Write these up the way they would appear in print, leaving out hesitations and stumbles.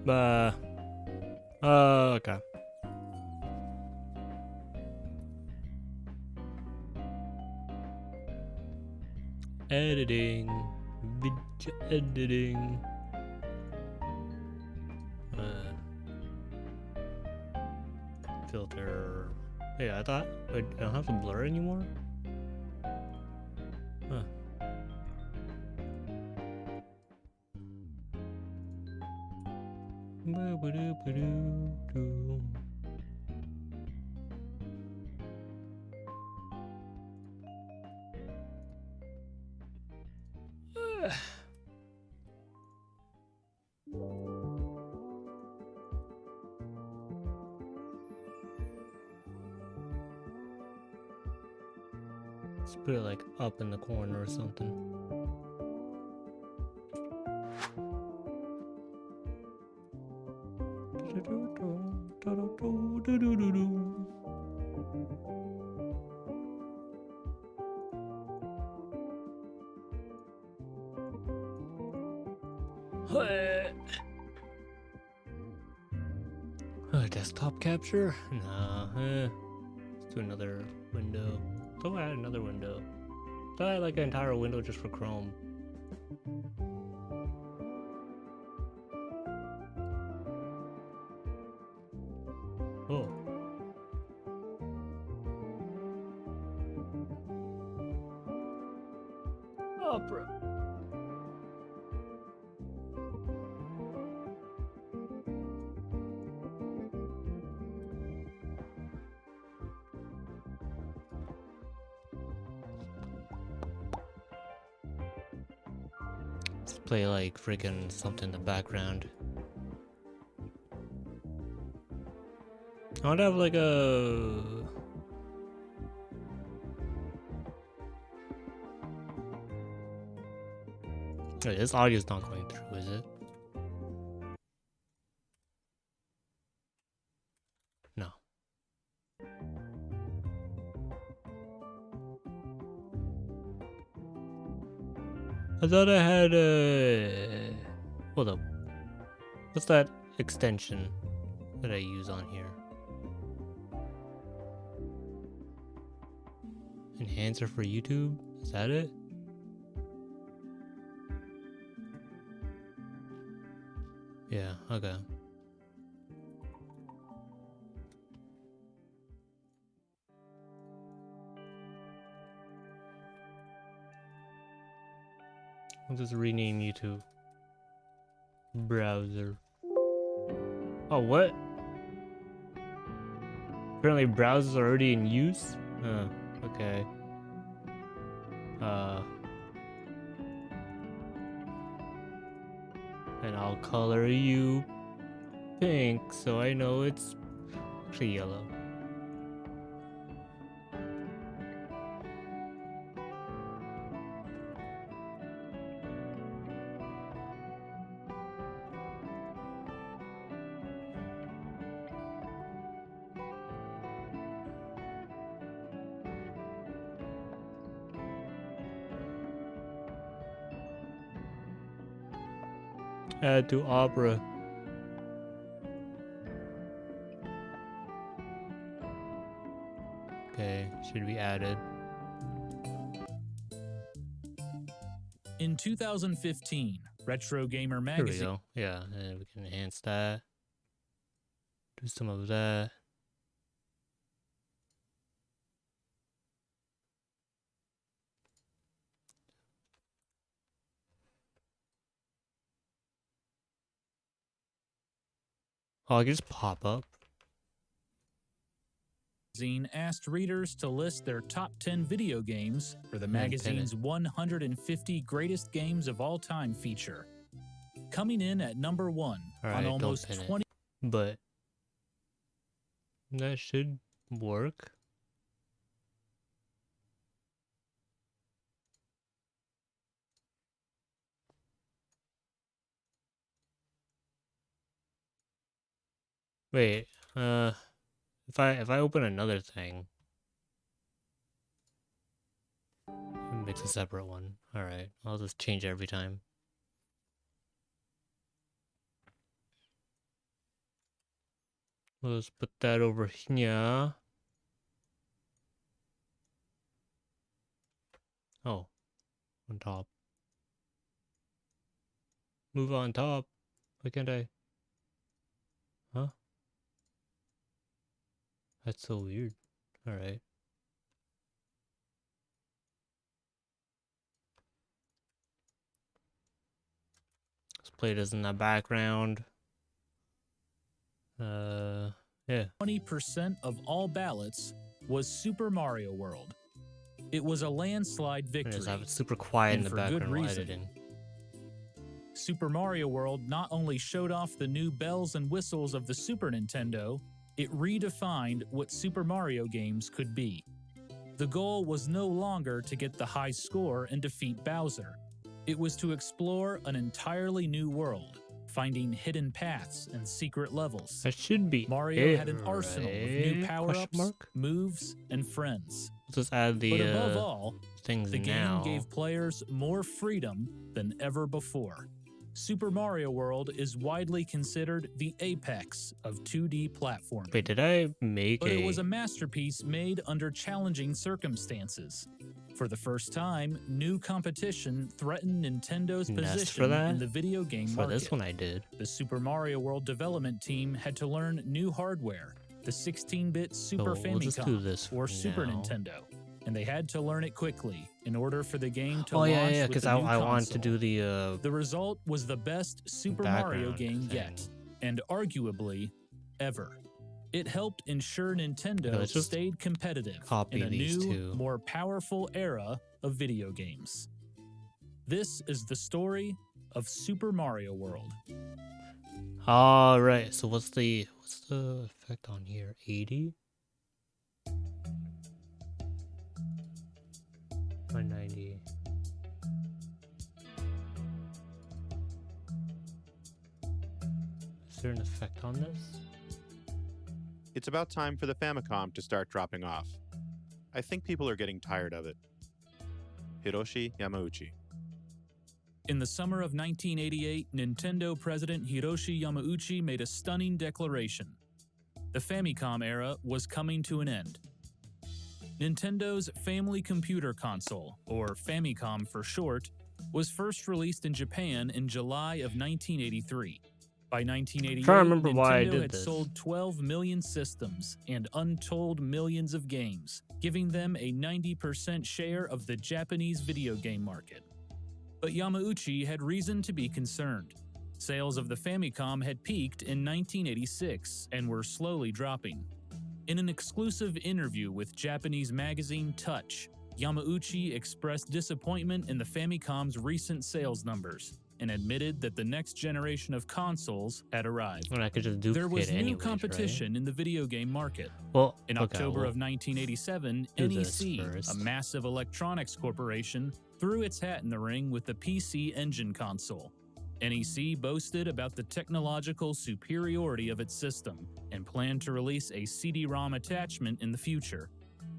Uh, okay. Editing. Video editing. Filter. Hey, I thought I don't have to blur anymore? Huh. Let's put it like up in the corner or something. Desktop capture? Nah. Let's do another window. So I add another window. So I had like an entire window just for Chrome. Oh. Opera. Let's play like freaking something in the background. I want to have like a... Wait, this audio's not going through, is it? No. I thought I had a... Hold up. What's that extension that I use on here? Enhancer for YouTube? Is that it? Yeah, okay. I'll just rename YouTube. Browser. Oh, what? Apparently browsers are already in use? Okay. And I'll color you pink so I know it's actually yellow. Add to Opera. Okay, should be added. In 2015, Retro Gamer Magazine. Here we go. Yeah, and we can enhance that. Do some of that. Oh, I can just pop up. Asked readers to list their top 10 video games for the magazine's 150 Greatest Games of All Time feature. Coming in at number 1 on almost 20. But that should work. Wait, if I open another thing, it makes a separate one. All right, I'll just change it every time. Let's put that over here. Oh, on top. Move on top. Why can't I? Huh? That's so weird. Alright. Let's play this in the background. Yeah. 20% of all ballots was Super Mario World. It was a landslide victory. Just have it super quiet in the for background good while reason. editing. Super Mario World not only showed off the new bells and whistles of the Super Nintendo, it redefined what Super Mario games could be. The goal was no longer to get the high score and defeat Bowser. It was to explore an entirely new world, finding hidden paths and secret levels. That should be Mario had an arsenal of new power-ups, moves, and friends. Let's just add the But above all, things the now. game gave players more freedom than ever before. Super Mario World is widely considered the apex of 2D platforming. Wait, did I make But it was a masterpiece made under challenging circumstances. For the first time, new competition threatened Nintendo's position in the video game market. For this one I did. The Super Mario World development team had to learn new hardware, the 16-bit Super Famicom or Super Nintendo. And they had to learn it quickly in order for the game to launch with the new because I wanted to do the The result was the best Super Mario game yet, and arguably ever. It helped ensure Nintendo stayed competitive in a new, more powerful era of video games. This is the story of Super Mario World. All right. So what's the effect on here? 80. 190. Is there an effect on this? It's about time for the Famicom to start dropping off. I think people are getting tired of it. Hiroshi Yamauchi. In the summer of 1988, Nintendo President Hiroshi Yamauchi made a stunning declaration. The Famicom era was coming to an end. Nintendo's Family Computer Console, or Famicom for short, was first released in Japan in July of 1983. By 1988, Nintendo had sold 12 million systems and untold millions of games, giving them a 90% share of the Japanese video game market. But Yamauchi had reason to be concerned. Sales of the Famicom had peaked in 1986 and were slowly dropping. In an exclusive interview with Japanese magazine Touch, Yamauchi expressed disappointment in the Famicom's recent sales numbers and admitted that the next generation of consoles had arrived. Well, I could just duplicate there was new anyways, competition right? in the video game market. Well, in October of 1987, NEC, a massive electronics corporation, threw its hat in the ring with the PC Engine console. NEC boasted about the technological superiority of its system and planned to release a CD-ROM attachment in the future.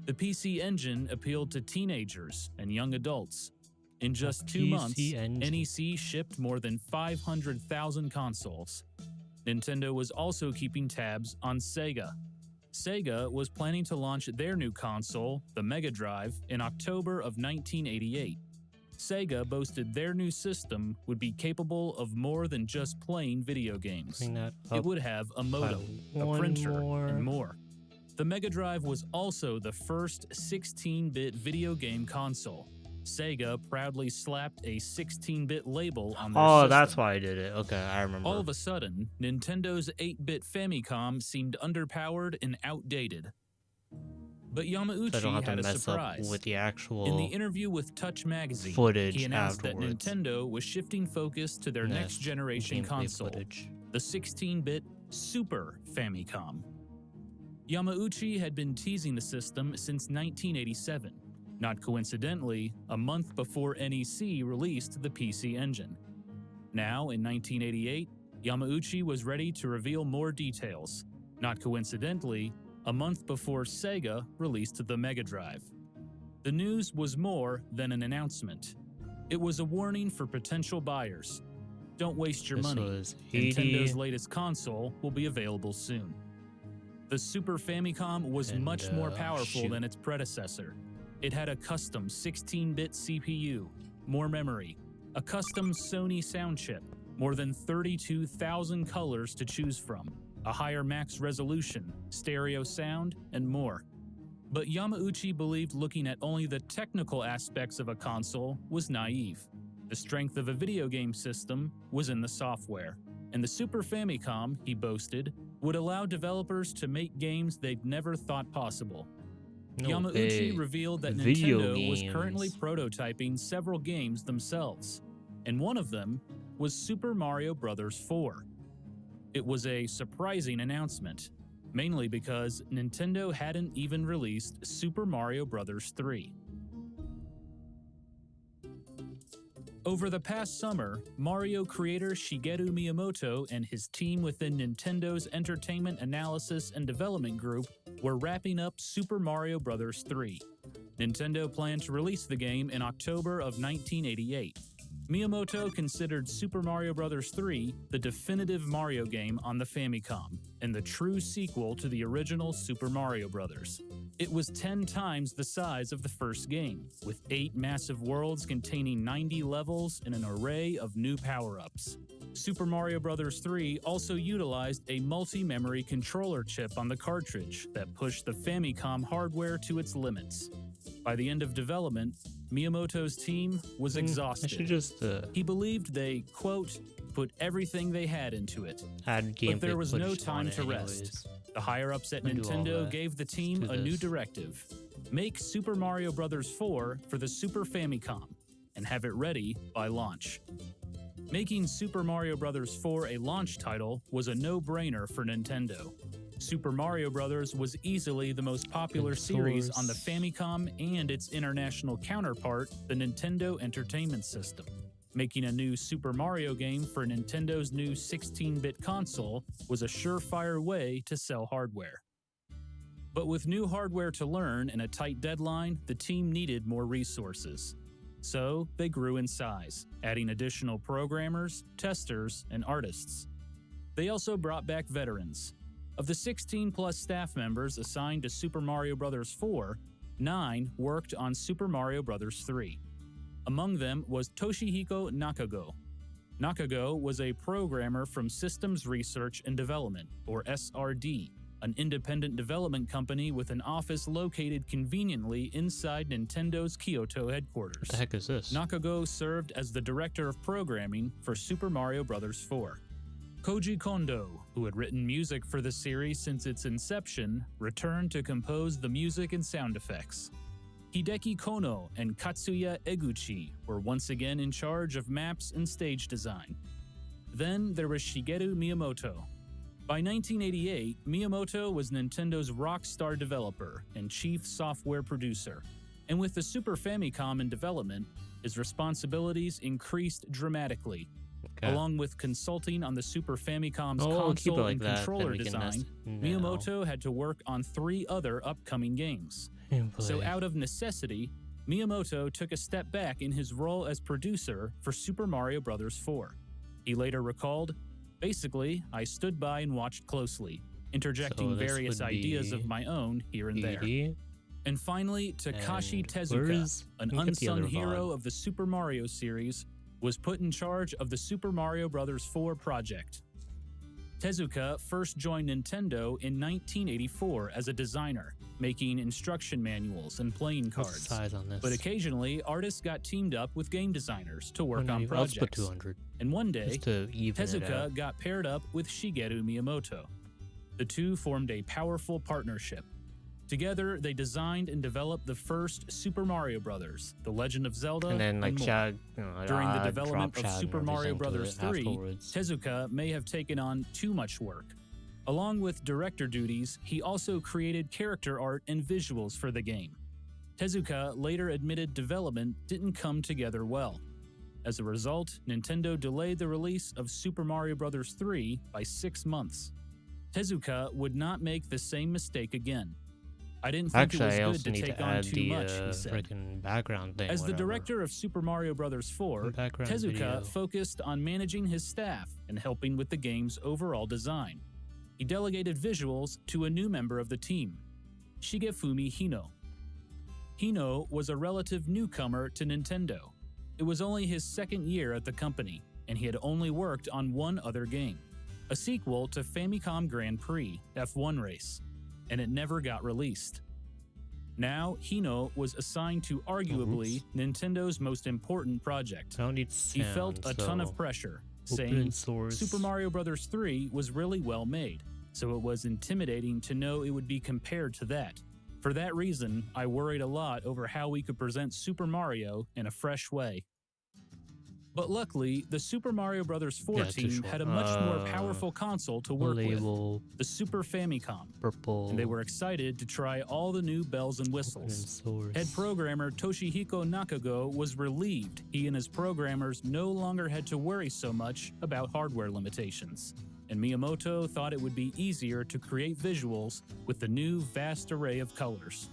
The PC Engine appealed to teenagers and young adults. In just 2 months, NEC shipped more than 500,000 consoles. Nintendo was also keeping tabs on Sega. Sega was planning to launch their new console, the Mega Drive, in October of 1988. Sega boasted their new system would be capable of more than just playing video games. It would have a modem, a printer, and more. The Mega Drive was also the first 16-bit video game console. Sega proudly slapped a 16-bit label on their system. That's why I did it. Okay, I remember. All of a sudden, Nintendo's 8-bit Famicom seemed underpowered and outdated. But Yamauchi had a surprise. With the actual in the interview with Touch Magazine, he announced that Nintendo was shifting focus to their next generation console, the 16-bit Super Famicom. Yamauchi had been teasing the system since 1987. Not coincidentally, a month before NEC released the PC Engine. Now, in 1988, Yamauchi was ready to reveal more details. Not coincidentally, a month before Sega released the Mega Drive. The news was more than an announcement. It was a warning for potential buyers. Don't waste your money. Nintendo's latest console will be available soon. The Super Famicom was much more powerful shoot. than its predecessor. It had a custom 16-bit CPU, more memory, a custom Sony sound chip, more than 32,000 colors to choose from, a higher max resolution, stereo sound, and more. But Yamauchi believed looking at only the technical aspects of a console was naive. The strength of a video game system was in the software, and the Super Famicom, he boasted, would allow developers to make games they'd never thought possible. Yamauchi revealed that Nintendo was currently prototyping several games themselves, and one of them was Super Mario Bros. 4. It was a surprising announcement, mainly because Nintendo hadn't even released Super Mario Bros. 3. Over the past summer, Mario creator Shigeru Miyamoto and his team within Nintendo's Entertainment Analysis and Development Group were wrapping up Super Mario Bros. 3. Nintendo planned to release the game in October of 1988. Miyamoto considered Super Mario Bros. 3 the definitive Mario game on the Famicom, and the true sequel to the original Super Mario Bros. It was 10 times the size of the first game, with 8 massive worlds containing 90 levels and an array of new power-ups. Super Mario Bros. 3 also utilized a multi-memory controller chip on the cartridge that pushed the Famicom hardware to its limits. By the end of development, Miyamoto's team was exhausted. He believed they, quote, put everything they had into it. But there was no time to rest. The higher-ups at Nintendo gave the team a new directive. Make Super Mario Bros. 4 for the Super Famicom, and have it ready by launch. Making Super Mario Bros. 4 a launch title was a no-brainer for Nintendo. Super Mario Bros. Was easily the most popular series on the Famicom and its international counterpart, the Nintendo Entertainment System. Making a new Super Mario game for Nintendo's new 16-bit console was a surefire way to sell hardware. But with new hardware to learn and a tight deadline, the team needed more resources. So they grew in size, adding additional programmers, testers, and artists. They also brought back veterans. Of the 16-plus staff members assigned to Super Mario Bros. 4, 9 worked on Super Mario Bros. 3. Among them was Toshihiko Nakago. Nakago was a programmer from Systems Research and Development, or SRD, an independent development company with an office located conveniently inside Nintendo's Kyoto headquarters. What the heck is this? Nakago served as the director of programming for Super Mario Bros. 4. Koji Kondo, who had written music for the series since its inception, returned to compose the music and sound effects. Hideki Kono and Katsuya Eguchi were once again in charge of maps and stage design. Then there was Shigeru Miyamoto. By 1988, Miyamoto was Nintendo's rock-star developer and chief software producer, and with the Super Famicom in development, his responsibilities increased dramatically. Along with consulting on the Super Famicom's console and controller design, Miyamoto had to work on 3 other upcoming games. So out of necessity, Miyamoto took a step back in his role as producer for Super Mario Bros. 4. He later recalled, "Basically, I stood by and watched closely, interjecting various ideas of my own here and there." And finally, Takashi Tezuka, an unsung hero of the Super Mario series, was put in charge of the Super Mario Bros. 4 project. Tezuka first joined Nintendo in 1984 as a designer, making instruction manuals and playing cards. But occasionally, artists got teamed up with game designers to work on projects. And one day, Tezuka got paired up with Shigeru Miyamoto. The two formed a powerful partnership. Together, they designed and developed the first Super Mario Bros., The Legend of Zelda, and then, more. During the development of Super Mario Bros. 3, Tezuka may have taken on too much work. Along with director duties, he also created character art and visuals for the game. Tezuka later admitted development didn't come together well. As a result, Nintendo delayed the release of Super Mario Bros. 3 by 6 months. Tezuka would not make the same mistake again. "I didn't think it was good to take on too much," he said. Background thing, As the director of Super Mario Bros. 4, Tezuka focused on managing his staff and helping with the game's overall design. he delegated visuals to a new member of the team, Shigefumi Hino. Hino was a relative newcomer to Nintendo. It was only his second year at the company, and he had only worked on one other game, a sequel to Famicom Grand Prix F1 Race, and it never got released. Now, Hino was assigned to arguably Nintendo's most important project. I don't need sound, He felt a ton of pressure, saying Super Mario Bros. 3 was really well made, so it was intimidating to know it would be compared to that. For that reason, I worried a lot over how we could present Super Mario in a fresh way. But luckily, the Super Mario Bros. 4 team had a much more powerful console to work with, the Super Famicom, and they were excited to try all the new bells and whistles. Head programmer Toshihiko Nakago was relieved he and his programmers no longer had to worry so much about hardware limitations, and Miyamoto thought it would be easier to create visuals with the new vast array of colors.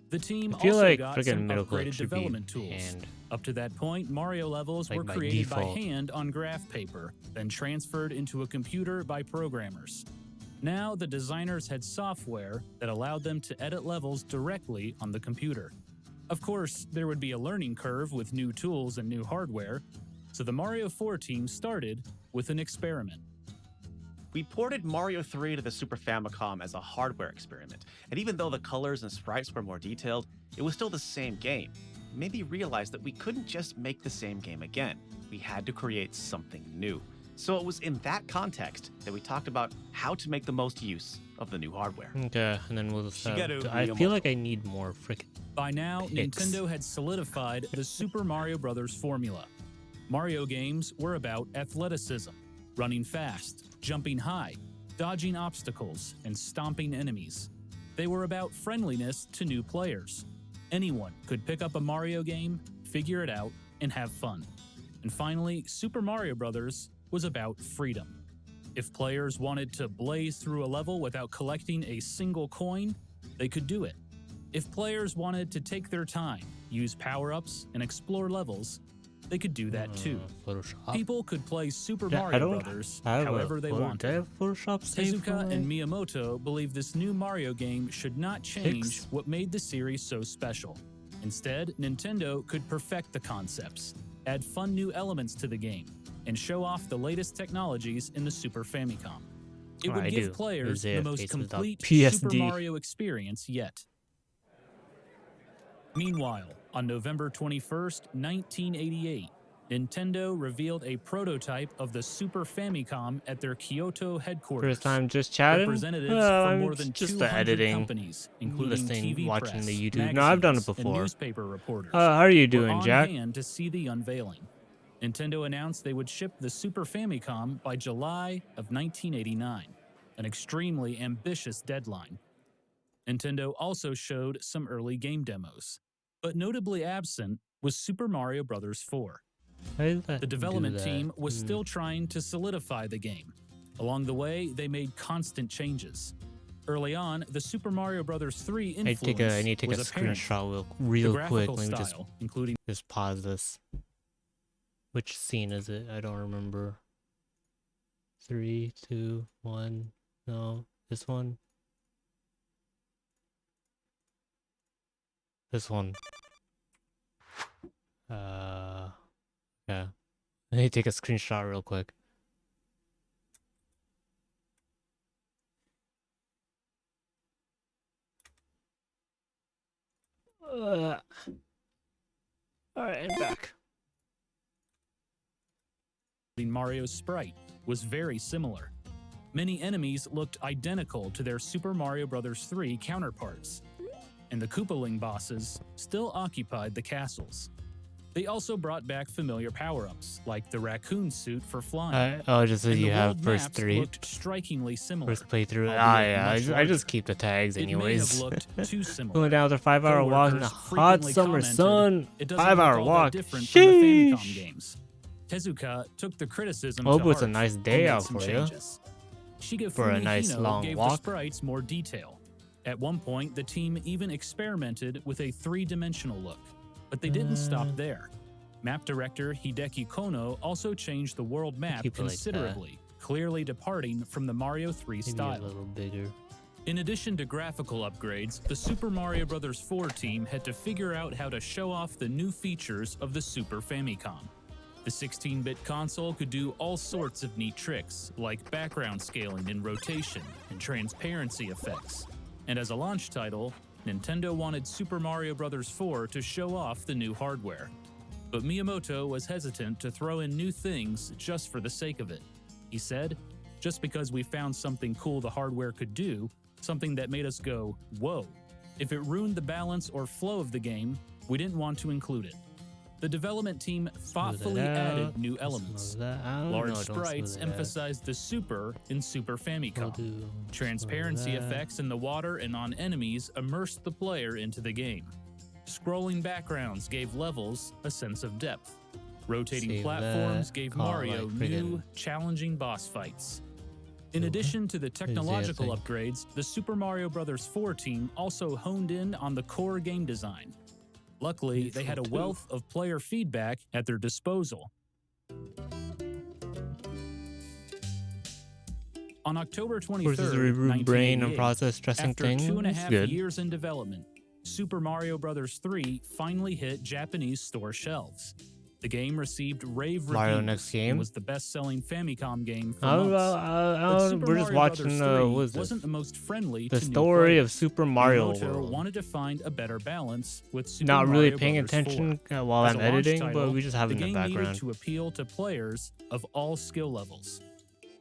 The team also got some upgraded development tools. Up to that point, Mario levels were created by hand on graph paper, then transferred into a computer by programmers. Now, the designers had software that allowed them to edit levels directly on the computer. Of course, there would be a learning curve with new tools and new hardware, so the Mario 4 team started with an experiment. We ported Mario 3 to the Super Famicom as a hardware experiment, and even though the colors and sprites were more detailed, it was still the same game. It made me realize that we couldn't just make the same game again. We had to create something new. So it was in that context that we talked about how to make the most use of the new hardware. Okay, and then we'll I feel like I need more frickin' By now, Nintendo had solidified the Super Mario Bros. Formula. Mario games were about athleticism, running fast, jumping high, dodging obstacles, and stomping enemies. They were about friendliness to new players. Anyone could pick up a Mario game, figure it out, and have fun. And finally, Super Mario Bros. Was about freedom. If players wanted to blaze through a level without collecting a single coin, they could do it. If players wanted to take their time, use power-ups, and explore levels, they could do that too. Photoshop. People could play Super Mario Bros. However they wanted. Tezuka and Miyamoto believe this new Mario game should not change what made the series so special. Instead, Nintendo could perfect the concepts, add fun new elements to the game, and show off the latest technologies in the Super Famicom. It would give players the most complete Super Mario experience yet. Meanwhile, on November 21st, 1988, Nintendo revealed a prototype of the Super Famicom at their Kyoto headquarters. First time just chatting? Representatives from more than just 200 editing, companies, including TV watching press, the YouTube. No, I've done it and before. newspaper reporters. How are you doing, Jack? On hand to see the unveiling. Nintendo announced they would ship the Super Famicom by July of 1989, an extremely ambitious deadline. Nintendo also showed some early game demos, but notably absent was Super Mario Bros. 4. The development team was still trying to solidify the game. Along the way, they made constant changes. Early on, the Super Mario Bros. 3 influence I need to take a screenshot real quick. Let me just pause this. Which scene is it? I don't remember. 3, 2, 1. No, this one. This one. Yeah. I need to take a screenshot real quick. Alright, I'm back. Mario's sprite was very similar. Many enemies looked identical to their Super Mario Bros. 3 counterparts, and the Koopaling bosses still occupied the castles. They also brought back familiar power-ups, like the raccoon suit for flying. Just so you have first 3. Looked strikingly similar. First playthrough. I just keep the tags anyways. It may have looked too similar. Going down the 5-hour walk in the hot summer sun. It doesn't 5-hour walk. Different from the Famicom games. Tezuka took the criticism to heart. Hope it's a nice day out for you. For a nice long gave walk. The sprites more detail. At one point, the team even experimented with a 3-dimensional look. But they didn't stop there. Map director Hideki Kono also changed the world map considerably, clearly departing from the Mario 3 Maybe style. a little bigger. In addition to graphical upgrades, the Super Mario Bros. 4 team had to figure out how to show off the new features of the Super Famicom. The 16-bit console could do all sorts of neat tricks, like background scaling and rotation, and transparency effects. And as a launch title, Nintendo wanted Super Mario Bros. 4 to show off the new hardware. But Miyamoto was hesitant to throw in new things just for the sake of it. He said, "Just because we found something cool the hardware could do, something that made us go, whoa. If it ruined the balance or flow of the game, we didn't want to include it." The development team thoughtfully added new elements. Large sprites emphasized the Super in Super Famicom. Transparency effects in the water and on enemies immersed the player into the game. Scrolling backgrounds gave levels a sense of depth. Rotating platforms gave Mario new, challenging boss fights. In addition to the technological upgrades, the Super Mario Bros. 4 team also honed in on the core game design. Luckily, they had a wealth of player feedback at their disposal. On October 23rd, brain and process stressing after things. 2.5 years in development, Super Mario Bros. 3 finally hit Japanese store shelves. The game received rave reviews Mario next game and was the best-selling Famicom game for months. we're just watching wasn't the most friendly the to story new of Super Mario Miyamoto World. wanted to find a better balance with Super Not Mario really paying Bros. attention 4. while As I'm a launch editing, title, but we just have it the in the game needed background. to appeal to players of all skill levels.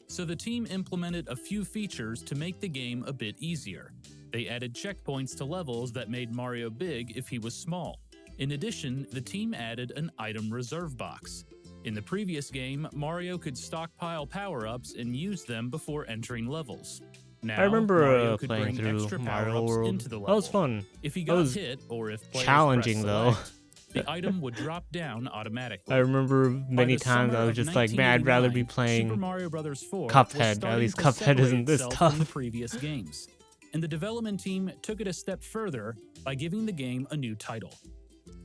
So the team implemented a few features to make the game a bit easier. They added checkpoints to levels that made Mario big if he was small. In addition, the team added an item reserve box. In the previous game, Mario could stockpile power-ups and use them before entering levels. Now, I remember Mario could playing bring through extra Mario power-ups World. into the level. That was fun. If he That got was hit or if players challenging, pressed though. select, the item would drop down automatically. I remember many By the times summer I was of just like, man, I'd rather be 1989, playing Super Mario Bros. 4 was Cuphead. At starting least to Cuphead separate isn't this itself tough. from the previous games. And the development team took it a step further by giving the game a new title.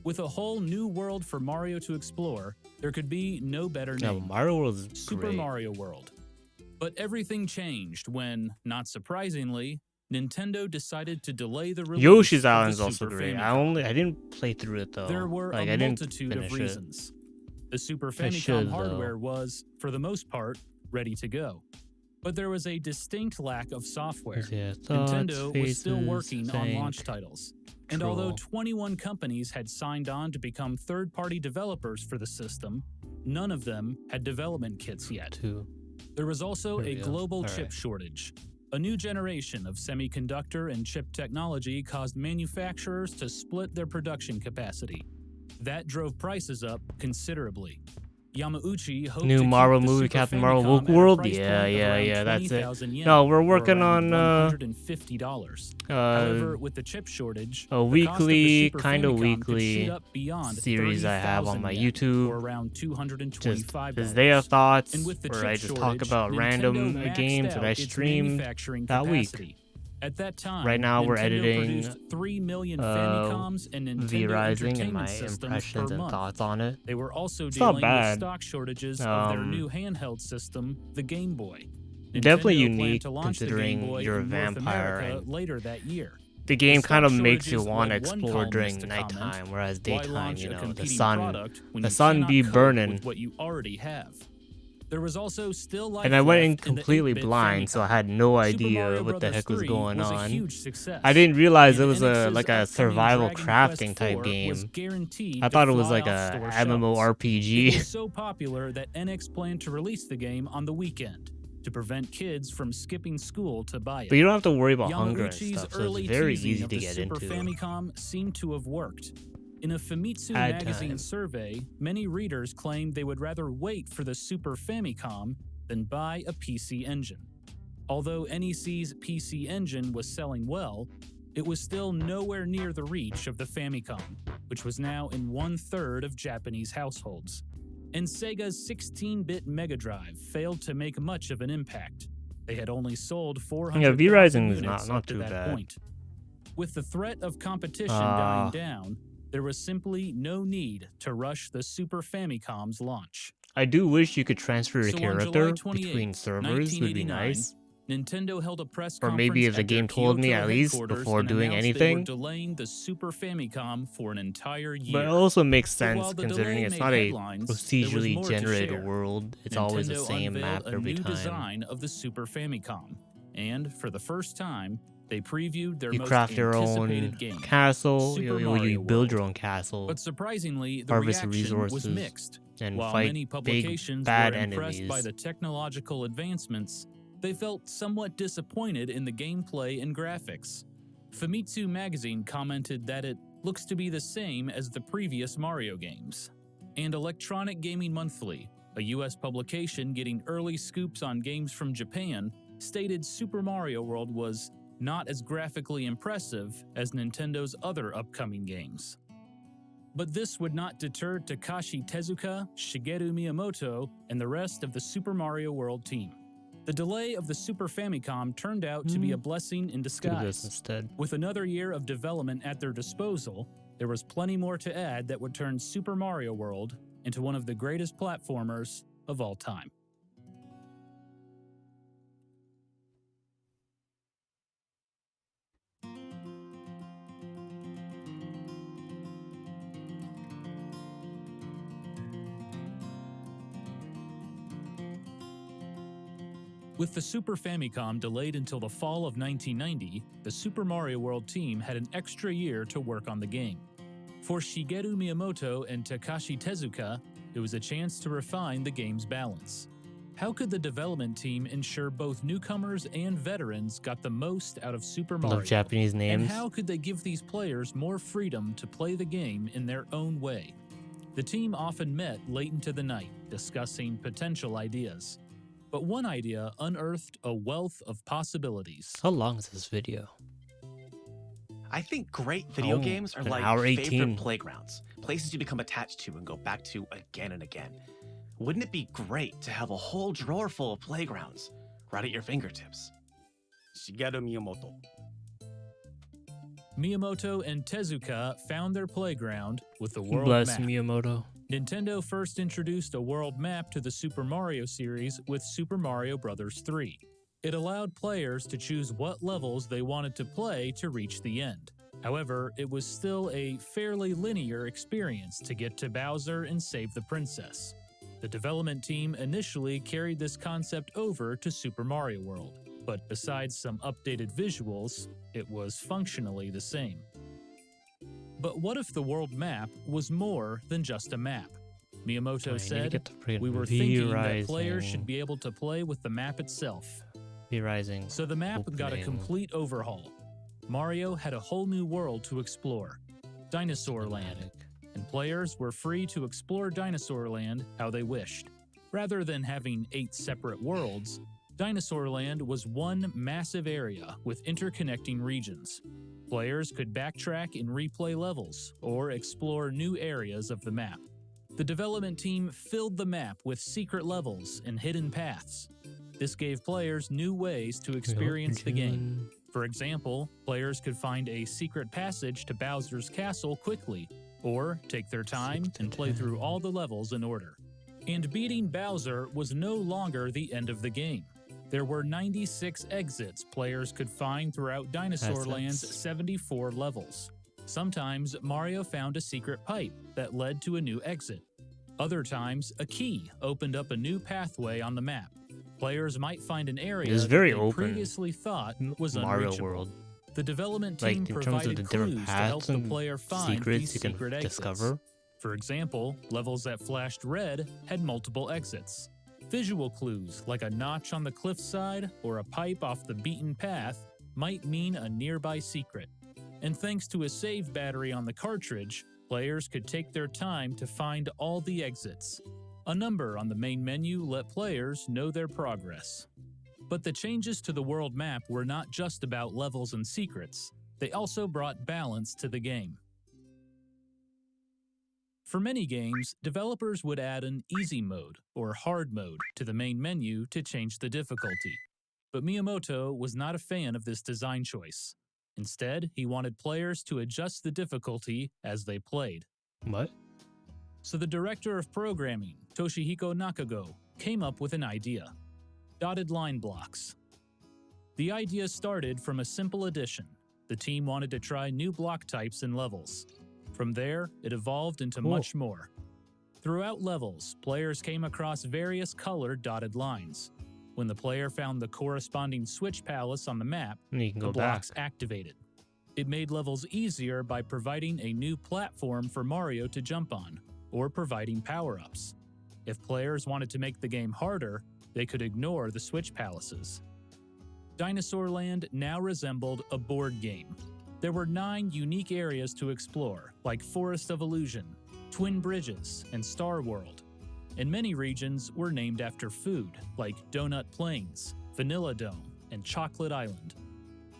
With a whole new world for Mario to explore, there could be no better No, name. Mario World is Super great. Mario World. But everything changed when, not surprisingly, Nintendo decided to delay the release Yoshi's of the Island is also Super great. Famicom. I didn't play through it though. There were like, a I didn't multitude of finish it. reasons. The Super I Famicom should, hardware though. was, for the most part, ready to go. But there was a distinct lack of software. Yeah, thoughts, Nintendo was still faces, working on think, launch titles. And although troll. 21 companies had signed on to become third-party developers for the system, none of them had development kits yet. Two. There was also There a we go. global All chip right. shortage. A new generation of semiconductor and chip technology caused manufacturers to split their production capacity. That drove prices up considerably. Yamauchi hoped New to Marvel keep the movie Super Captain Famicom Marvel at a World? price Yeah, point of yeah, around yeah, that's it. 20,000 yen, No, we're or working around on $150. However, with the chip shortage, a the cost of the weekly, Super kind of Famicom could weekly shoot up beyond series I have on 30,000 my yen, YouTube. or around Just $225. Isaiah thoughts, And with the where chip I just talk shortage, about random Nintendo maxed games that out I its streamed manufacturing that week. capacity. At that time, Right now we're Nintendo editing, produced 3 million Famicoms and Nintendo V-Rising and Entertainment my Systems impressions per and month. thoughts on it. They were also It's not dealing with bad. stock shortages of their new handheld system, the Game Boy. Definitely Nintendo planned unique to launch the Game considering Boy you're a in North vampire America and later that year. the game The kind of stock makes you shortages want to led one explore columnist during to nighttime, comment, whereas "Why daytime, launch you a know, the competing sun product when the you sun cannot be cope burning." with what you already have?" There was also still life And I went in left the completely 8-bit blind, so I Famicom. had no Super idea Mario what the Bros. heck was 3 going was a on. huge success. I didn't realize it And was NX's like a upcoming survival Dragon crafting Quest type IV game. was guaranteed I to thought it was fly like off a store shelves. It MMORPG. was so popular that NX planned to release the game on the weekend to prevent kids from skipping school to buy it. But you don't have to worry about hunger and Yamauchi's stuff, so early it's very teasing easy of to the get Super into. Famicom seemed to have worked. In a Famitsu Ad magazine time. survey, many readers claimed they would rather wait for the Super Famicom than buy a PC Engine. Although NEC's PC Engine was selling well, it was still nowhere near the reach of the Famicom, which was now in 1/3 of Japanese households. And Sega's 16-bit Mega Drive failed to make much of an impact. They had only sold 400,000 V-Rising is units not up to too that bad. point. With the threat of competition dying down, there was simply no need to rush the Super Famicom's launch. I do wish you could transfer your So on character July 28, between servers. Would be 1989, nice. Nintendo held a press Or conference maybe if the at their game told me Kyoto at least headquarters before and doing announced they were anything. delaying the Super Famicom for an entire year. But it also makes But sense while the considering delay it's made not a headlines, there was procedurally more to generated share. world. It's always the Nintendo same map unveiled a every new time. design of the Super Famicom, and for the first time, they previewed their You most craft your anticipated own game, castle. Super You Mario build World. your own castle. But surprisingly, the Harvest reaction was resources mixed. and While fight many big publications bad were impressed enemies. by the technological advancements, they felt somewhat disappointed in the gameplay and graphics. Famitsu magazine commented that it looks to be the same as the previous Mario games. And Electronic Gaming Monthly, a US publication getting early scoops on games from Japan, stated Super Mario World was not as graphically impressive as Nintendo's other upcoming games. But this would not deter Takashi Tezuka, Shigeru Miyamoto, and the rest of the Super Mario World team. The delay of the Super Famicom turned out to be a blessing in Do this disguise. instead. With another year of development at their disposal, there was plenty more to add that would turn Super Mario World into one of the greatest platformers of all time. With the Super Famicom delayed until the fall of 1990, the Super Mario World team had an extra year to work on the game. For Shigeru Miyamoto and Takashi Tezuka, it was a chance to refine the game's balance. How could the development team ensure both newcomers and veterans got the most out of Super Mario? Love Japanese And names. how could they give these players more freedom to play the game in their own way? The team often met late into the night, discussing potential ideas. But one idea unearthed a wealth of possibilities. How long is this video? I think great video Oh, games are an like hour 18. favorite playgrounds, places you become attached to and go back to again and again. Wouldn't it be great to have a whole drawer full of playgrounds right at your fingertips? Shigeru Miyamoto. Miyamoto and Tezuka found their playground with the world Bless map. Miyamoto. Nintendo first introduced a world map to the Super Mario series with Super Mario Bros. 3. It allowed players to choose what levels they wanted to play to reach the end. However, it was still a fairly linear experience to get to Bowser and save the princess. The development team initially carried this concept over to Super Mario World, but besides some updated visuals, it was functionally the same. But what if the world map was more than just a map? Miyamoto I need to said, get the freaking "We were thinking that V-Rising. players should be able to play with the map itself." V-Rising. So the map got a Opening. complete overhaul. Mario had a whole new world to explore, Dinosaur Land, and players were free to explore Dinosaur Land how they wished. Rather than having 8 separate worlds, Dinosaur Land was one massive area with interconnecting regions. Players could backtrack and replay levels, or explore new areas of the map. The development team filled the map with secret levels and hidden paths. This gave players new ways to experience the game. For example, players could find a secret passage to Bowser's castle quickly, or take their time and play through all the levels in order. And beating Bowser was no longer the end of the game. There were 96 exits players could find throughout Dinosaur Land's 74 levels. Sometimes Mario found a secret pipe that led to a new exit. Other times, a key opened up a new pathway on the map. Players might find an area It's that very they open. previously thought was Mario unreachable. World. The development Like, team in terms of provided the different clues to help paths the and player find secrets these you can secret exits. discover. For example, levels that flashed red had multiple exits. Visual clues, like a notch on the cliffside or a pipe off the beaten path, might mean a nearby secret. And thanks to a save battery on the cartridge, players could take their time to find all the exits. A number on the main menu let players know their progress. But the changes to the world map were not just about levels and secrets, they also brought balance to the game. For many games, developers would add an easy mode or hard mode to the main menu to change the difficulty. But Miyamoto was not a fan of this design choice. Instead, he wanted players to adjust the difficulty as they played. What? So the director of programming, Toshihiko Nakago, came up with an idea: dotted line blocks. The idea started from a simple addition. The team wanted to try new block types and levels. From there, it evolved into much more. Throughout levels, players came across various colored dotted lines. When the player found the corresponding switch palace on the map, you can go the blocks back. activated. It made levels easier by providing a new platform for Mario to jump on, or providing power-ups. If players wanted to make the game harder, they could ignore the switch palaces. Dinosaur Land now resembled a board game. There were 9 unique areas to explore, like Forest of Illusion, Twin Bridges, and Star World. And many regions were named after food, like Donut Plains, Vanilla Dome, and Chocolate Island.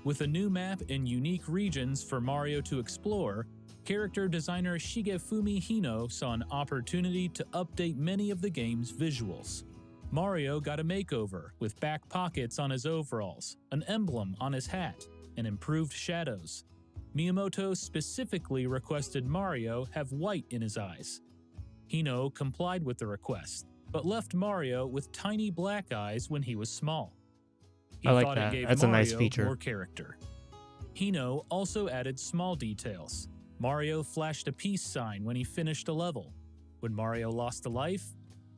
With a new map and unique regions for Mario to explore, character designer Shigefumi Hino saw an opportunity to update many of the game's visuals. Mario got a makeover with back pockets on his overalls, an emblem on his hat, and improved shadows. Miyamoto specifically requested Mario have white in his eyes. Hino complied with the request, but left Mario with tiny black eyes when he was small. He I like thought that. It gave That's a Mario nice feature. more character. Hino also added small details. Mario flashed a peace sign when he finished a level. When Mario lost a life,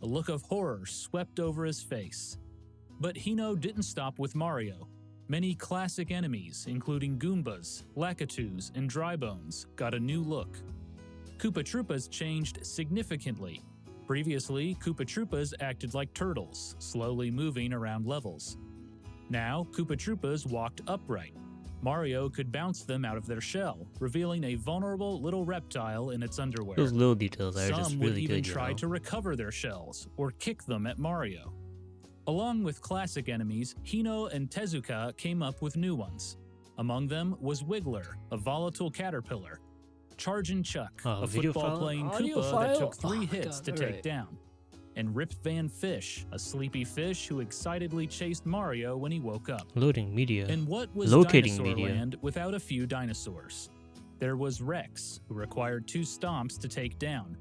a look of horror swept over his face. But Hino didn't stop with Mario. Many classic enemies, including Goombas, Lakitus, and Drybones, got a new look. Koopa Troopas changed significantly. Previously, Koopa Troopas acted like turtles, slowly moving around levels. Now, Koopa Troopas walked upright. Mario could bounce them out of their shell, revealing a vulnerable little reptile in its underwear. Those little details are Some just would really even good, try to recover their shells or kick them at Mario. Along with classic enemies, Hino and Tezuka came up with new ones. Among them was Wiggler, a volatile caterpillar, Chargin' Chuck, a football-playing Koopa that took 3 hits to take down, and Rip Van Fish, a sleepy fish who excitedly chased Mario when he woke up. Loading media. And what was Locating Dinosaur media. Land without a few dinosaurs? There was Rex, who required 2 stomps to take down.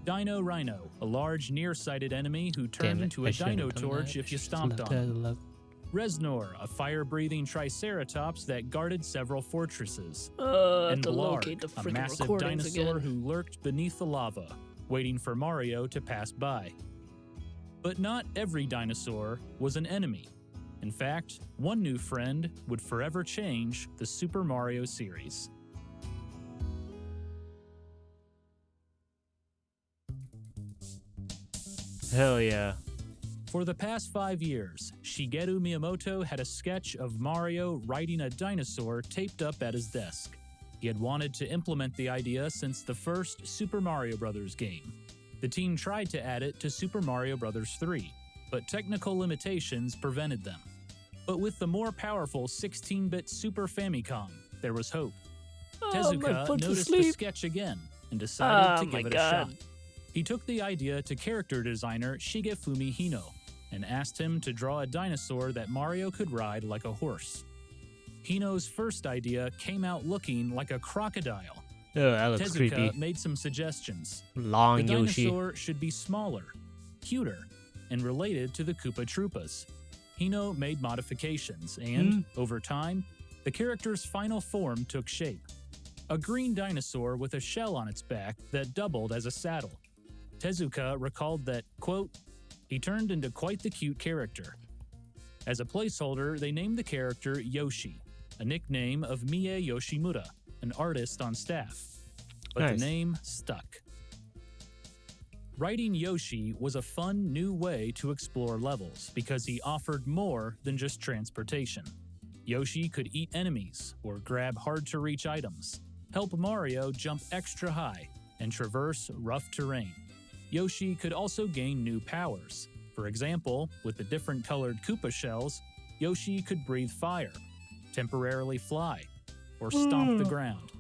Dino Rhino, a large nearsighted enemy who turned into a dino torch if you stomped on him. Reznor, a fire-breathing triceratops that guarded several fortresses. And Blarg, a massive dinosaur who lurked beneath the lava, waiting for Mario to pass by. But not every dinosaur was an enemy. In fact, one new friend would forever change the Super Mario series. Hell yeah. For the past 5 years, Shigeru Miyamoto had a sketch of Mario riding a dinosaur taped up at his desk. He had wanted to implement the idea since the first Super Mario Bros. Game. The team tried to add it to Super Mario Bros. 3, but technical limitations prevented them. But with the more powerful 16-bit Super Famicom, there was hope. Tezuka noticed the sketch again and decided to give it a shot. He took the idea to character designer Shigefumi Hino and asked him to draw a dinosaur that Mario could ride like a horse. Hino's first idea came out looking like a crocodile. Oh, that looks Tezuka creepy. made some suggestions. Long The Yoshi. dinosaur should be smaller, cuter, and related to the Koopa Troopas. Hino made modifications, and, over time, the character's final form took shape. A green dinosaur with a shell on its back that doubled as a saddle. Tezuka recalled that, quote, he turned into quite the cute character. As a placeholder, they named the character Yoshi, a nickname of Mie Yoshimura, an artist on staff. But Nice. the name stuck. Writing Yoshi was a fun new way to explore levels because he offered more than just transportation. Yoshi could eat enemies or grab hard-to-reach items, help Mario jump extra high, and traverse rough terrain. Yoshi could also gain new powers. For example, with the different colored Koopa shells, Yoshi could breathe fire, temporarily fly, or stomp the ground.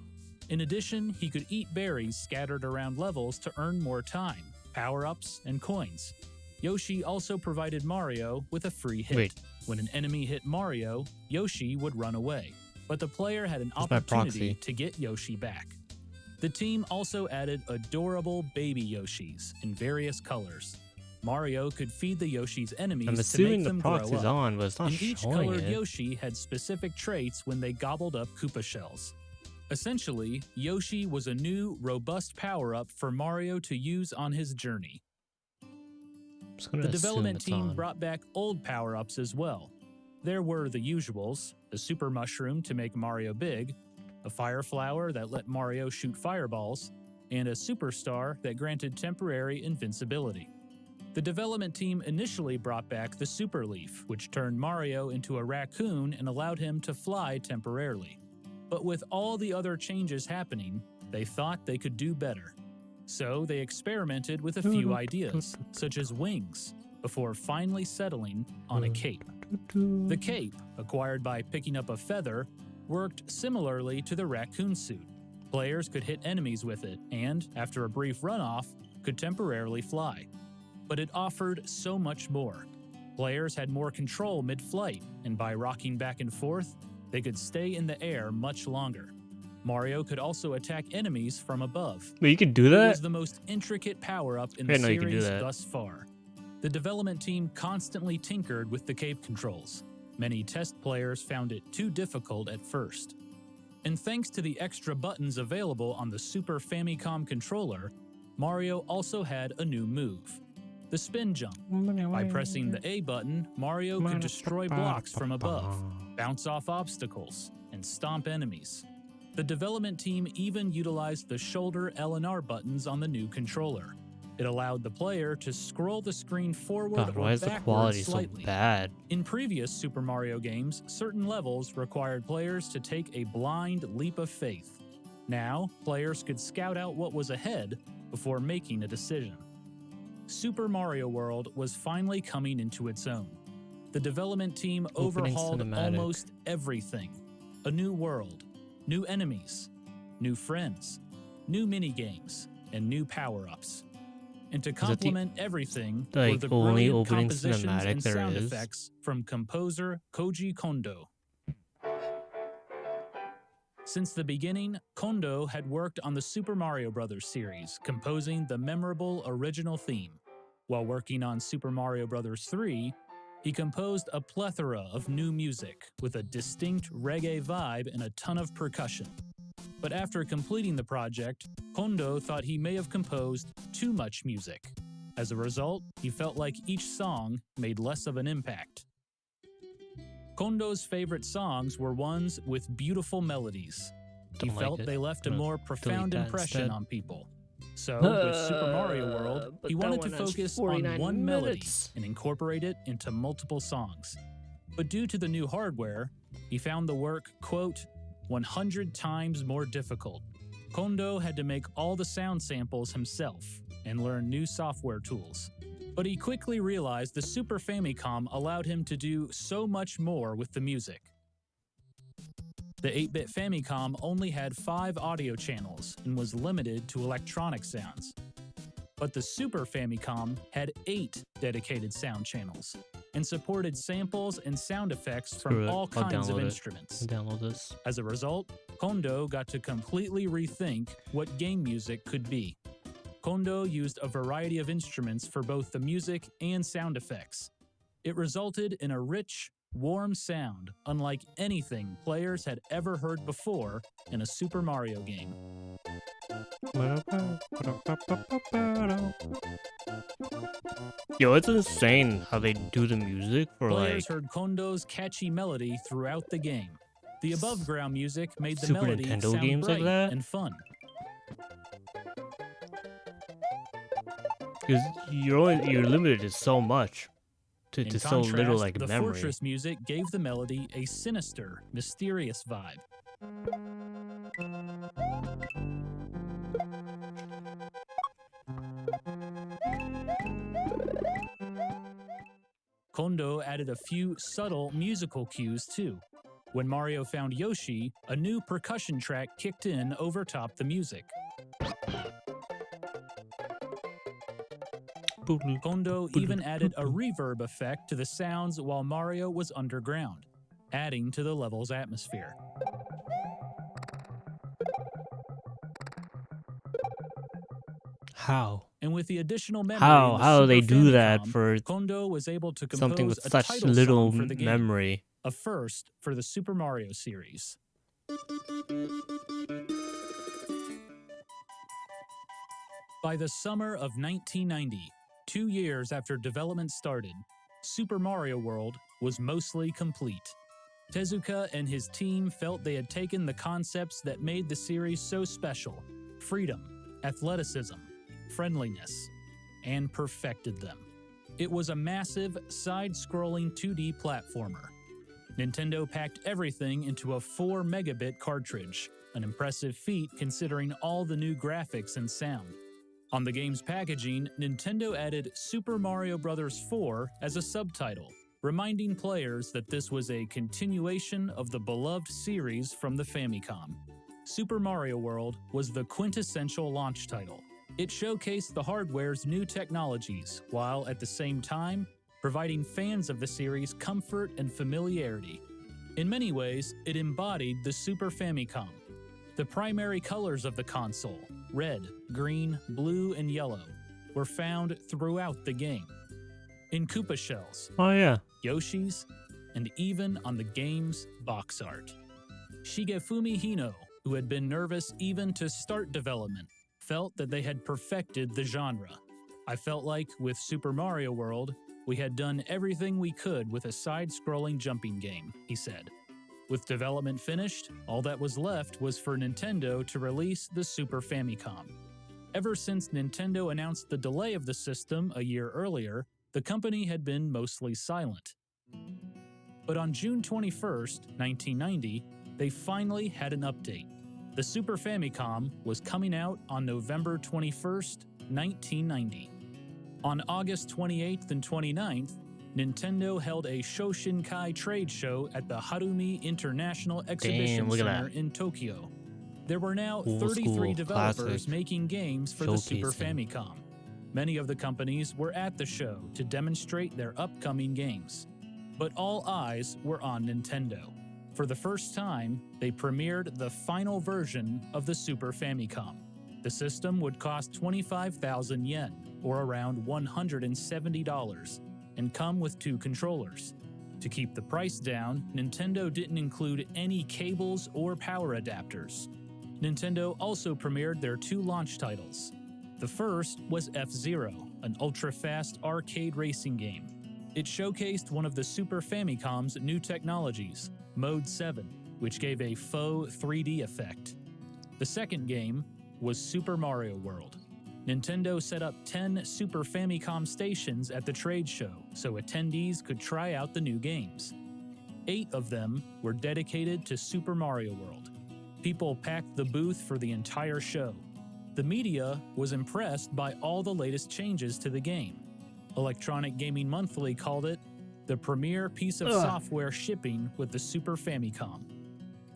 In addition, he could eat berries scattered around levels to earn more time, power-ups, and coins. Yoshi also provided Mario with a free hit. Wait. When an enemy hit Mario, Yoshi would run away, but the player had an That's my opportunity proxy. to get Yoshi back. The team also added adorable baby Yoshis in various colors. Mario could feed the Yoshi's enemies I'm to assuming make them the grow proxy is up. on, but it's not And each showing colored it. Yoshi had specific traits when they gobbled up Koopa shells. Essentially, Yoshi was a new, robust power-up for Mario to use on his journey. The development team brought back old power-ups as well. There were the usuals, the Super Mushroom to make Mario big, a Fire Flower that let Mario shoot fireballs, and a Superstar that granted temporary invincibility. The development team initially brought back the Super Leaf, which turned Mario into a raccoon and allowed him to fly temporarily. But with all the other changes happening, they thought they could do better. So they experimented with a few ideas, such as wings, before finally settling on a cape. The cape, acquired by picking up a feather, worked similarly to the raccoon suit. Players could hit enemies with it and, after a brief runoff, could temporarily fly. But it offered so much more. Players had more control mid-flight, and by rocking back and forth, they could stay in the air much longer. Mario could also attack enemies from above. Wait, you can do It that? was the most intricate power-up in the didn't know you could do series that. thus far. The development team constantly tinkered with the cape controls. Many test players found it too difficult at first. And thanks to the extra buttons available on the Super Famicom controller, Mario also had a new move: the spin jump. By pressing the A button, Mario could destroy blocks from above, bounce off obstacles, and stomp enemies. The development team even utilized the shoulder L and R buttons on the new controller. It allowed the player to scroll the screen forward God, or why is the backward quality slightly. so bad? In previous Super Mario games, certain levels required players to take a blind leap of faith. Now, players could scout out what was ahead before making a decision. Super Mario World was finally coming into its own. The development team Opening overhauled cinematic. almost everything. A new world, new enemies, new friends, new minigames, and new power-ups. And to that the, complement everything like, were the only brilliant opening compositions cinematic and there sound is? effects from composer Koji Kondo. Since the beginning, Kondo had worked on the Super Mario Bros. Series, composing the memorable original theme. While working on Super Mario Bros. 3, he composed a plethora of new music with a distinct reggae vibe and a ton of percussion. But after completing the project, Kondo thought he may have composed too much music. As a result, he felt like each song made less of an impact. Kondo's favorite songs were ones with beautiful melodies. He Don't like felt it. they left a Gonna more profound that impression instead. on people. So, with Super Mario World, but he that wanted to one has focus on 49 one melody minutes. and incorporate it into multiple songs. But due to the new hardware, he found the work, quote, 100 times more difficult. Kondo had to make all the sound samples himself and learn new software tools. But he quickly realized the Super Famicom allowed him to do so much more with the music. The 8-bit Famicom only had 5 audio channels and was limited to electronic sounds. But the Super Famicom had 8 dedicated sound channels and supported samples and sound effects from Screw it. all I'll kinds of download it. instruments. Download this. As a result, Kondo got to completely rethink what game music could be. Kondo used a variety of instruments for both the music and sound effects. It resulted in a rich, warm sound unlike anything players had ever heard before in a Super Mario game. Yo, it's insane how they do the music for Players like heard Kondo's catchy melody throughout the game. The above-ground music made the Super melody Nintendo sound games like bright that? and fun. because you're limited to so much, to In so little contrast, like the memory. Fortress music gave the melody a sinister, mysterious vibe. Kondo added a few subtle musical cues too. When Mario found Yoshi, a new percussion track kicked in over top the music. Kondo even added a reverb effect to the sounds while Mario was underground, adding to the level's atmosphere. How? And with the additional memory, How they do that Famicom, for Kondo was able to compose something with a such title little song for the game, memory? a first for the Super Mario series. By the summer of 1990, 2 years after development started, Super Mario World was mostly complete. Tezuka and his team felt they had taken the concepts that made the series so special: freedom, athleticism, friendliness, and perfected them. It was a massive, side-scrolling 2D platformer. Nintendo packed everything into a 4 megabit cartridge, an impressive feat considering all the new graphics and sound. On the game's packaging, Nintendo added Super Mario Bros. 4 as a subtitle, reminding players that this was a continuation of the beloved series from the Famicom. Super Mario World was the quintessential launch title. It showcased the hardware's new technologies, while at the same time, providing fans of the series comfort and familiarity. In many ways, it embodied the Super Famicom. The primary colors of the console, red, green, blue, and yellow, were found throughout the game. In Koopa shells, Oh yeah. Yoshi's, and even on the game's box art. Shigefumi Hino, who had been nervous even to start development, felt that they had perfected the genre. I felt like, with Super Mario World, we had done everything we could with a side-scrolling jumping game, he said. With development finished, all that was left was for Nintendo to release the Super Famicom. Ever since Nintendo announced the delay of the system a year earlier, the company had been mostly silent. But on June 21st, 1990, they finally had an update. The Super Famicom was coming out on November 21st, 1990. On August 28th and 29th, Nintendo held a Shoshinkai trade show at the Harumi International Exhibition Center in Tokyo. There were now 33 developers making games for the Super Famicom. Many of the companies were at the show to demonstrate their upcoming games. But all eyes were on Nintendo. For the first time, they premiered the final version of the Super Famicom. The system would cost 25,000 yen, or around $170, and come with 2 controllers. To keep the price down, Nintendo didn't include any cables or power adapters. Nintendo also premiered their 2 launch titles. The first was F-Zero, an ultra-fast arcade racing game. It showcased one of the Super Famicom's new technologies, Mode 7, which gave a faux 3D effect. The second game was Super Mario World. Nintendo set up 10 Super Famicom stations at the trade show so attendees could try out the new games. 8 of them were dedicated to Super Mario World. People packed the booth for the entire show. The media was impressed by all the latest changes to the game. Electronic Gaming Monthly called it the premier piece of software shipping with the Super Famicom.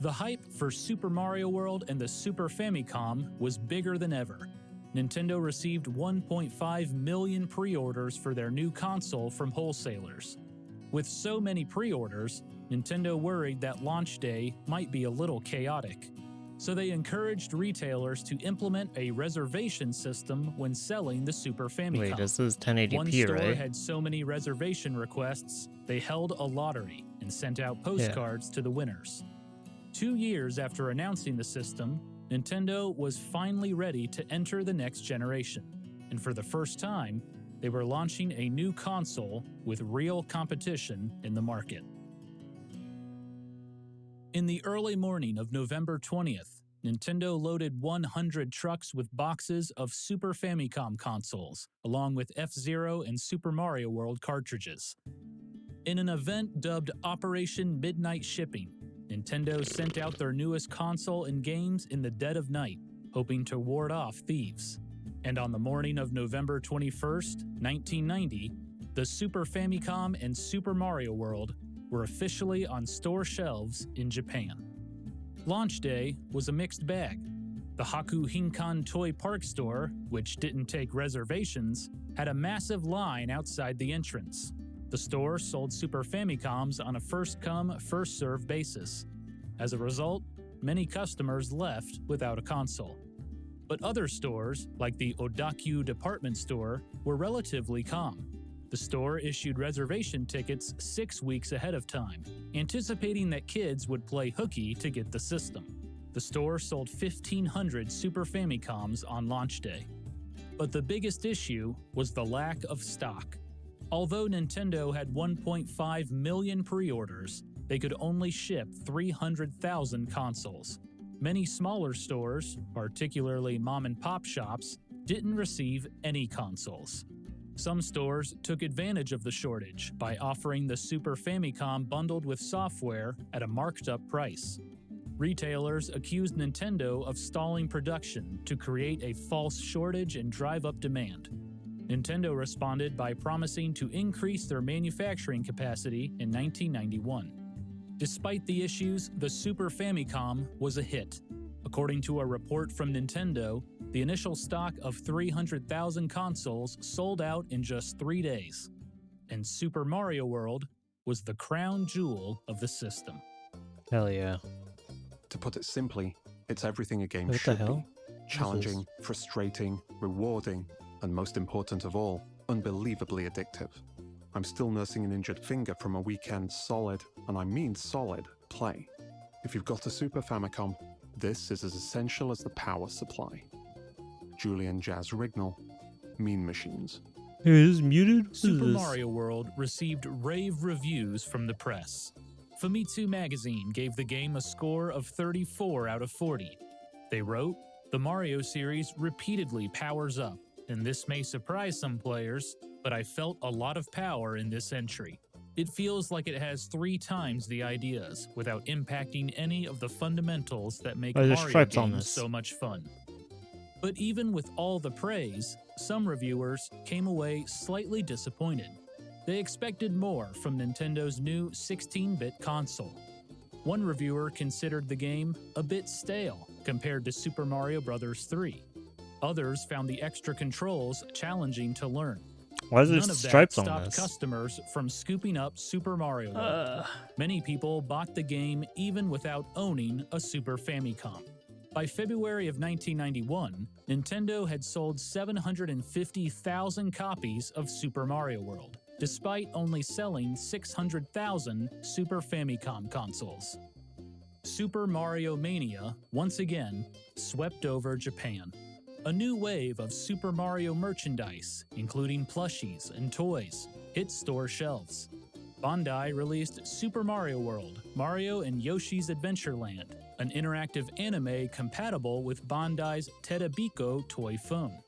The hype for Super Mario World and the Super Famicom was bigger than ever. Nintendo received 1.5 million pre-orders for their new console from wholesalers. With so many pre-orders, Nintendo worried that launch day might be a little chaotic. So they encouraged retailers to implement a reservation system when selling the Super Famicom. Wait, this is 1080p, One store right? had so many reservation requests, they held a lottery and sent out postcards to the winners. 2 years after announcing the system, Nintendo was finally ready to enter the next generation. And for the first time, they were launching a new console with real competition in the market. In the early morning of November 20th, Nintendo loaded 100 trucks with boxes of Super Famicom consoles, along with F-Zero and Super Mario World cartridges. In an event dubbed Operation Midnight Shipping, Nintendo sent out their newest console and games in the dead of night, hoping to ward off thieves. And on the morning of November 21st, 1990, the Super Famicom and Super Mario World were officially on store shelves in Japan. Launch day was a mixed bag. The Haku Hinkan Toy Park store, which didn't take reservations, had a massive line outside the entrance. The store sold Super Famicoms on a first-come, first-served basis. As a result, many customers left without a console. But other stores, like the Odakyu department store, were relatively calm. The store issued reservation tickets 6 weeks ahead of time, anticipating that kids would play hooky to get the system. The store sold 1,500 Super Famicoms on launch day. But the biggest issue was the lack of stock. Although Nintendo had 1.5 million pre-orders, they could only ship 300,000 consoles. Many smaller stores, particularly mom-and-pop shops, didn't receive any consoles. Some stores took advantage of the shortage by offering the Super Famicom bundled with software at a marked-up price. Retailers accused Nintendo of stalling production to create a false shortage and drive up demand. Nintendo responded by promising to increase their manufacturing capacity in 1991. Despite the issues, the Super Famicom was a hit. According to a report from Nintendo, the initial stock of 300,000 consoles sold out in just 3 days. And Super Mario World was the crown jewel of the system. Hell yeah. To put it simply, it's everything a game What the should hell? be. Challenging, frustrating, rewarding, and most important of all, unbelievably addictive. I'm still nursing an injured finger from a weekend solid, and I mean solid, play. If you've got a Super Famicom, this is as essential as the power supply. Julian Jazz Rignall, Mean Machines. It is muted? What Super is this? Mario World received rave reviews from the press. Famitsu magazine gave the game a score of 34 out of 40. They wrote, "The Mario series repeatedly powers up, and this may surprise some players, but I felt a lot of power in this entry. It feels like it has 3 times the ideas without impacting any of the fundamentals that make Oh, there's Mario stripes on games this. so much fun." But even with all the praise, some reviewers came away slightly disappointed. They expected more from Nintendo's new 16-bit console. One reviewer considered the game a bit stale compared to Super Mario Bros. 3. Others found the extra controls challenging to learn. Why is there None of that stripes on stopped this? customers from scooping up Super Mario World. Many people bought the game even without owning a Super Famicom. By February of 1991, Nintendo had sold 750,000 copies of Super Mario World, despite only selling 600,000 Super Famicom consoles. Super Mario Mania, once again, swept over Japan. A new wave of Super Mario merchandise, including plushies and toys, hit store shelves. Bandai released Super Mario World, Mario and Yoshi's Adventure Land, an interactive anime compatible with Bandai's Terabiko toy phone.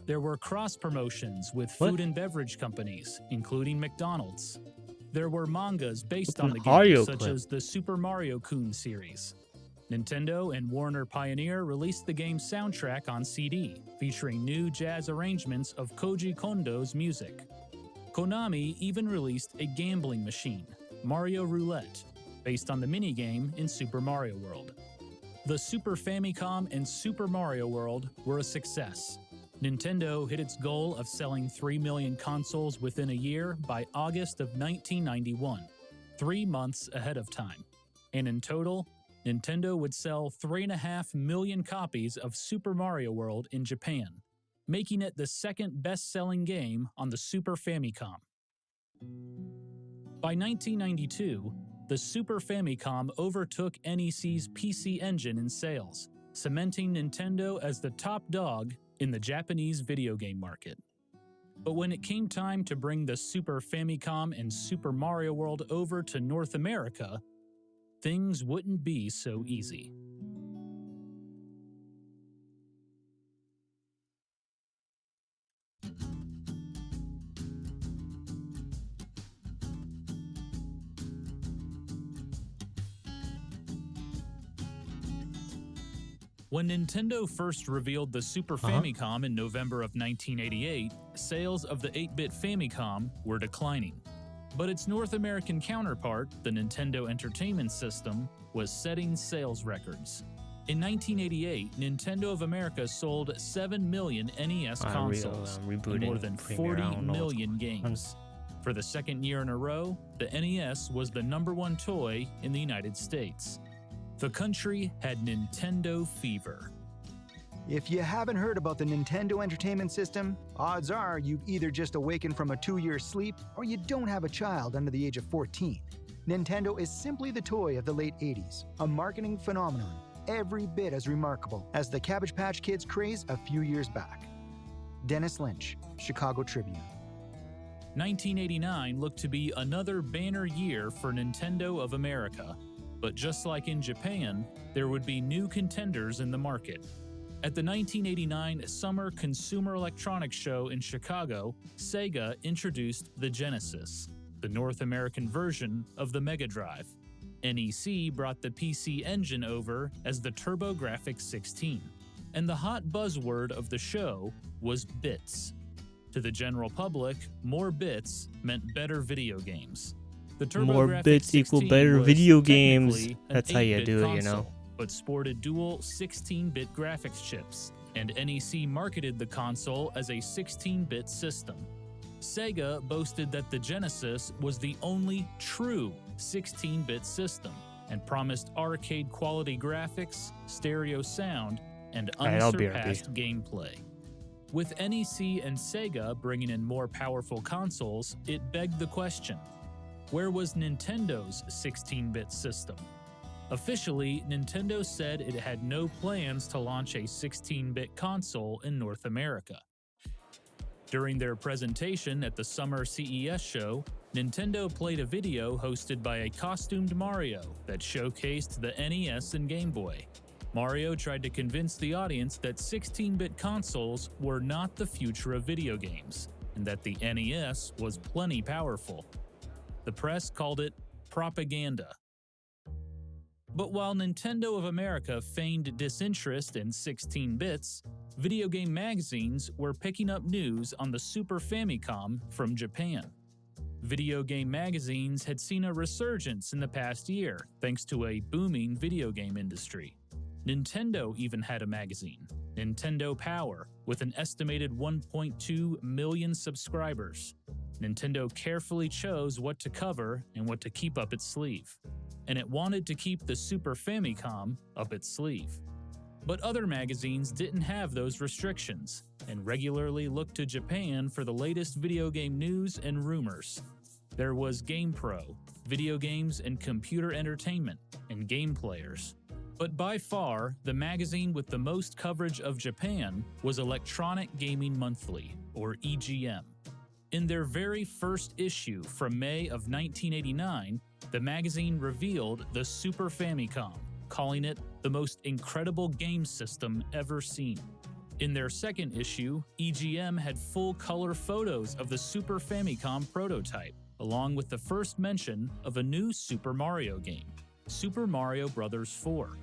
There were cross-promotions with What? food and beverage companies, including McDonald's. There were mangas based What's on an the game, audio such clip? as the Super Mario Kun series. Nintendo and Warner Pioneer released the game's soundtrack on CD, featuring new jazz arrangements of Koji Kondo's music. Konami even released a gambling machine, Mario Roulette, based on the minigame in Super Mario World. The Super Famicom and Super Mario World were a success. Nintendo hit its goal of selling 3 million consoles within a year by August of 1991, 3 months ahead of time. And in total, Nintendo would sell 3.5 million copies of Super Mario World in Japan, making it the second best-selling game on the Super Famicom. By 1992, the Super Famicom overtook NEC's PC Engine in sales, cementing Nintendo as the top dog in the Japanese video game market. But when it came time to bring the Super Famicom and Super Mario World over to North America, things wouldn't be so easy. When Nintendo first revealed the Super Famicom in November of 1988, sales of the 8-bit Famicom were declining. But its North American counterpart, the Nintendo Entertainment System, was setting sales records. In 1988, Nintendo of America sold 7 million NES consoles and more than 40 million games. For the second year in a row, the NES was the #1 toy in the United States. The country had Nintendo fever. If you haven't heard about the Nintendo Entertainment System, odds are you've either just awakened from a 2-year sleep or you don't have a child under the age of 14. Nintendo is simply the toy of the late 80s, a marketing phenomenon every bit as remarkable as the Cabbage Patch Kids craze a few years back. Dennis Lynch, Chicago Tribune. 1989 looked to be another banner year for Nintendo of America, but just like in Japan, there would be new contenders in the market. At the 1989 Summer Consumer Electronics Show in Chicago, Sega introduced the Genesis, the North American version of the Mega Drive. NEC brought the PC Engine over as the TurboGrafx 16, and the hot buzzword of the show was bits. To the general public, more bits meant better video games. The TurboGrafx More bits equal 16 better was video games. technically an That's how you 8-bit do it, you console, know. but sported dual 16-bit graphics chips, and NEC marketed the console as a 16-bit system. Sega boasted that the Genesis was the only true 16-bit system and promised arcade-quality graphics, stereo sound, and unsurpassed gameplay. With NEC and Sega bringing in more powerful consoles, it begged the question, where was Nintendo's 16-bit system? Officially, Nintendo said it had no plans to launch a 16-bit console in North America. During their presentation at the Summer CES show, Nintendo played a video hosted by a costumed Mario that showcased the NES and Game Boy. Mario tried to convince the audience that 16-bit consoles were not the future of video games, and that the NES was plenty powerful. The press called it propaganda. But while Nintendo of America feigned disinterest in 16 bits, video game magazines were picking up news on the Super Famicom from Japan. Video game magazines had seen a resurgence in the past year thanks to a booming video game industry. Nintendo even had a magazine, Nintendo Power, with an estimated 1.2 million subscribers. Nintendo carefully chose what to cover and what to keep up its sleeve, and it wanted to keep the Super Famicom up its sleeve. But other magazines didn't have those restrictions, and regularly looked to Japan for the latest video game news and rumors. There was GamePro, Video Games and Computer Entertainment, and Game Players. But by far, the magazine with the most coverage of Japan was Electronic Gaming Monthly, or EGM. In their very first issue from May of 1989, the magazine revealed the Super Famicom, calling it the most incredible game system ever seen. In their second issue, EGM had full-color photos of the Super Famicom prototype, along with the first mention of a new Super Mario game, Super Mario Bros. 4.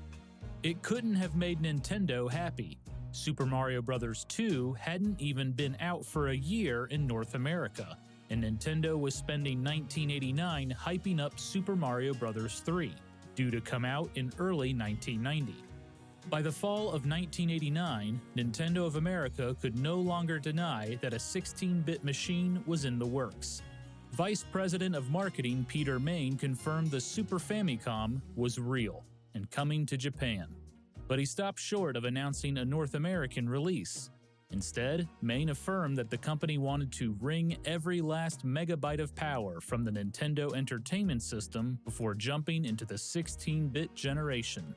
It couldn't have made Nintendo happy. Super Mario Bros. 2 hadn't even been out for a year in North America, and Nintendo was spending 1989 hyping up Super Mario Bros. 3, due to come out in early 1990. By the fall of 1989, Nintendo of America could no longer deny that a 16-bit machine was in the works. Vice President of Marketing Peter Main confirmed the Super Famicom was real and coming to Japan. But he stopped short of announcing a North American release. Instead, Main affirmed that the company wanted to wring every last megabyte of power from the Nintendo Entertainment System before jumping into the 16-bit generation.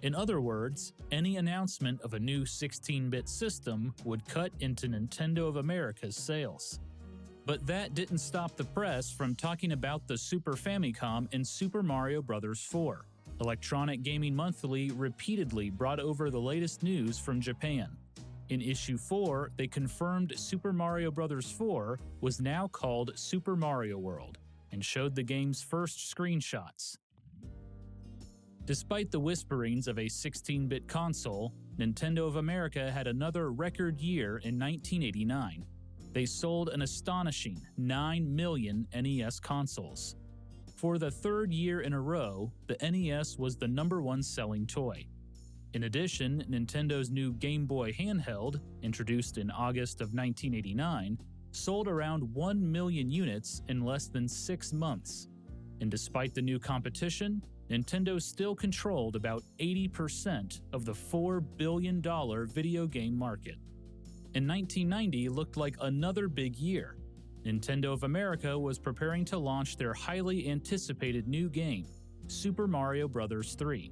In other words, any announcement of a new 16-bit system would cut into Nintendo of America's sales. But that didn't stop the press from talking about the Super Famicom and Super Mario Bros. 4. Electronic Gaming Monthly repeatedly brought over the latest news from Japan. In issue 4, they confirmed Super Mario Bros. 4 was now called Super Mario World, and showed the game's first screenshots. Despite the whisperings of a 16-bit console, Nintendo of America had another record year in 1989. They sold an astonishing 9 million NES consoles. For the third year in a row, the NES was the #1 selling toy. In addition, Nintendo's new Game Boy handheld, introduced in August of 1989, sold around 1 million units in less than 6 months. And despite the new competition, Nintendo still controlled about 80% of the $4 billion video game market. And 1990 looked like another big year. Nintendo of America was preparing to launch their highly anticipated new game, Super Mario Bros. 3.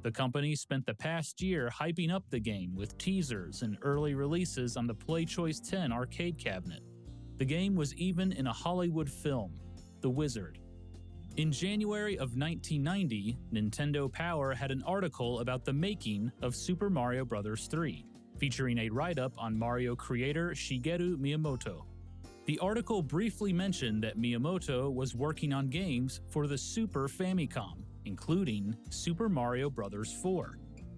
The company spent the past year hyping up the game with teasers and early releases on the PlayChoice 10 arcade cabinet. The game was even in a Hollywood film, The Wizard. In January of 1990, Nintendo Power had an article about the making of Super Mario Bros. 3, featuring a write-up on Mario creator Shigeru Miyamoto. The article briefly mentioned that Miyamoto was working on games for the Super Famicom, including Super Mario Bros. 4.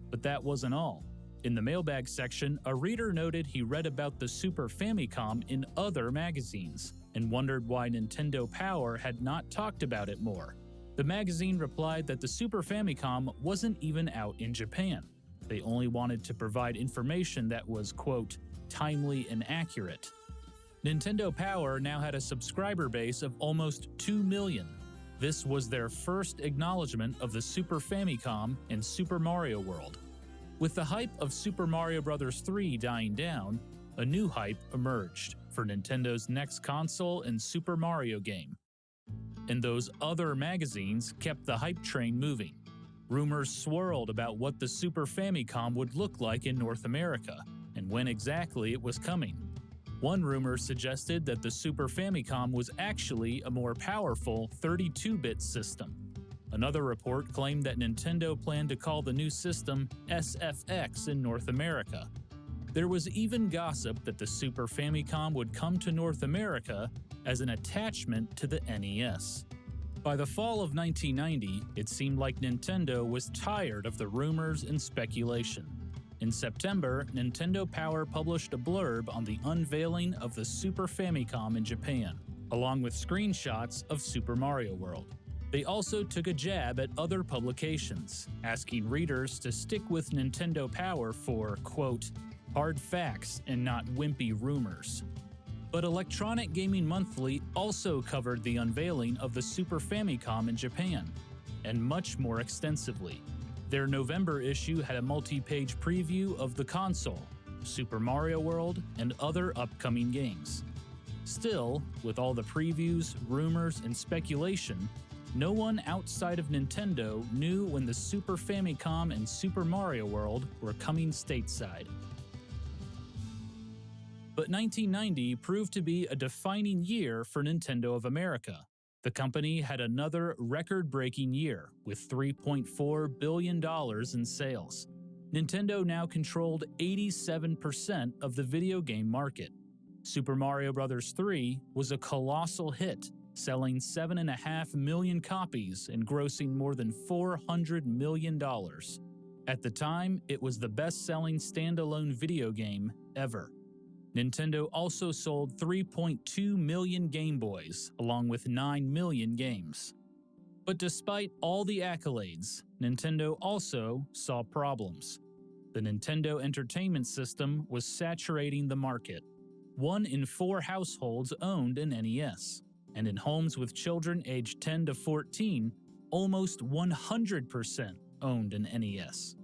But that wasn't all. In the mailbag section, a reader noted he read about the Super Famicom in other magazines and wondered why Nintendo Power had not talked about it more. The magazine replied that the Super Famicom wasn't even out in Japan. They only wanted to provide information that was, quote, timely and accurate. Nintendo Power now had a subscriber base of almost 2 million. This was their first acknowledgement of the Super Famicom and Super Mario World. With the hype of Super Mario Bros. 3 dying down, a new hype emerged for Nintendo's next console and Super Mario game. And those other magazines kept the hype train moving. Rumors swirled about what the Super Famicom would look like in North America, and when exactly it was coming. One rumor suggested that the Super Famicom was actually a more powerful 32-bit system. Another report claimed that Nintendo planned to call the new system SFX in North America. There was even gossip that the Super Famicom would come to North America as an attachment to the NES. By the fall of 1990, it seemed like Nintendo was tired of the rumors and speculation. In September, Nintendo Power published a blurb on the unveiling of the Super Famicom in Japan, along with screenshots of Super Mario World. They also took a jab at other publications, asking readers to stick with Nintendo Power for, quote, hard facts and not wimpy rumors. But Electronic Gaming Monthly also covered the unveiling of the Super Famicom in Japan, and much more extensively. Their November issue had a multi-page preview of the console, Super Mario World, and other upcoming games. Still, with all the previews, rumors, and speculation, no one outside of Nintendo knew when the Super Famicom and Super Mario World were coming stateside. But 1990 proved to be a defining year for Nintendo of America. The company had another record-breaking year with $3.4 billion in sales. Nintendo now controlled 87% of the video game market. Super Mario Bros. 3 was a colossal hit, selling 7.5 million copies and grossing more than $400 million. At the time, it was the best-selling standalone video game ever. Nintendo also sold 3.2 million Game Boys, along with 9 million games. But despite all the accolades, Nintendo also saw problems. The Nintendo Entertainment System was saturating the market. 1 in 4 households owned an NES, and in homes with children aged 10 to 14, almost 100% owned an NES.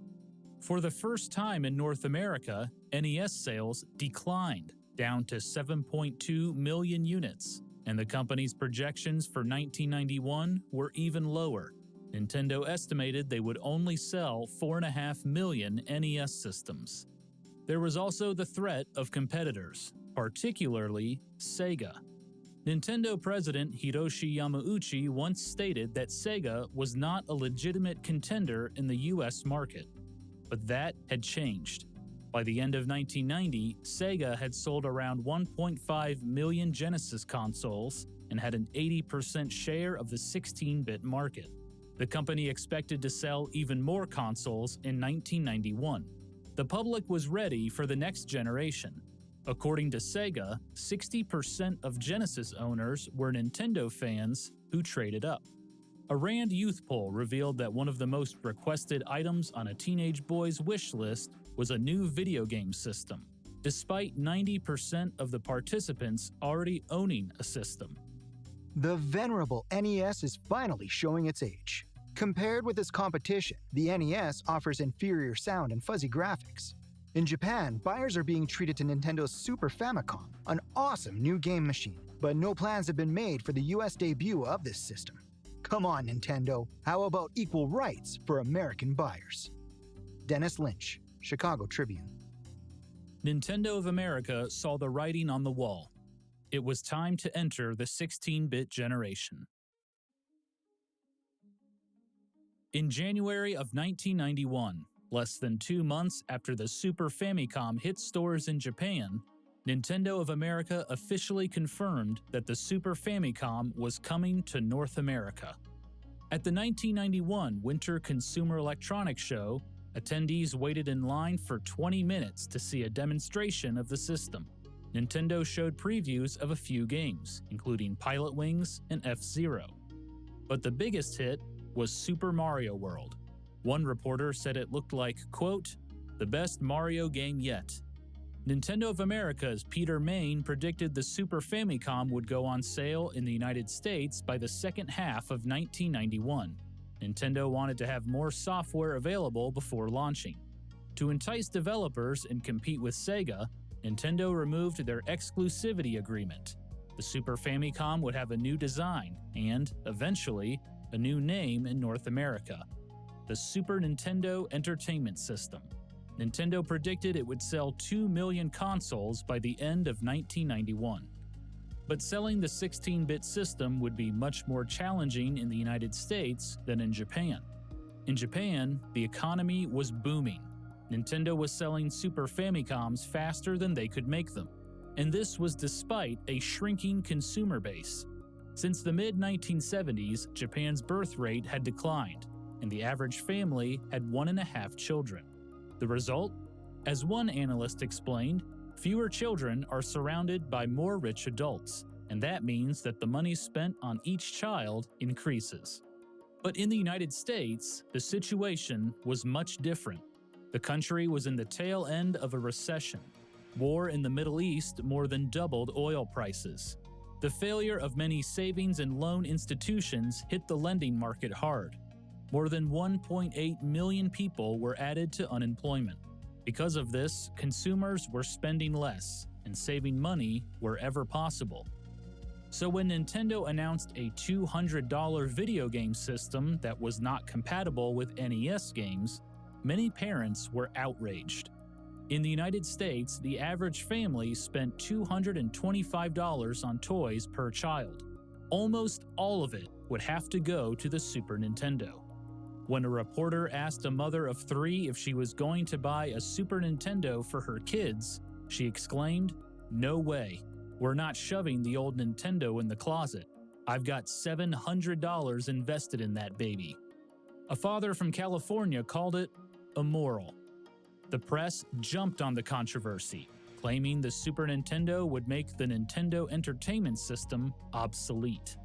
For the first time in North America, NES sales declined, down to 7.2 million units, and the company's projections for 1991 were even lower. Nintendo estimated they would only sell 4.5 million NES systems. There was also the threat of competitors, particularly Sega. Nintendo president Hiroshi Yamauchi once stated that Sega was not a legitimate contender in the US market. But that had changed. By the end of 1990, Sega had sold around 1.5 million Genesis consoles and had an 80% share of the 16-bit market. The company expected to sell even more consoles in 1991. The public was ready for the next generation. According to Sega, 60% of Genesis owners were Nintendo fans who traded up. A Rand Youth poll revealed that one of the most requested items on a teenage boy's wish list was a new video game system, despite 90% of the participants already owning a system. The venerable NES is finally showing its age. Compared with its competition, the NES offers inferior sound and fuzzy graphics. In Japan, buyers are being treated to Nintendo's Super Famicom, an awesome new game machine, but no plans have been made for the US debut of this system. Come on, Nintendo, how about equal rights for American buyers? Dennis Lynch, Chicago Tribune. Nintendo of America saw the writing on the wall. It was time to enter the 16-bit generation. In January of 1991, less than 2 months after the Super Famicom hit stores in Japan, Nintendo of America officially confirmed that the Super Famicom was coming to North America. At the 1991 Winter Consumer Electronics Show, attendees waited in line for 20 minutes to see a demonstration of the system. Nintendo showed previews of a few games, including Pilot Wings and F-Zero. But the biggest hit was Super Mario World. One reporter said it looked like, quote, the best Mario game yet. Nintendo of America's Peter Main predicted the Super Famicom would go on sale in the United States by the second half of 1991. Nintendo wanted to have more software available before launching. To entice developers and compete with Sega, Nintendo removed their exclusivity agreement. The Super Famicom would have a new design and, eventually, a new name in North America: the Super Nintendo Entertainment System. Nintendo predicted it would sell 2 million consoles by the end of 1991. But selling the 16-bit system would be much more challenging in the United States than in Japan. In Japan, the economy was booming. Nintendo was selling Super Famicoms faster than they could make them. And this was despite a shrinking consumer base. Since the mid-1970s, Japan's birth rate had declined, and the average family had 1.5 children. The result? As one analyst explained, fewer children are surrounded by more rich adults, and that means that the money spent on each child increases. But in the United States, the situation was much different. The country was in the tail end of a recession. War in the Middle East more than doubled oil prices. The failure of many savings and loan institutions hit the lending market hard. More than 1.8 million people were added to unemployment. Because of this, consumers were spending less and saving money wherever possible. So when Nintendo announced a $200 video game system that was not compatible with NES games, many parents were outraged. In the United States, the average family spent $225 on toys per child. Almost all of it would have to go to the Super Nintendo. When a reporter asked a mother of 3 if she was going to buy a Super Nintendo for her kids, she exclaimed, "No way. We're not shoving the old Nintendo in the closet. I've got $700 invested in that baby." A father from California called it immoral. The press jumped on the controversy, claiming the Super Nintendo would make the Nintendo Entertainment System obsolete.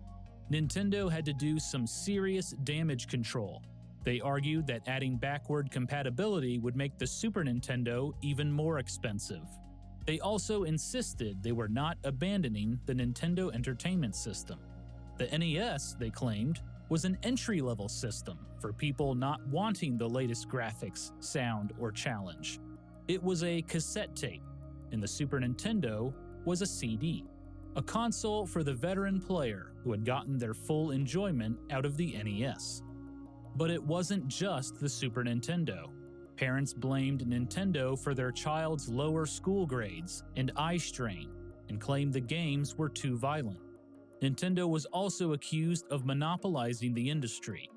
Nintendo had to do some serious damage control. They argued that adding backward compatibility would make the Super Nintendo even more expensive. They also insisted they were not abandoning the Nintendo Entertainment System. The NES, they claimed, was an entry-level system for people not wanting the latest graphics, sound, or challenge. It was a cassette tape, and the Super Nintendo was a CD, a console for the veteran player who had gotten their full enjoyment out of the NES. But it wasn't just the Super Nintendo. Parents blamed Nintendo for their child's lower school grades and eye strain, and claimed the games were too violent. Nintendo was also accused of monopolizing the industry.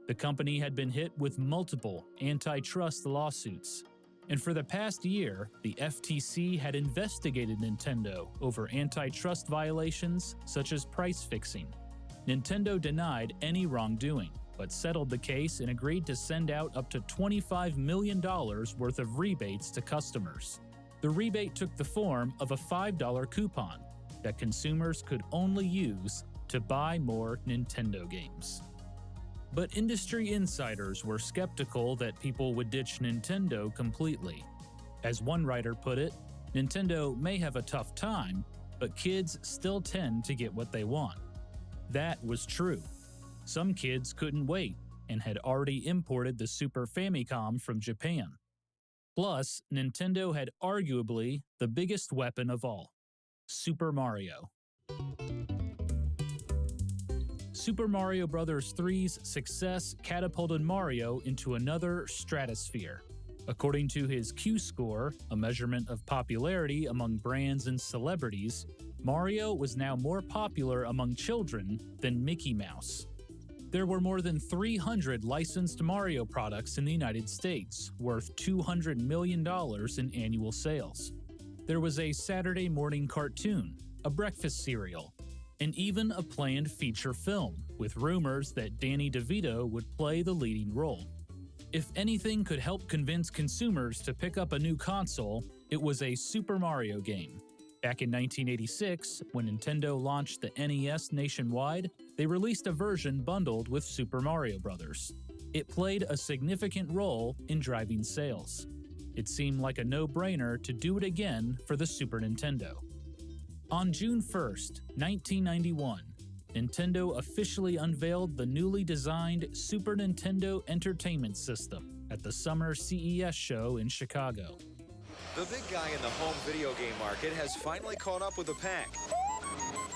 The company had been hit with multiple antitrust lawsuits, and for the past year, the FTC had investigated Nintendo over antitrust violations such as price fixing. Nintendo denied any wrongdoing, but settled the case and agreed to send out up to $25 million worth of rebates to customers. The rebate took the form of a $5 coupon that consumers could only use to buy more Nintendo games. But industry insiders were skeptical that people would ditch Nintendo completely. As one writer put it, Nintendo may have a tough time, but kids still tend to get what they want. That was true. Some kids couldn't wait. and had already imported the Super Famicom from Japan. Plus, Nintendo had arguably the biggest weapon of all: Super Mario. Super Mario Bros. 3's success catapulted Mario into another stratosphere. According to his Q-score, a measurement of popularity among brands and celebrities, Mario was now more popular among children than Mickey Mouse. There were more than 300 licensed Mario products in the United States, worth $200 million in annual sales. There was a Saturday morning cartoon, a breakfast cereal, and even a planned feature film, with rumors that Danny DeVito would play the leading role. If anything could help convince consumers to pick up a new console, it was a Super Mario game. Back in 1986, when Nintendo launched the NES nationwide, they released a version bundled with Super Mario Bros. It played a significant role in driving sales. It seemed like a no-brainer to do it again for the Super Nintendo. On June 1st, 1991, Nintendo officially unveiled the newly designed Super Nintendo Entertainment System at the Summer CES show in Chicago. The big guy in the home video game market has finally caught up with the pack.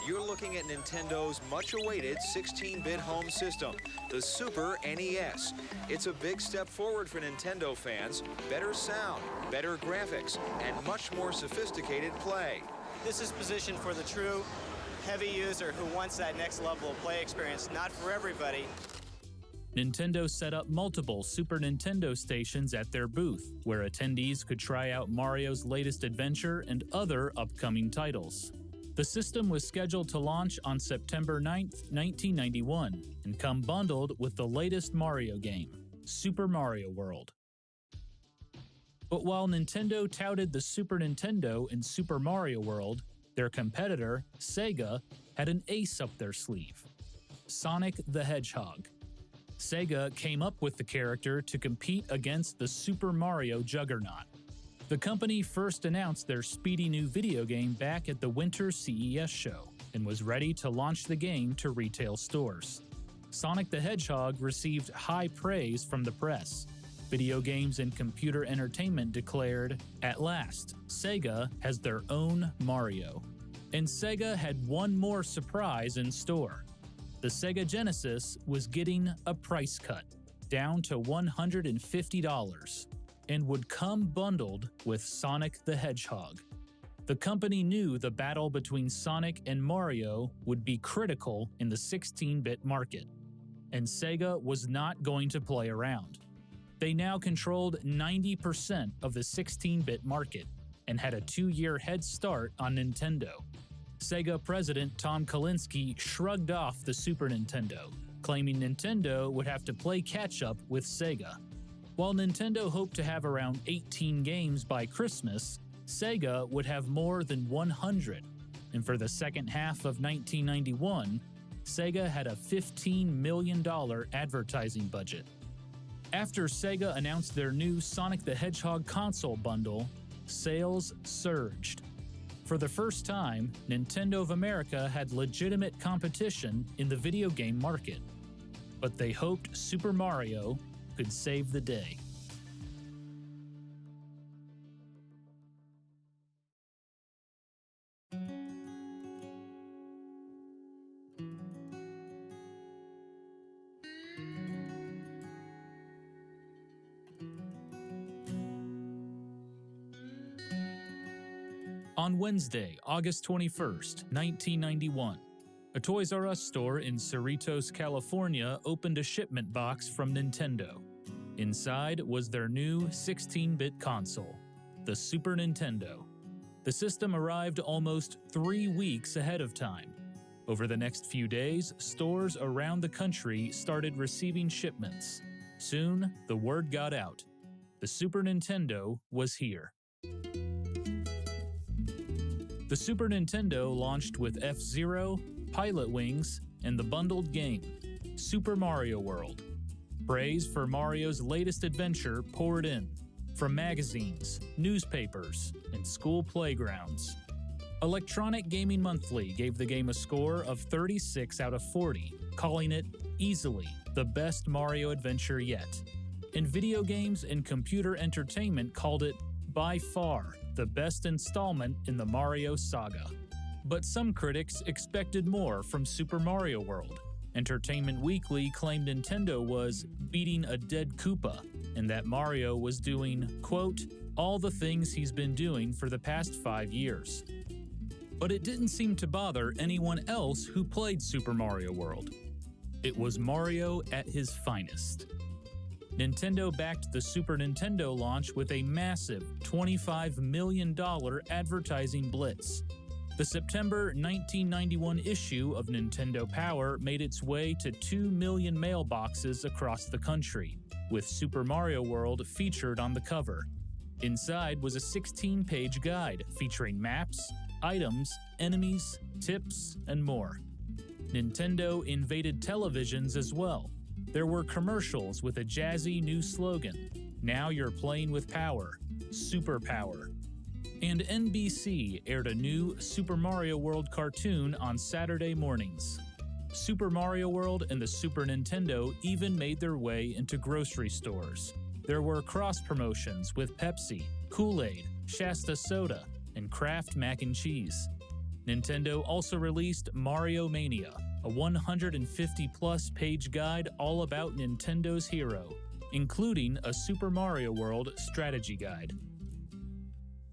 You're looking at Nintendo's much-awaited 16-bit home system, the Super NES. It's a big step forward for Nintendo fans, better sound, better graphics, and much more sophisticated play. This is positioned for the true heavy user who wants that next level of play experience, not for everybody. Nintendo set up multiple Super Nintendo stations at their booth, where attendees could try out Mario's latest adventure and other upcoming titles. The system was scheduled to launch on September 9th, 1991, and come bundled with the latest Mario game, Super Mario World. But while Nintendo touted the Super Nintendo and Super Mario World, their competitor, Sega, had an ace up their sleeve: Sonic the Hedgehog. Sega came up with the character to compete against the Super Mario juggernaut. The company first announced their speedy new video game back at the Winter CES show and was ready to launch the game to retail stores. Sonic the Hedgehog received high praise from the press. Video Games and Computer Entertainment declared, "At last, Sega has their own Mario." And Sega had one more surprise in store. The Sega Genesis was getting a price cut, down to $150, and would come bundled with Sonic the Hedgehog. The company knew the battle between Sonic and Mario would be critical in the 16-bit market, and Sega was not going to play around. They now controlled 90% of the 16-bit market and had a 2-year head start on Nintendo. Sega president Tom Kalinske shrugged off the Super Nintendo, claiming Nintendo would have to play catch-up with Sega. While Nintendo hoped to have around 18 games by Christmas, Sega would have more than 100, and for the second half of 1991, Sega had a $15 million advertising budget. After Sega announced their new Sonic the Hedgehog console bundle, sales surged. For the first time, Nintendo of America had legitimate competition in the video game market, but they hoped Super Mario could save the day. On Wednesday, August 21st, 1991, a Toys R Us store in Cerritos, California opened a shipment box from Nintendo. Inside was their new 16-bit console, the Super Nintendo. The system arrived almost 3 weeks ahead of time. Over the next few days, stores around the country started receiving shipments. Soon, the word got out. The Super Nintendo was here. The Super Nintendo launched with F-Zero, Pilot Wings, and the bundled game, Super Mario World. Praise for Mario's latest adventure poured in, from magazines, newspapers, and school playgrounds. Electronic Gaming Monthly gave the game a score of 36 out of 40, calling it easily the best Mario adventure yet. And video games and computer entertainment called it, by far, the best installment in the Mario saga. But some critics expected more from Super Mario World. Entertainment Weekly claimed Nintendo was beating a dead Koopa, and that Mario was doing, quote, all the things he's been doing for the past 5 years. But it didn't seem to bother anyone else who played Super Mario World. It was Mario at his finest. Nintendo backed the Super Nintendo launch with a massive $25 million advertising blitz. The September 1991 issue of Nintendo Power made its way to 2 million mailboxes across the country, with Super Mario World featured on the cover. Inside was a 16-page guide featuring maps, items, enemies, tips, and more. Nintendo invaded televisions as well. There were commercials with a jazzy new slogan, "Now you're playing with power, Super Power." And NBC aired a new Super Mario World cartoon on Saturday mornings. Super Mario World and the Super Nintendo even made their way into grocery stores. There were cross-promotions with Pepsi, Kool-Aid, Shasta Soda, and Kraft Mac and Cheese. Nintendo also released Mario Mania, a 150-plus page guide all about Nintendo's hero, including a Super Mario World strategy guide.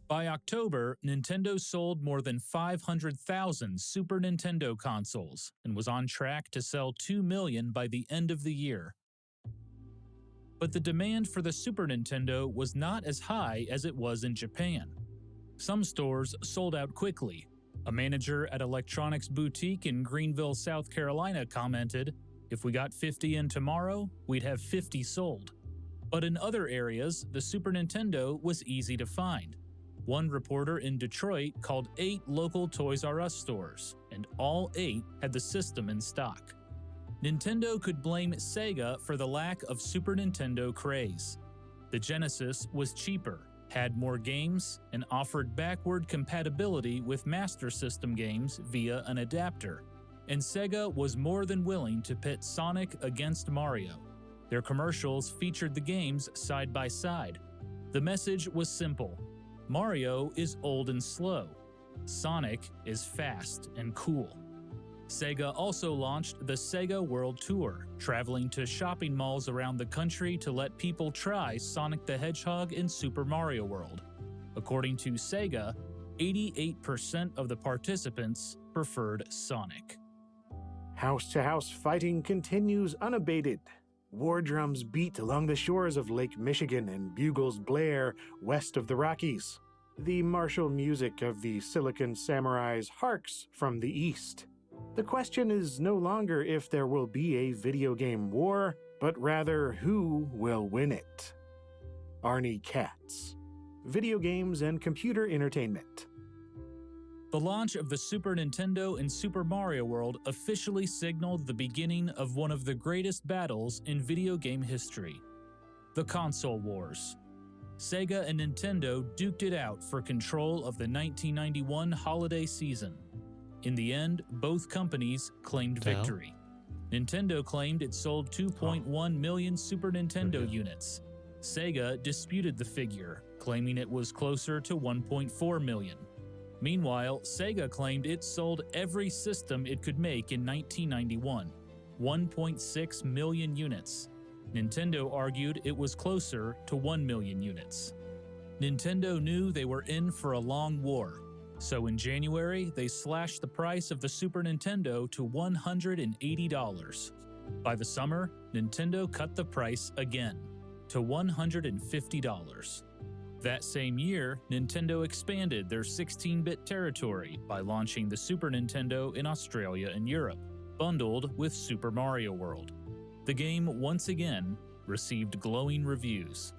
By October, Nintendo sold more than 500,000 Super Nintendo consoles and was on track to sell 2 million by the end of the year. But the demand for the Super Nintendo was not as high as it was in Japan. Some stores sold out quickly. A manager at Electronics Boutique in Greenville, South Carolina commented, "If we got 50 in tomorrow, we'd have 50 sold." But in other areas, the Super Nintendo was easy to find. One reporter in Detroit called 8 local Toys R Us stores, and all 8 had the system in stock. Nintendo could blame Sega for the lack of Super Nintendo craze. The Genesis was cheaper, had more games, and offered backward compatibility with Master System games via an adapter. And Sega was more than willing to pit Sonic against Mario. Their commercials featured the games side by side. The message was simple: Mario is old and slow. Sonic is fast and cool. Sega also launched the Sega World Tour, traveling to shopping malls around the country to let people try Sonic the Hedgehog in Super Mario World. According to Sega, 88% of the participants preferred Sonic. House-to-house fighting continues unabated. War drums beat along the shores of Lake Michigan and bugles blare west of the Rockies. The martial music of the Silicon Samurais harks from the east. The question is no longer if there will be a video game war, but rather who will win it. Arnie Katz. Video games and computer entertainment. The launch of the Super Nintendo and Super Mario World officially signaled the beginning of one of the greatest battles in video game history: the console wars. Sega and Nintendo duked it out for control of the 1991 holiday season. In the end, both companies claimed victory. Nintendo claimed it sold 2.1 million Super Nintendo units. Sega disputed the figure, claiming it was closer to 1.4 million. Meanwhile, Sega claimed it sold every system it could make in 1991, 1.6 million units. Nintendo argued it was closer to 1 million units. Nintendo knew they were in for a long war, so in January they slashed the price of the Super Nintendo to $180. By the summer, Nintendo cut the price again, to $150. That same year, Nintendo expanded their 16-bit territory by launching the Super Nintendo in Australia and Europe, bundled with Super Mario World. The game once again received glowing reviews.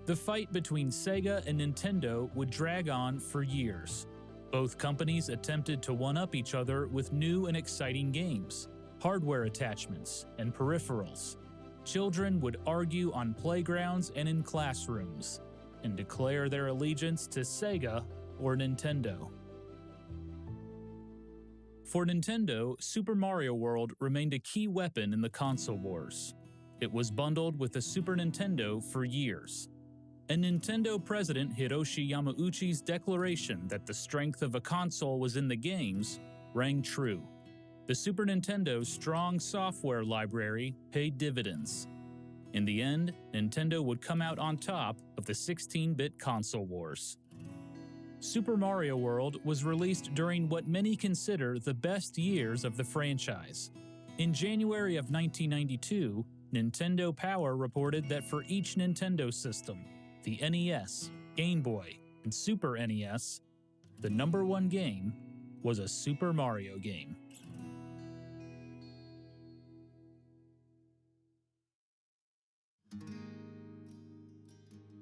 The fight between Sega and Nintendo would drag on for years. Both companies attempted to one-up each other with new and exciting games, hardware attachments, and peripherals. Children would argue on playgrounds and in classrooms, and declare their allegiance to Sega or Nintendo. For Nintendo, Super Mario World remained a key weapon in the console wars. It was bundled with the Super Nintendo for years. And Nintendo president Hiroshi Yamauchi's declaration that the strength of a console was in the games rang true. The Super Nintendo's strong software library paid dividends. In the end, Nintendo would come out on top of the 16-bit console wars. Super Mario World was released during what many consider the best years of the franchise. In January of 1992, Nintendo Power reported that for each Nintendo system, the NES, Game Boy, and Super NES, the #1 game was a Super Mario game.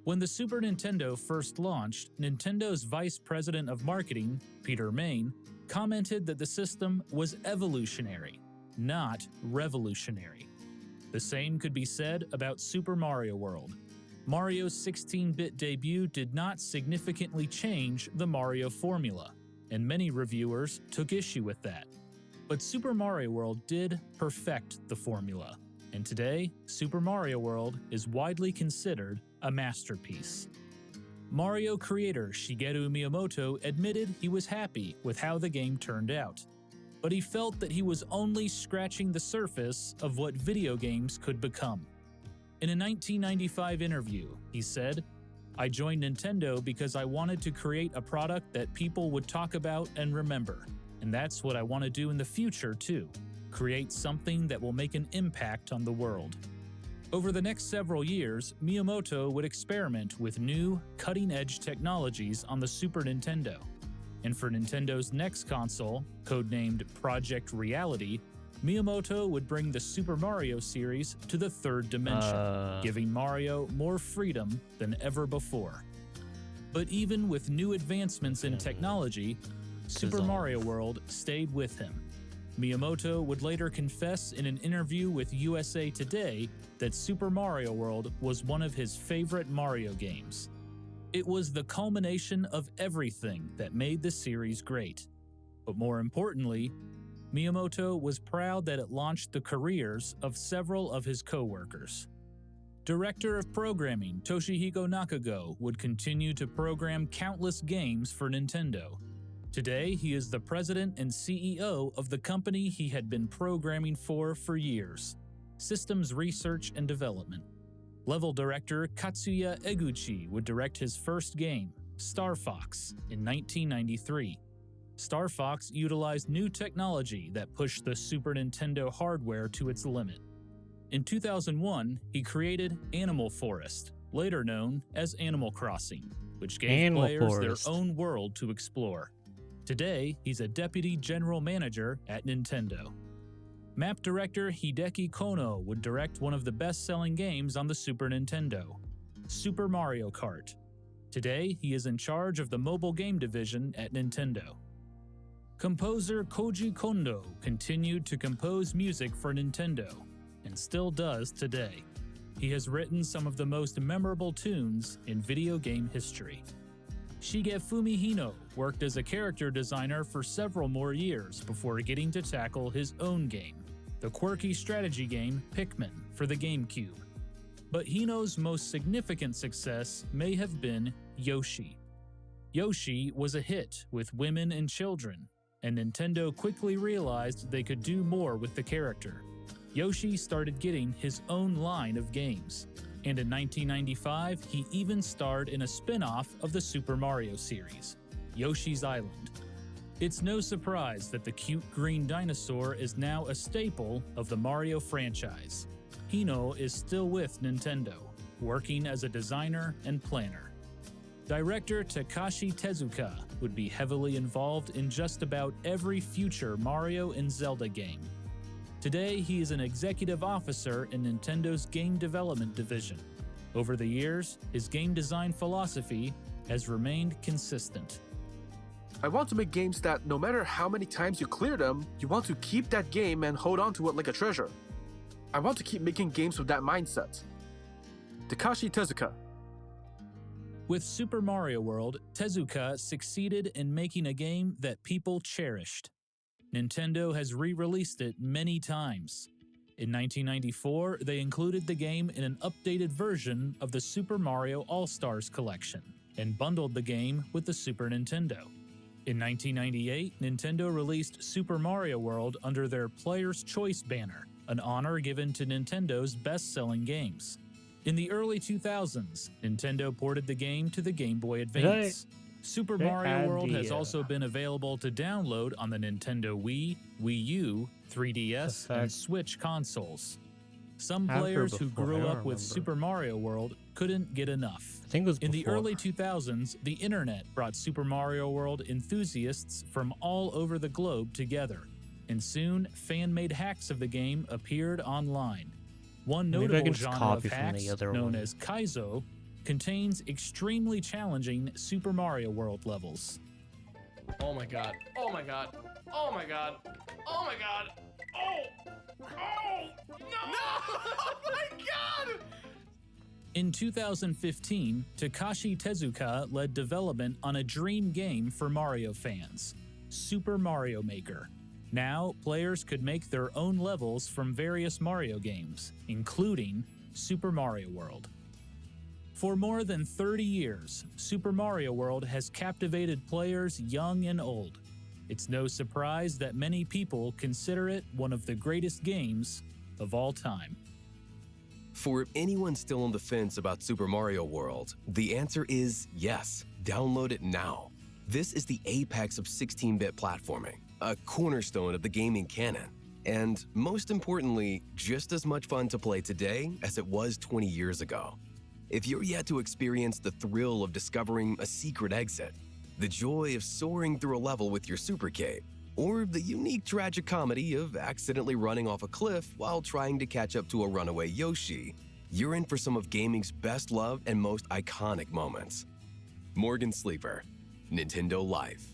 When the Super Nintendo first launched, Nintendo's vice president of marketing, Peter Main, commented that the system was evolutionary, not revolutionary. The same could be said about Super Mario World. Mario's 16-bit debut did not significantly change the Mario formula, and many reviewers took issue with that. But Super Mario World did perfect the formula, and today, Super Mario World is widely considered a masterpiece. Mario creator Shigeru Miyamoto admitted he was happy with how the game turned out, but he felt that he was only scratching the surface of what video games could become. In a 1995 interview, he said, "I joined Nintendo because I wanted to create a product that people would talk about and remember, and that's what I want to do in the future too, create something that will make an impact on the world." Over the next several years, Miyamoto would experiment with new, cutting-edge technologies on the Super Nintendo. And for Nintendo's next console, codenamed Project Reality, Miyamoto would bring the Super Mario series to the third dimension, giving Mario more freedom than ever before. But even with new advancements in technology, Super Mario World stayed with him. Miyamoto would later confess in an interview with USA Today that Super Mario World was one of his favorite Mario games. It was the culmination of everything that made the series great. But more importantly, Miyamoto was proud that it launched the careers of several of his co-workers. Director of Programming Toshihiko Nakago would continue to program countless games for Nintendo. Today, he is the president and CEO of the company he had been programming for years, Systems Research and Development. Level director Katsuya Eguchi would direct his first game, Star Fox, in 1993. Star Fox utilized new technology that pushed the Super Nintendo hardware to its limit. In 2001, he created Animal Forest, later known as Animal Crossing, which gave players their own world to explore. Today, he's a deputy general manager at Nintendo. Map director Hideki Kono would direct one of the best-selling games on the Super Nintendo, Super Mario Kart. Today, he is in charge of the mobile game division at Nintendo. Composer Koji Kondo continued to compose music for Nintendo, and still does today. He has written some of the most memorable tunes in video game history. Shigefumi Hino worked as a character designer for several more years before getting to tackle his own game, the quirky strategy game Pikmin for the GameCube. But Hino's most significant success may have been Yoshi. Yoshi was a hit with women and children, and Nintendo quickly realized they could do more with the character. Yoshi started getting his own line of games, and in 1995 he even starred in a spin-off of the Super Mario series, Yoshi's Island. It's no surprise that the cute green dinosaur is now a staple of the Mario franchise. Hino is still with Nintendo, working as a designer and planner. Director Takashi Tezuka would be heavily involved in just about every future Mario and Zelda game. Today, he is an executive officer in Nintendo's game development division. Over the years, his game design philosophy has remained consistent. I want to make games that, no matter how many times you clear them, you want to keep that game and hold on to it like a treasure. I want to keep making games with that mindset. Takashi Tezuka. With Super Mario World, Tezuka succeeded in making a game that people cherished. Nintendo has re-released it many times. In 1994, they included the game in an updated version of the Super Mario All-Stars collection and bundled the game with the Super Nintendo. In 1998, Nintendo released Super Mario World under their Player's Choice banner, an honor given to Nintendo's best-selling games. In the early 2000s, Nintendo ported the game to the Game Boy Advance. Super Mario World has also been available to download on the Nintendo Wii, Wii U, 3DS, and Switch consoles. Some players who grew up with Super Mario World couldn't get enough. I think it was In the early 2000s, the internet brought Super Mario World enthusiasts from all over the globe together, and soon fan-made hacks of the game appeared online. One notable genre of hacks, known as Kaizo, contains extremely challenging Super Mario World levels. Oh my god. Oh my god. Oh my god. Oh my god. Oh! Oh! No! Oh my god! In 2015, Takashi Tezuka led development on a dream game for Mario fans, Super Mario Maker. Now, players could make their own levels from various Mario games, including Super Mario World. For more than 30 years, Super Mario World has captivated players young and old. It's no surprise that many people consider it one of the greatest games of all time. For anyone still on the fence about Super Mario World, the answer is yes. Download it now. This is the apex of 16-bit platforming, a cornerstone of the gaming canon, and most importantly, just as much fun to play today as it was 20 years ago. If you're yet to experience the thrill of discovering a secret exit, the joy of soaring through a level with your Super Cape, or the unique tragic comedy of accidentally running off a cliff while trying to catch up to a runaway Yoshi, you're in for some of gaming's best loved and most iconic moments. Morgan Sleeper, Nintendo Life.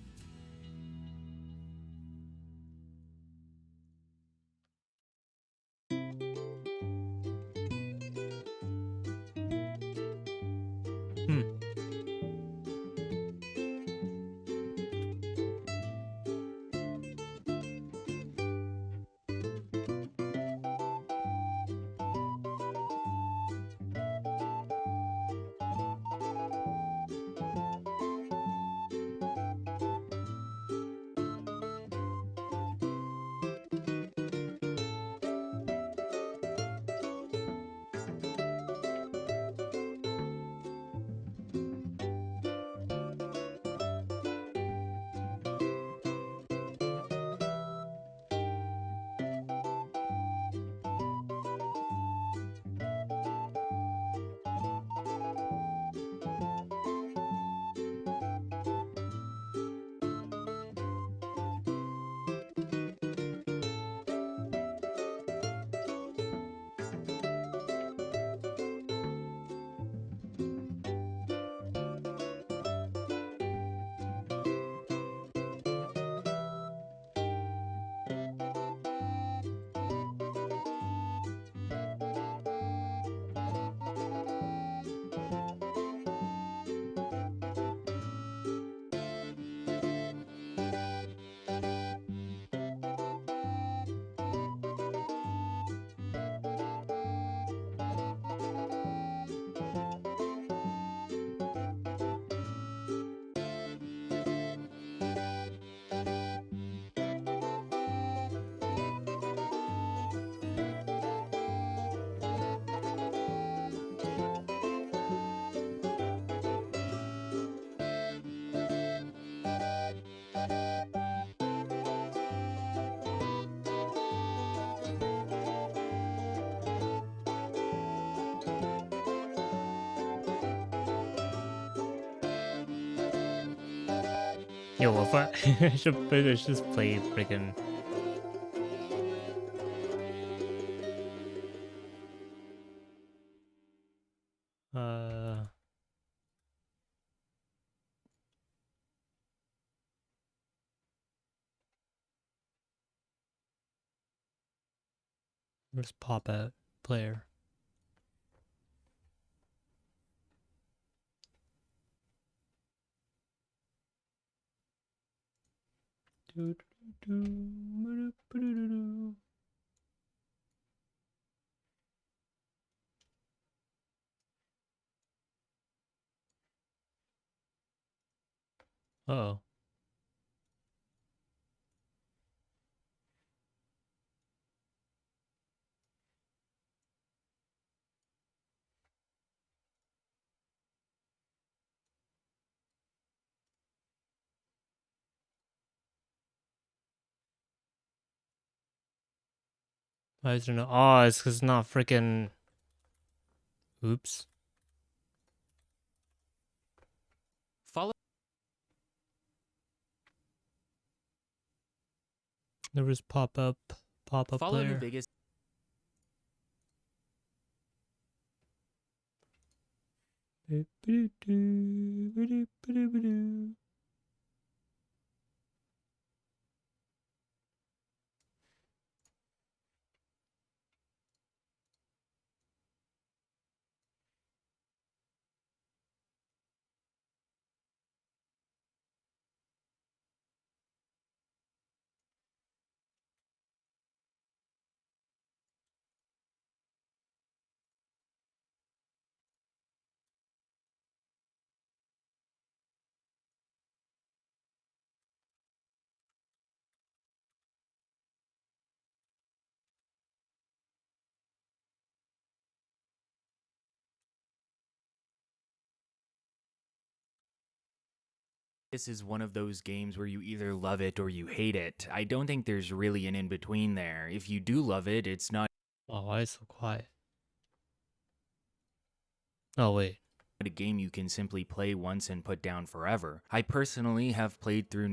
Yo, if I should just play freaking. Let's pop out player. Uh-oh. Why is there no? Oh, it's because it's not freaking. Oops. Follow. There was pop-up Follow New player. Vegas. This is one of those games where you either love it or you hate it. I don't think there's really an in-between there. If you do love it, it's not Oh, why is it so quiet? Oh, wait. a game you can simply play once and put down forever. I personally have played through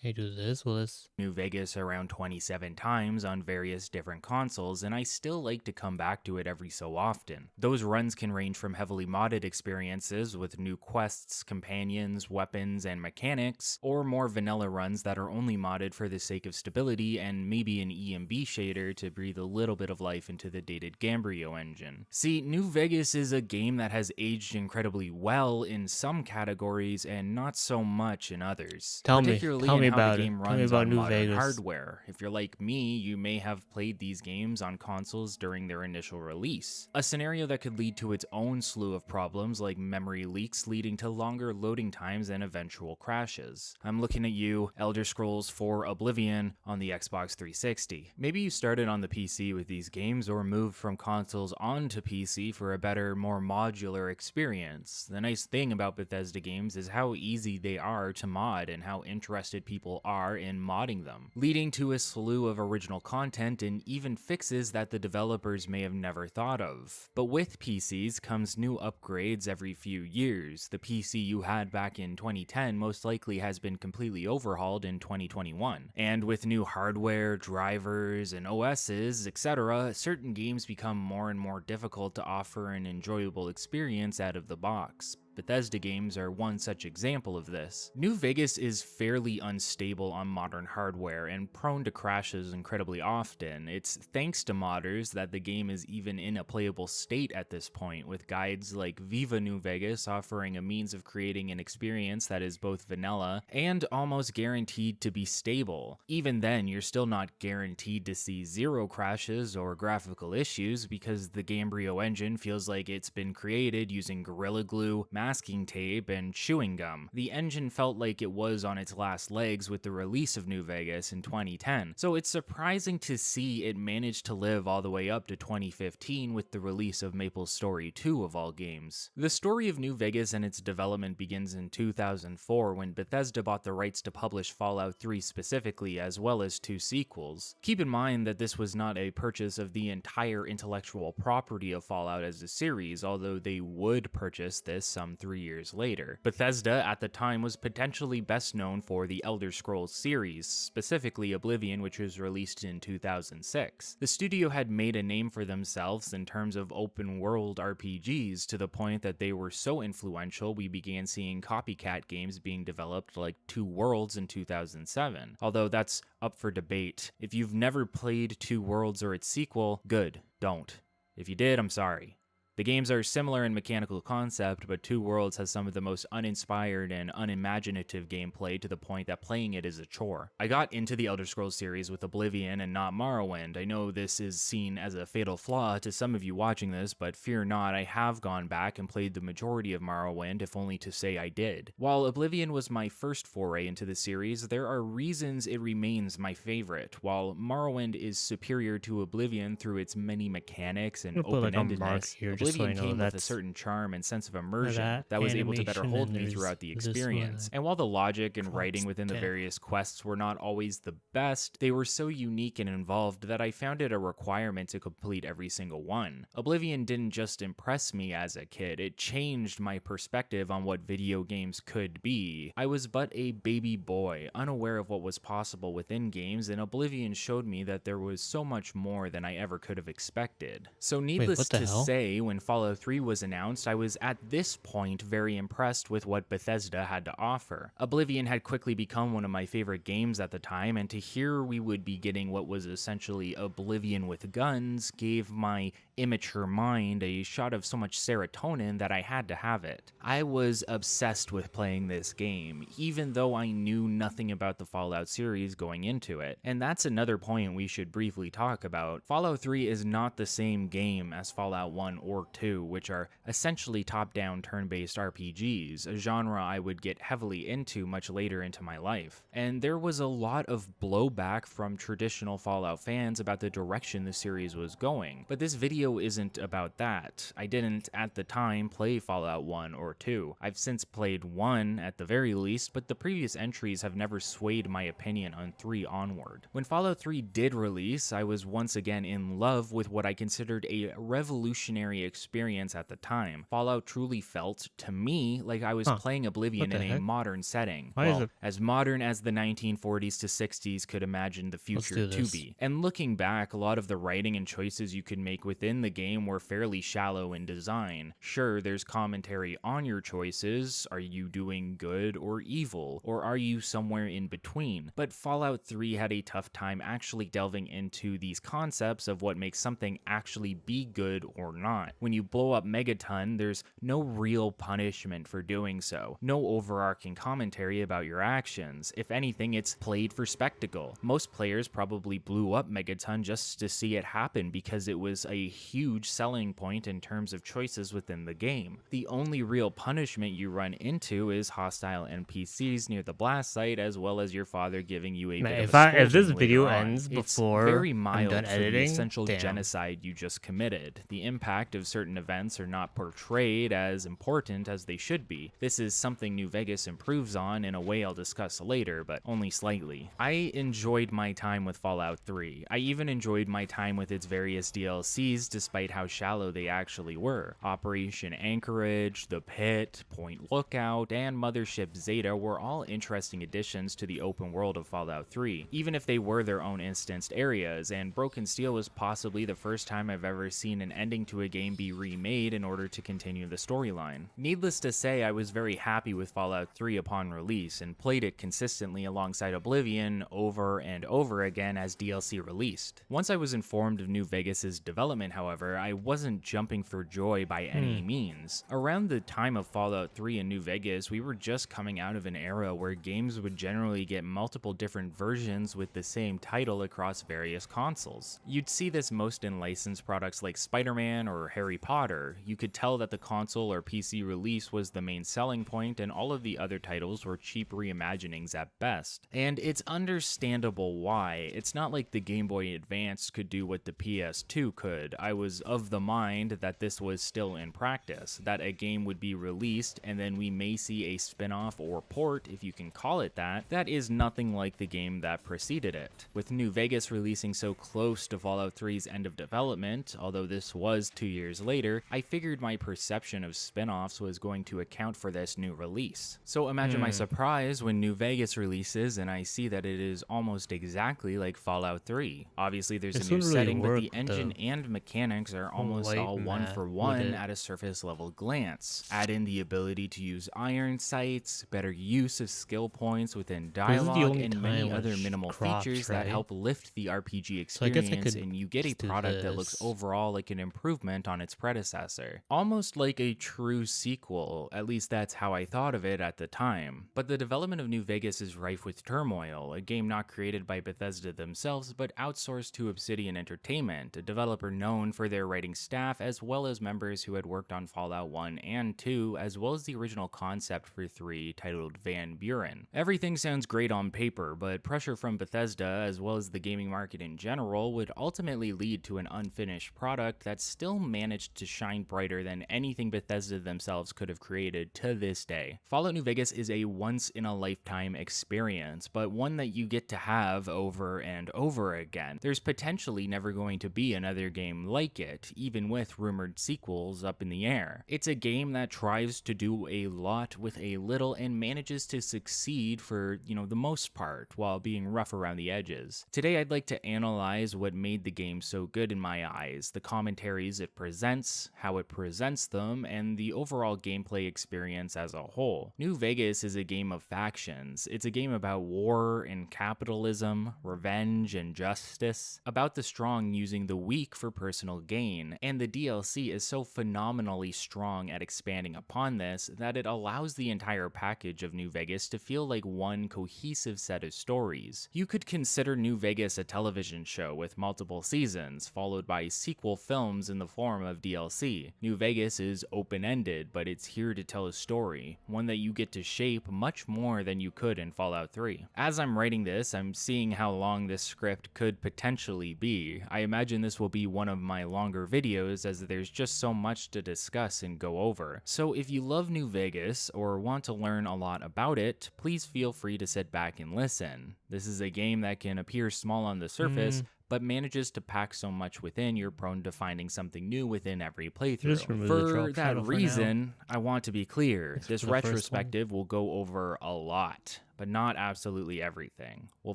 Hey, do this, Willis. New Vegas around 27 times on various different consoles, and I still like to come back to it every so often. Those runs can range from heavily modded experiences with new quests, companions, weapons, and mechanics, or more vanilla runs that are only modded for the sake of stability and maybe an EMB shader to breathe a little bit of life into the dated Gamebryo engine. See, New Vegas is a game that has aged incredibly well in some categories and not so much in others. Tell me Particularly about the it. game Tell me runs about on New modern Vegas. hardware. If you're like me, you may have played these games on consoles during their initial release. A scenario that could lead to its own slew of problems like memory leaks leading to longer loading times and eventual crashes. I'm looking at you, Elder Scrolls 4 Oblivion on the Xbox 360. Maybe you started on the PC with these games or moved from consoles onto PC for a better, more modular experience. The nice thing about Bethesda games is how easy they are to mod and how interested people are in modding them, leading to a slew of original content and even fixes that the developers may have never thought of. But with PCs comes new upgrades every few years. The PC you had back in 2010 most likely has been completely overhauled in 2021. And with new hardware, drivers, and OSs, etc., certain games become more and more difficult to offer an enjoyable experience out of the box. Bethesda games are one such example of this. New Vegas is fairly unstable on modern hardware and prone to crashes incredibly often. It's thanks to modders that the game is even in a playable state at this point, with guides like Viva New Vegas offering a means of creating an experience that is both vanilla and almost guaranteed to be stable. Even then, you're still not guaranteed to see zero crashes or graphical issues because the Gamebryo engine feels like it's been created using Gorilla Glue, masking tape, and chewing gum. The engine felt like it was on its last legs with the release of New Vegas in 2010, so it's surprising to see it managed to live all the way up to 2015 with the release of MapleStory 2 of all games. The story of New Vegas and its development begins in 2004 when Bethesda bought the rights to publish Fallout 3 specifically, as well as 2 sequels. Keep in mind that this was not a purchase of the entire intellectual property of Fallout as a series, although they would purchase this some 3 years later. Bethesda at the time was potentially best known for the Elder Scrolls series, specifically Oblivion, which was released in 2006. The studio had made a name for themselves in terms of open world RPGs to the point that they were so influential we began seeing copycat games being developed like Two Worlds in 2007, although that's up for debate. If you've never played Two Worlds or its sequel, good, don't. If you did, I'm sorry. The games are similar in mechanical concept, but Two Worlds has some of the most uninspired and unimaginative gameplay to the point that playing it is a chore. I got into the Elder Scrolls series with Oblivion and not Morrowind. I know this is seen as a fatal flaw to some of you watching this, but fear not, I have gone back and played the majority of Morrowind, if only to say I did. While Oblivion was my first foray into the series, there are reasons it remains my favorite. While Morrowind is superior to Oblivion through its many mechanics and open-endedness, Oblivion came with a certain charm and sense of immersion that was able to better hold me throughout the experience. And while the logic and writing within the various quests were not always the best, they were so unique and involved that I found it a requirement to complete every single one. Oblivion didn't just impress me as a kid, it changed my perspective on what video games could be. I was but a baby boy, unaware of what was possible within games, and Oblivion showed me that there was so much more than I ever could have expected. So needless to say, when Fallout 3 was announced, I was at this point very impressed with what Bethesda had to offer. Oblivion had quickly become one of my favorite games at the time, and to hear we would be getting what was essentially Oblivion with guns gave my immature mind a shot of so much serotonin that I had to have it. I was obsessed with playing this game, even though I knew nothing about the Fallout series going into it. And that's another point we should briefly talk about. Fallout 3 is not the same game as Fallout 1 or 2, which are essentially top-down turn-based RPGs, a genre I would get heavily into much later into my life. And there was a lot of blowback from traditional Fallout fans about the direction the series was going. But this video isn't about that. I didn't, at the time, play Fallout 1 or 2. I've since played 1 at the very least, but the previous entries have never swayed my opinion on 3 onward. When Fallout 3 did release, I was once again in love with what I considered a revolutionary experience at the time. Fallout truly felt, to me, like I was playing Oblivion in a modern setting. As modern as the 1940s to 60s could imagine the future to be. And looking back, a lot of the writing and choices you could make within the game were fairly shallow in design. Sure, there's commentary on your choices. Are you doing good or evil? Or are you somewhere in between? But Fallout 3 had a tough time actually delving into these concepts of what makes something actually be good or not. When you blow up Megaton, there's no real punishment for doing so. No overarching commentary about your actions. If anything, it's played for spectacle. Most players probably blew up Megaton just to see it happen because it was a huge selling point in terms of choices within the game. The only real punishment you run into is hostile NPCs near the blast site, as well as your father giving you a bit of a if this video ends before very mild I'm done for editing, the essential genocide you just committed. The impact of certain events are not portrayed as important as they should be. This is something New Vegas improves on in a way I'll discuss later, but only slightly. I enjoyed my time with Fallout 3. I even enjoyed my time with its various DLCs despite how shallow they actually were. Operation Anchorage, The Pit, Point Lookout, and Mothership Zeta were all interesting additions to the open world of Fallout 3, even if they were their own instanced areas, and Broken Steel was possibly the first time I've ever seen an ending to a game be remade in order to continue the storyline. Needless to say, I was very happy with Fallout 3 upon release, and played it consistently alongside Oblivion over and over again as DLC released. Once I was informed of New Vegas's development, however, I wasn't jumping for joy by any means. Around the time of Fallout 3 in New Vegas, we were just coming out of an era where games would generally get multiple different versions with the same title across various consoles. You'd see this most in licensed products like Spider-Man or Harry Potter. You could tell that the console or PC release was the main selling point, and all of the other titles were cheap reimaginings at best. And it's understandable why. It's not like the Game Boy Advance could do what the PS2 could. I was of the mind that this was still in practice, that a game would be released and then we may see a spin-off or port, if you can call it that is nothing like the game that preceded it. With New Vegas releasing so close to Fallout 3's end of development, although this was 2 years later, I figured my perception of spin-offs was going to account for this new release. So imagine my surprise when New Vegas releases and I see that it is almost exactly like Fallout 3. Obviously there's a new setting, but the engine and mechanics are almost all one for one at a surface level glance. Add in the ability to use iron sights, better use of skill points within dialogue, and many other minimal features that help lift the RPG experience, and you get a product that looks overall like an improvement on its its predecessor. Almost like a true sequel, at least that's how I thought of it at the time. But the development of New Vegas is rife with turmoil, a game not created by Bethesda themselves, but outsourced to Obsidian Entertainment, a developer known for their writing staff, as well as members who had worked on Fallout 1 and 2, as well as the original concept for 3 titled Van Buren. Everything sounds great on paper, but pressure from Bethesda, as well as the gaming market in general, would ultimately lead to an unfinished product that still managed to shine brighter than anything Bethesda themselves could have created to this day. Fallout New Vegas is a once-in-a-lifetime experience, but one that you get to have over and over again. There's potentially never going to be another game like it, even with rumored sequels up in the air. It's a game that tries to do a lot with a little and manages to succeed for, the most part, while being rough around the edges. Today I'd like to analyze what made the game so good in my eyes, the commentaries it presents, how it presents them, and the overall gameplay experience as a whole. New Vegas is a game of factions. It's a game about war and capitalism, revenge and justice, about the strong using the weak for personal gain, and the DLC is so phenomenally strong at expanding upon this that it allows the entire package of New Vegas to feel like one cohesive set of stories. You could consider New Vegas a television show with multiple seasons, followed by sequel films in the form of DLC. New Vegas is open-ended, but it's here to tell a story, one that you get to shape much more than you could in Fallout 3. As I'm writing this, I'm seeing how long this script could potentially be. I imagine this will be one of my longer videos as there's just so much to discuss and go over. So if you love New Vegas or want to learn a lot about it, please feel free to sit back and listen. This is a game that can appear small on the surface, but manages to pack so much within you're prone to finding something new within every playthrough. For that reason, I want to be clear, this retrospective will go over a lot, but not absolutely everything. We'll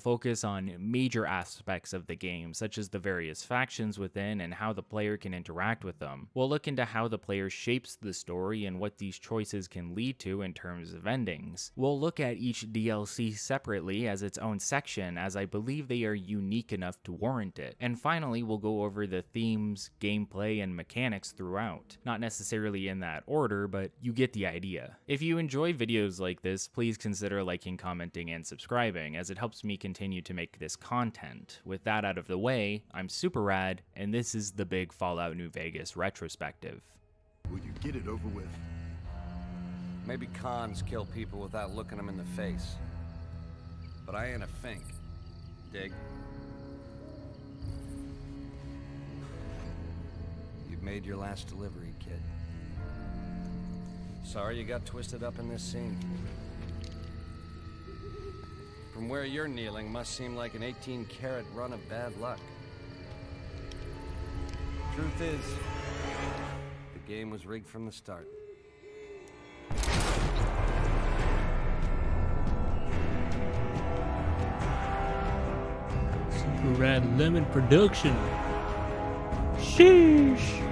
focus on major aspects of the game, such as the various factions within and how the player can interact with them. We'll look into how the player shapes the story and what these choices can lead to in terms of endings. We'll look at each DLC separately as its own section, as I believe they are unique enough to warrant it. And finally, we'll go over the themes, gameplay, and mechanics throughout. Not necessarily in that order, but you get the idea. If you enjoy videos like this, please consider liking, commenting, and subscribing, as it helps me continue to make this content. With that out of the way, I'm Super Rad, and this is the big Fallout New Vegas retrospective. Will you get it over with? Maybe cons kill people without looking them in the face. But I ain't a fink. Dig? You've made your last delivery, kid. Sorry you got twisted up in this scene. From where you're kneeling must seem like an 18-carat run of bad luck. Truth is, the game was rigged from the start. Super Rad Lemon Production. Sheesh.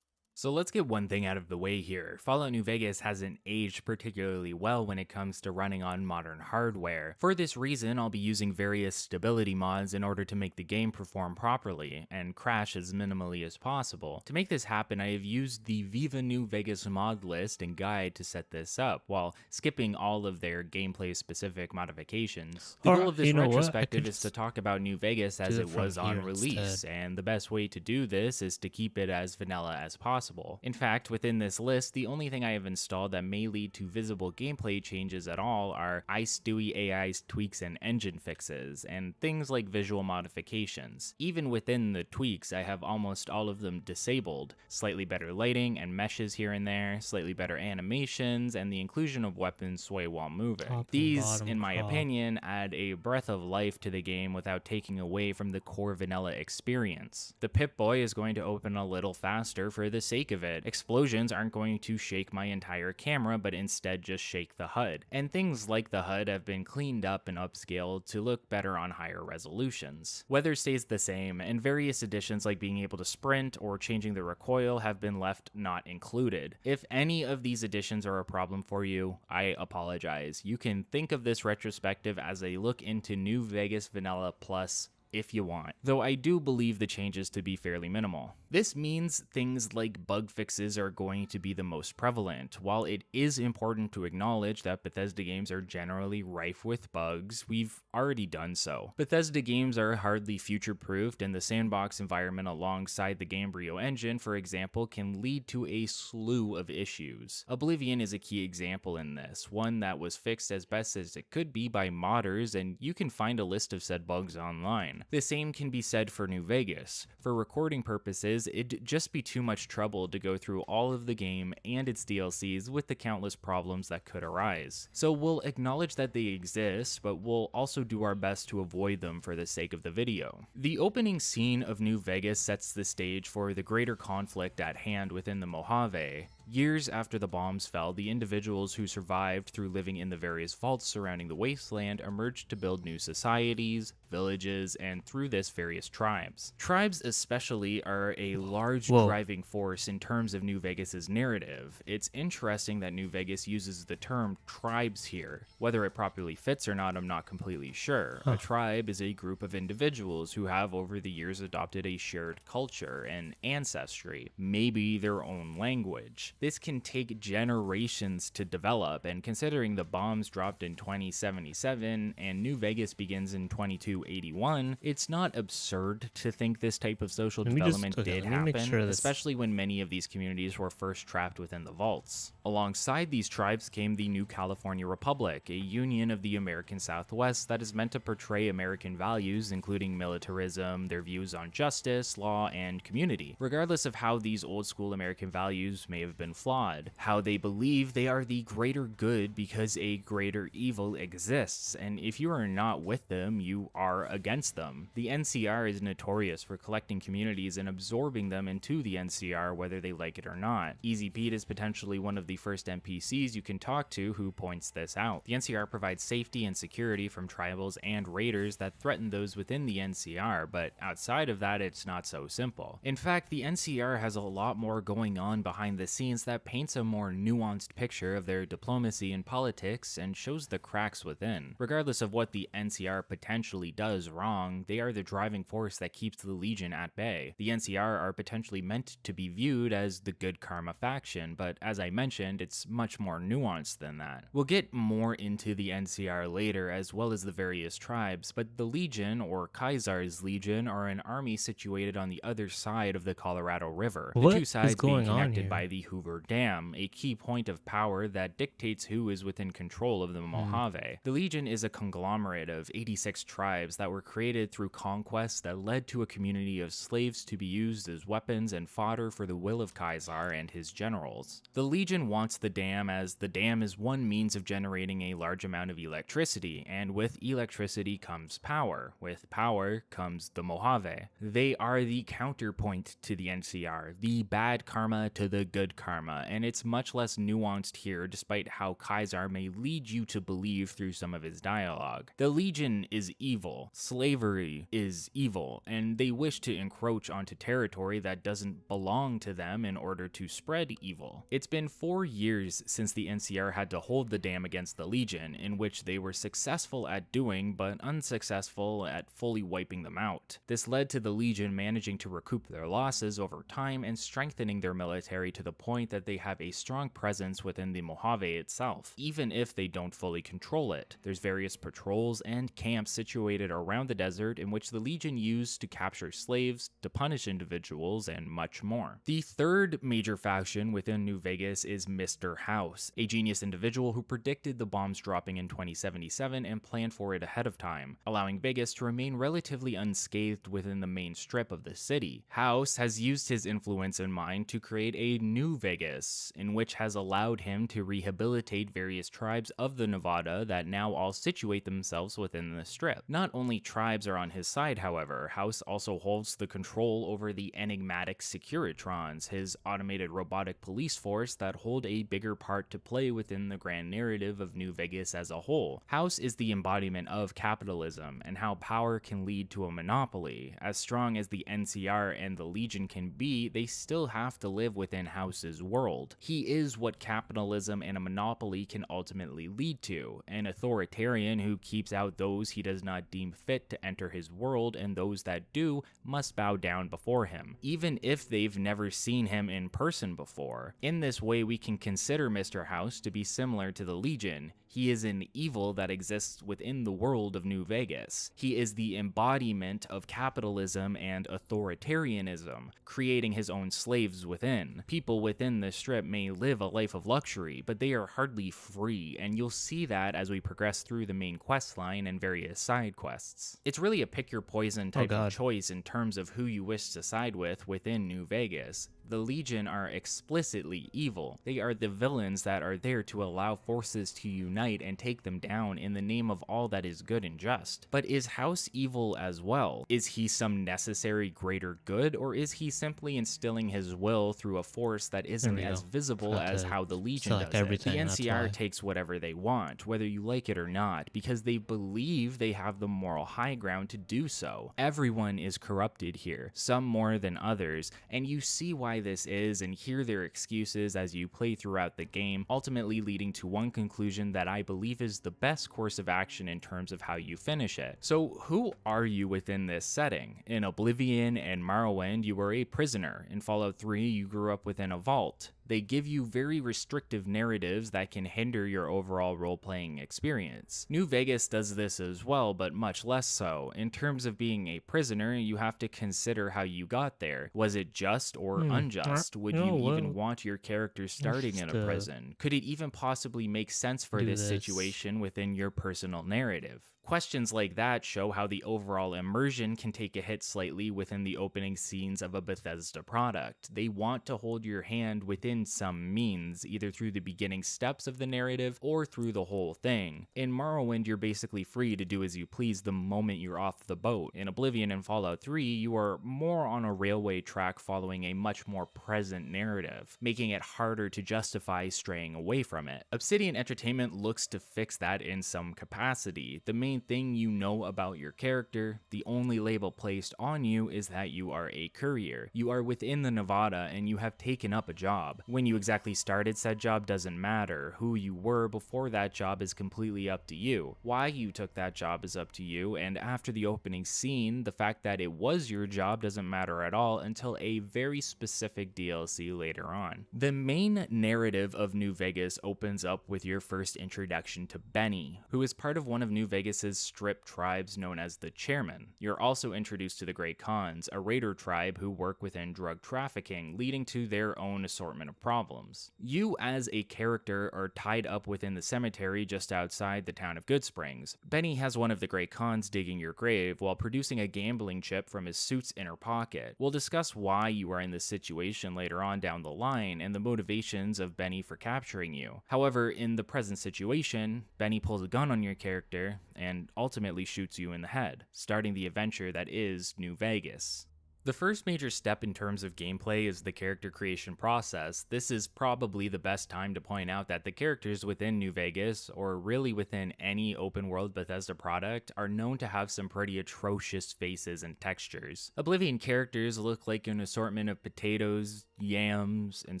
So let's get one thing out of the way here. Fallout New Vegas hasn't aged particularly well when it comes to running on modern hardware. For this reason, I'll be using various stability mods in order to make the game perform properly and crash as minimally as possible. To make this happen, I have used the Viva New Vegas mod list and guide to set this up, while skipping all of their gameplay-specific modifications. The goal of this retrospective is to talk about New Vegas as it was on release, and the best way to do this is to keep it as vanilla as possible. In fact, within this list, the only thing I have installed that may lead to visible gameplay changes at all are iStewie AI's tweaks and engine fixes, and things like visual modifications. Even within the tweaks, I have almost all of them disabled. Slightly better lighting and meshes here and there, slightly better animations, and the inclusion of weapons sway while moving. These, in my opinion, add a breath of life to the game without taking away from the core vanilla experience. The Pip-Boy is going to open a little faster for the sake sake of it. Explosions aren't going to shake my entire camera, but instead just shake the HUD. And things like the HUD have been cleaned up and upscaled to look better on higher resolutions. Weather stays the same, and various additions like being able to sprint or changing the recoil have been left not included. If any of these additions are a problem for you, I apologize. You can think of this retrospective as a look into New Vegas Vanilla Plus if you want, though I do believe the changes to be fairly minimal. This means things like bug fixes are going to be the most prevalent. While it is important to acknowledge that Bethesda games are generally rife with bugs, we've already done so. Bethesda games are hardly future-proofed, and the sandbox environment alongside the Gamebryo engine, for example, can lead to a slew of issues. Oblivion is a key example in this, one that was fixed as best as it could be by modders, and you can find a list of said bugs online. The same can be said for New Vegas. For recording purposes, it'd just be too much trouble to go through all of the game and its DLCs with the countless problems that could arise. So we'll acknowledge that they exist, but we'll also do our best to avoid them for the sake of the video. The opening scene of New Vegas sets the stage for the greater conflict at hand within the Mojave. Years after the bombs fell, the individuals who survived through living in the various vaults surrounding the wasteland emerged to build new societies, villages, and through this various tribes. Tribes especially are a large driving force in terms of New Vegas's narrative. It's interesting that New Vegas uses the term tribes here. Whether it properly fits or not, I'm not completely sure. A tribe is a group of individuals who have over the years adopted a shared culture and ancestry, maybe their own language. This can take generations to develop, and considering the bombs dropped in 2077 and New Vegas begins in 2281, it's not absurd to think this type of social development did happen, especially when many of these communities were first trapped within the vaults. Alongside these tribes came the New California Republic, a union of the American Southwest that is meant to portray American values, including militarism, their views on justice, law, and community. Regardless of how these old school American values may have been flawed, how they believe they are the greater good because a greater evil exists, and if you are not with them, you are against them. The NCR is notorious for collecting communities and absorbing them into the NCR whether they like it or not. Easy Pete is potentially one of the first NPCs you can talk to who points this out. The NCR provides safety and security from tribals and raiders that threaten those within the NCR, but outside of that, it's not so simple. In fact, the NCR has a lot more going on behind the scenes that paints a more nuanced picture of their diplomacy and politics and shows the cracks within. Regardless of what the NCR potentially does wrong, they are the driving force that keeps the Legion at bay. The NCR are potentially meant to be viewed as the good karma faction, but as I mentioned, it's much more nuanced than that. We'll get more into the NCR later, as well as the various tribes, but the Legion, or Caesar's Legion, are an army situated on the other side of the Colorado River. The two sides being connected by the Hoover Dam, a key point of power that dictates who is within control of the Mojave. The Legion is a conglomerate of 86 tribes that were created through conquests that led to a community of slaves to be used as weapons and fodder for the will of Caesar and his generals. The Legion wants the dam as the dam is one means of generating a large amount of electricity, and with electricity comes power. With power comes the Mojave. They are the counterpoint to the NCR, the bad karma to the good karma, and it's much less nuanced here despite how Caesar may lead you to believe through some of his dialogue. The Legion is evil, slavery is evil, and they wish to encroach onto territory that doesn't belong to them in order to spread evil. It's been 4 years since the NCR had to hold the dam against the Legion, in which they were successful at doing but unsuccessful at fully wiping them out. This led to the Legion managing to recoup their losses over time and strengthening their military to the point that they have a strong presence within the Mojave itself, even if they don't fully control it. There's various patrols and camps situated around the desert in which the Legion used to capture slaves, to punish individuals, and much more. The third major faction within New Vegas is Mr. House, a genius individual who predicted the bombs dropping in 2077 and planned for it ahead of time, allowing Vegas to remain relatively unscathed within the main strip of the city. House has used his influence in mind to create a new Vegas, in which has allowed him to rehabilitate various tribes of the Nevada that now all situate themselves within the strip. Not only tribes are on his side, however, House also holds the control over the enigmatic Securitrons, his automated robotic police force that hold a bigger part to play within the grand narrative of New Vegas as a whole. House is the embodiment of capitalism and how power can lead to a monopoly. As strong as the NCR and the Legion can be, they still have to live within House's world. He is what capitalism and a monopoly can ultimately lead to, an authoritarian who keeps out those he does not deem fit to enter his world, and those that do must bow down before him, even if they've never seen him in person before. In this way, we can consider Mr. House to be similar to the Legion. He is an evil that exists within the world of New Vegas. He is the embodiment of capitalism and authoritarianism, creating his own slaves within. People within the strip may live a life of luxury, but they are hardly free, and you'll see that as we progress through the main quest line and various side quests. It's really a pick your poison type of choice in terms of who you wish to side with within New Vegas. The Legion are explicitly evil. They are the villains that are there to allow forces to unite and take them down in the name of all that is good and just. But is House evil as well? Is he some necessary greater good, or is he simply instilling his will through a force that isn't as visible as how the Legion does it? The NCR takes whatever they want, whether you like it or not, because they believe they have the moral high ground to do so. Everyone is corrupted here, some more than others, and you see why this is and hear their excuses as you play throughout the game, ultimately leading to one conclusion that I believe is the best course of action in terms of how you finish it. So who are you within this setting? In Oblivion and Morrowind, you were a prisoner. In Fallout 3, you grew up within a vault. They give you very restrictive narratives that can hinder your overall role-playing experience. New Vegas does this as well, but much less so. In terms of being a prisoner, you have to consider how you got there. Was it just or unjust? Would you even want your character starting in a prison? Could it even possibly make sense for this situation within your personal narrative? Questions like that show how the overall immersion can take a hit slightly within the opening scenes of a Bethesda product. They want to hold your hand within some means, either through the beginning steps of the narrative or through the whole thing. In Morrowind, you're basically free to do as you please the moment you're off the boat. In Oblivion and Fallout 3, you are more on a railway track following a much more present narrative, making it harder to justify straying away from it. Obsidian Entertainment looks to fix that in some capacity. The main thing you know about your character, the only label placed on you is that you are a courier. You are within the Nevada and you have taken up a job. When you exactly started said job doesn't matter. Who you were before that job is completely up to you. Why you took that job is up to you, and after the opening scene, the fact that it was your job doesn't matter at all until a very specific DLC later on. The main narrative of New Vegas opens up with your first introduction to Benny, who is part of one of New Vegas's strip tribes known as the Chairmen. You're also introduced to the Great Khans, a raider tribe who work within drug trafficking, leading to their own assortment of problems. You as a character are tied up within the cemetery just outside the town of Goodsprings. Benny has one of the Great Khans digging your grave while producing a gambling chip from his suit's inner pocket. We'll discuss why you are in this situation later on down the line and the motivations of Benny for capturing you. However, in the present situation, Benny pulls a gun on your character and ultimately shoots you in the head, starting the adventure that is New Vegas. The first major step in terms of gameplay is the character creation process. This is probably the best time to point out that the characters within New Vegas, or really within any open world Bethesda product, are known to have some pretty atrocious faces and textures. Oblivion characters look like an assortment of potatoes, yams, and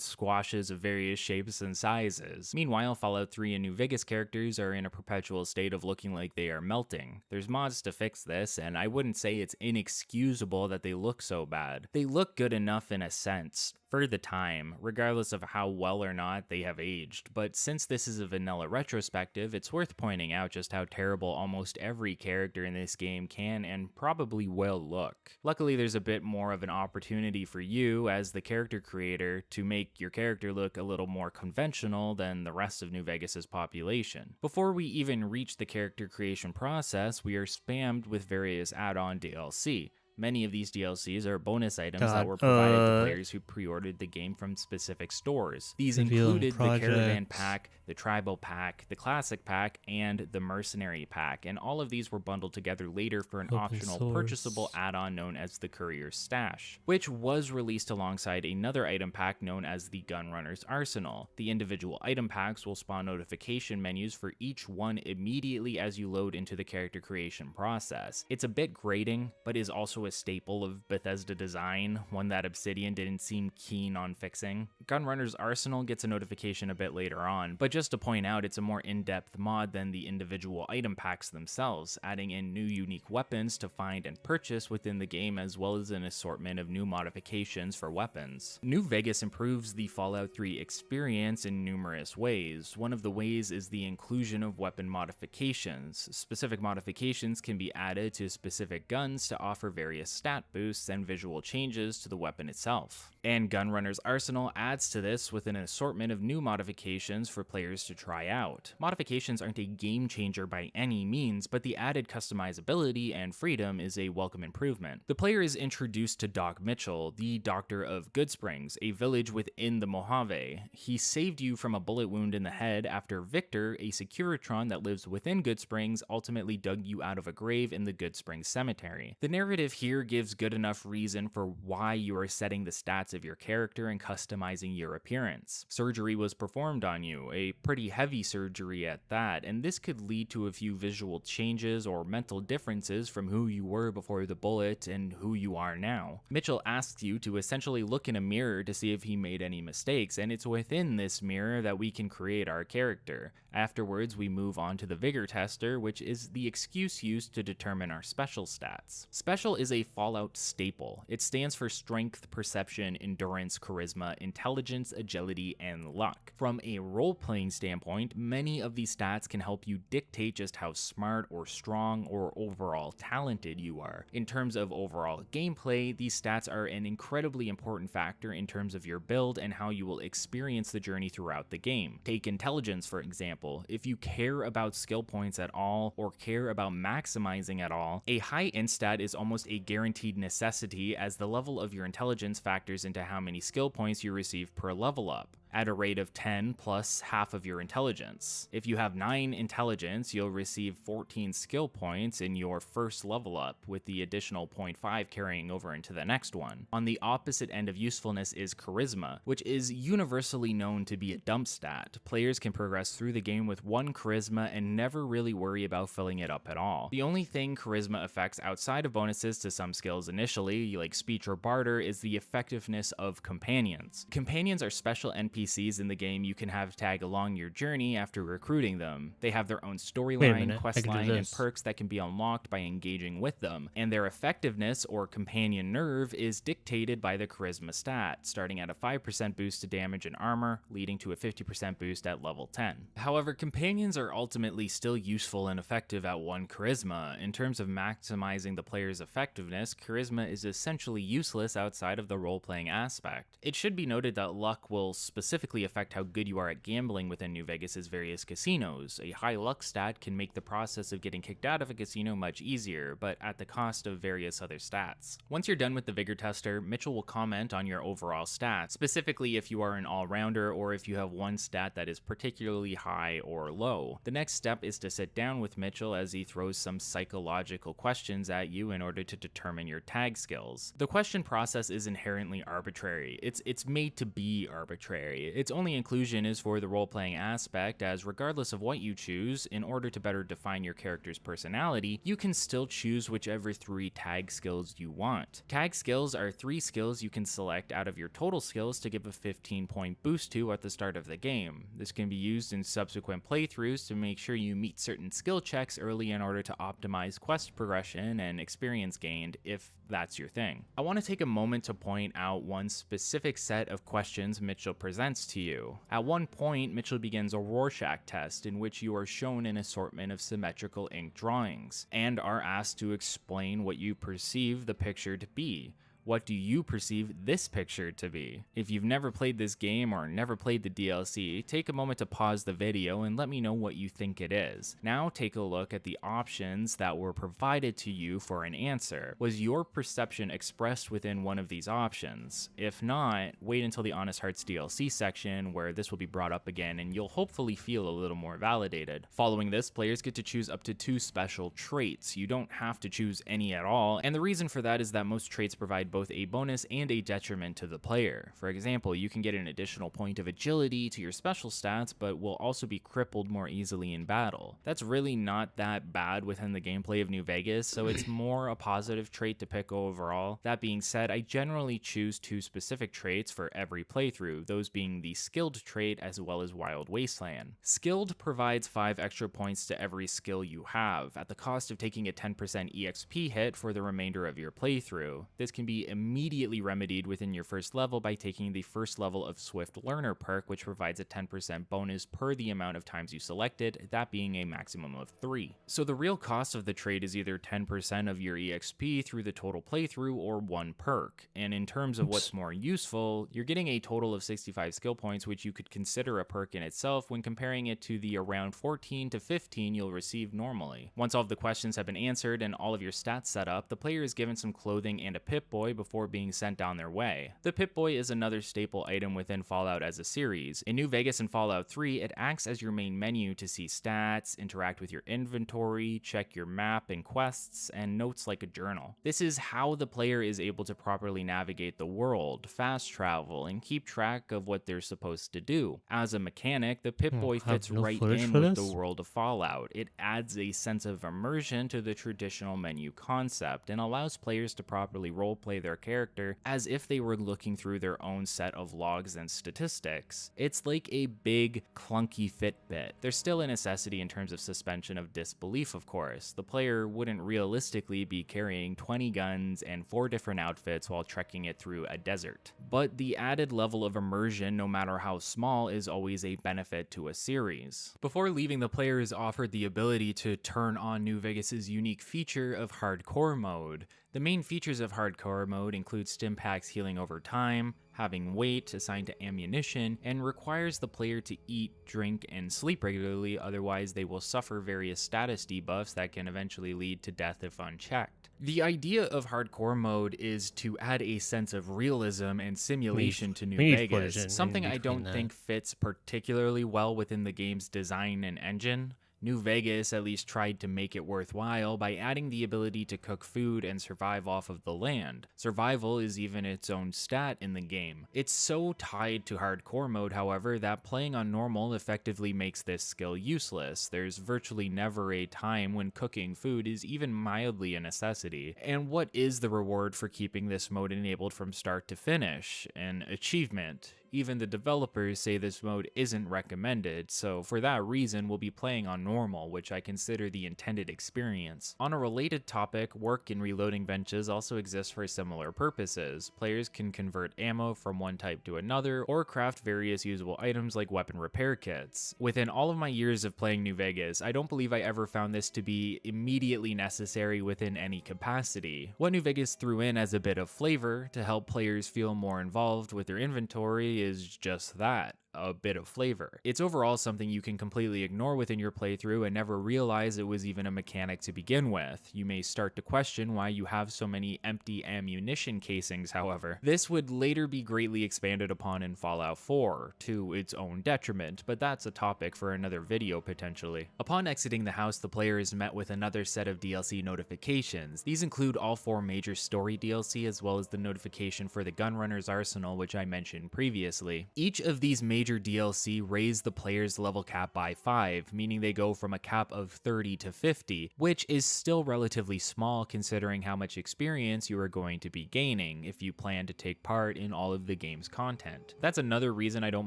squashes of various shapes and sizes. Meanwhile, Fallout 3 and New Vegas characters are in a perpetual state of looking like they are melting. There's mods to fix this, and I wouldn't say it's inexcusable that they look so bad. They look good enough in a sense. for the time, regardless of how well or not they have aged. But since this is a vanilla retrospective, it's worth pointing out just how terrible almost every character in this game can and probably will look. Luckily, there's a bit more of an opportunity for you as the character creator to make your character look a little more conventional than the rest of New Vegas's population. Before we even reach the character creation process, we are spammed with various add-on DLC. Many of these DLCs are bonus items that were provided to players who pre-ordered the game from specific stores. These included the Caravan Pack, the Tribal Pack, the Classic Pack, and the Mercenary Pack, and all of these were bundled together later for an optional purchasable add-on known as the Courier Stash, which was released alongside another item pack known as the Gunrunner's Arsenal. The individual item packs will spawn notification menus for each one immediately as you load into the character creation process. It's a bit grating, but is also a staple of Bethesda design, one that Obsidian didn't seem keen on fixing. Gunrunner's Arsenal gets a notification a bit later on, but just to point out, it's a more in-depth mod than the individual item packs themselves, adding in new unique weapons to find and purchase within the game, as well as an assortment of new modifications for weapons. New Vegas improves the Fallout 3 experience in numerous ways. One of the ways is the inclusion of weapon modifications. Specific modifications can be added to specific guns to offer various stat boosts and visual changes to the weapon itself. And Gunrunner's Arsenal adds to this with an assortment of new modifications for players to try out. Modifications aren't a game changer by any means, but the added customizability and freedom is a welcome improvement. The player is introduced to Doc Mitchell, the Doctor of Goodsprings, a village within the Mojave. He saved you from a bullet wound in the head after Victor, a Securitron that lives within Goodsprings, ultimately dug you out of a grave in the Goodsprings Cemetery. The narrative here gives good enough reason for why you are setting the stats of your character and customizing your appearance. Surgery was performed on you, a pretty heavy surgery at that, and this could lead to a few visual changes or mental differences from who you were before the bullet and who you are now. Mitchell asks you to essentially look in a mirror to see if he made any mistakes, and it's within this mirror that we can create our character. Afterwards, we move on to the Vigor Tester, which is the excuse used to determine our special stats. Special is a Fallout staple. It stands for Strength, Perception, Endurance, Charisma, Intelligence, Agility, and Luck. From a role-playing standpoint, many of these stats can help you dictate just how smart or strong or overall talented you are. In terms of overall gameplay, these stats are an incredibly important factor in terms of your build and how you will experience the journey throughout the game. Take Intelligence, for example. If you care about skill points at all or care about maximizing at all, a high int stat is almost a guaranteed necessity, as the level of your intelligence factors into how many skill points you receive per level up, at a rate of 10 plus half of your intelligence. If you have 9 intelligence, you'll receive 14 skill points in your first level up, with the additional 0.5 carrying over into the next one. On the opposite end of usefulness is Charisma, which is universally known to be a dump stat. Players can progress through the game with 1 Charisma and never really worry about filling it up at all. The only thing Charisma affects outside of bonuses to some skills initially, like speech or barter, is the effectiveness of companions. Companions are special NPCs in the game you can have tag along your journey after recruiting them. They have their own storyline, questline, and perks that can be unlocked by engaging with them, and their effectiveness or companion nerve is dictated by the Charisma stat, starting at a 5% boost to damage and armor, leading to a 50% boost at level 10. However, companions are ultimately still useful and effective at 1 Charisma. In terms of maximizing the player's effectiveness, Charisma is essentially useless outside of the role-playing aspect. It should be noted that luck will specifically affect how good you are at gambling within New Vegas's various casinos. A high luck stat can make the process of getting kicked out of a casino much easier, but at the cost of various other stats. Once you're done with the Vigor Tester, Mitchell will comment on your overall stats, specifically if you are an all-rounder or if you have one stat that is particularly high or low. The next step is to sit down with Mitchell as he throws some psychological questions at you in order to determine your tag skills. The question process is inherently arbitrary. It's made to be arbitrary. necessary. Its only inclusion is for the role-playing aspect, as regardless of what you choose, in order to better define your character's personality, you can still choose whichever 3 tag skills you want. Tag skills are 3 skills you can select out of your total skills to give a 15-point boost to at the start of the game. This can be used in subsequent playthroughs to make sure you meet certain skill checks early in order to optimize quest progression and experience gained, if that's your thing. I want to take a moment to point out one specific set of questions Mitchell presents to you. At one point, Mitchell begins a Rorschach test in which you are shown an assortment of symmetrical ink drawings, and are asked to explain what you perceive the picture to be. What do you perceive this picture to be? If you've never played this game or never played the DLC, take a moment to pause the video and let me know what you think it is. Now take a look at the options that were provided to you for an answer. Was your perception expressed within one of these options? If not, wait until the Honest Hearts DLC section where this will be brought up again and you'll hopefully feel a little more validated. Following this, players get to choose up to 2 special traits. You don't have to choose any at all, and the reason for that is that most traits provide both a bonus and a detriment to the player. For example, you can get an additional point of agility to your special stats, but will also be crippled more easily in battle. That's really not that bad within the gameplay of New Vegas, so it's more a positive trait to pick overall. That being said, I generally choose 2 specific traits for every playthrough, those being the Skilled trait as well as Wild Wasteland. Skilled provides 5 extra points to every skill you have, at the cost of taking a 10% EXP hit for the remainder of your playthrough. This can be immediately remedied within your first level by taking the first level of Swift Learner perk, which provides a 10% bonus per the amount of times you selected, that being a maximum of 3. So the real cost of the trait is either 10% of your EXP through the total playthrough or 1 perk. And in terms of what's more useful, you're getting a total of 65 skill points, which you could consider a perk in itself when comparing it to the around 14 to 15 you'll receive normally. Once all of the questions have been answered and all of your stats set up, the player is given some clothing and a Pip-Boy before being sent down their way. The Pip-Boy is another staple item within Fallout as a series. In New Vegas and Fallout 3, it acts as your main menu to see stats, interact with your inventory, check your map and quests, and notes like a journal. This is how the player is able to properly navigate the world, fast travel, and keep track of what they're supposed to do. As a mechanic, the Pip-Boy fits right in with the world of Fallout. It adds a sense of immersion to the traditional menu concept and allows players to properly roleplay their character as if they were looking through their own set of logs and statistics. It's like a big, clunky Fitbit. There's still a necessity in terms of suspension of disbelief, of course. The player wouldn't realistically be carrying 20 guns and 4 different outfits while trekking it through a desert. But the added level of immersion, no matter how small, is always a benefit to a series. Before leaving, the player is offered the ability to turn on New Vegas's unique feature of Hardcore Mode. The main features of Hardcore Mode include Stimpaks healing over time, having weight assigned to ammunition, and requires the player to eat, drink, and sleep regularly, otherwise they will suffer various status debuffs that can eventually lead to death if unchecked. The idea of Hardcore Mode is to add a sense of realism and simulation to New Vegas, something I don't think fits particularly well within the game's design and engine. New Vegas at least tried to make it worthwhile by adding the ability to cook food and survive off of the land. Survival is even its own stat in the game. It's so tied to Hardcore Mode, however, that playing on normal effectively makes this skill useless. There's virtually never a time when cooking food is even mildly a necessity. And what is the reward for keeping this mode enabled from start to finish? An achievement. Even the developers say this mode isn't recommended, so for that reason we'll be playing on normal, which I consider the intended experience. On a related topic, work and reloading benches also exist for similar purposes. Players can convert ammo from one type to another, or craft various usable items like weapon repair kits. Within all of my years of playing New Vegas, I don't believe I ever found this to be immediately necessary within any capacity. What New Vegas threw in as a bit of flavor to help players feel more involved with their inventory is just that, a bit of flavor. It's overall something you can completely ignore within your playthrough and never realize it was even a mechanic to begin with. You may start to question why you have so many empty ammunition casings, however. This would later be greatly expanded upon in Fallout 4, to its own detriment, but that's a topic for another video potentially. Upon exiting the house, the player is met with another set of DLC notifications. These include all 4 major story DLC as well as the notification for the Gunrunner's Arsenal, which I mentioned previously. Each of these major DLC raise the player's level cap by 5, meaning they go from a cap of 30 to 50, which is still relatively small considering how much experience you are going to be gaining if you plan to take part in all of the game's content. That's another reason I don't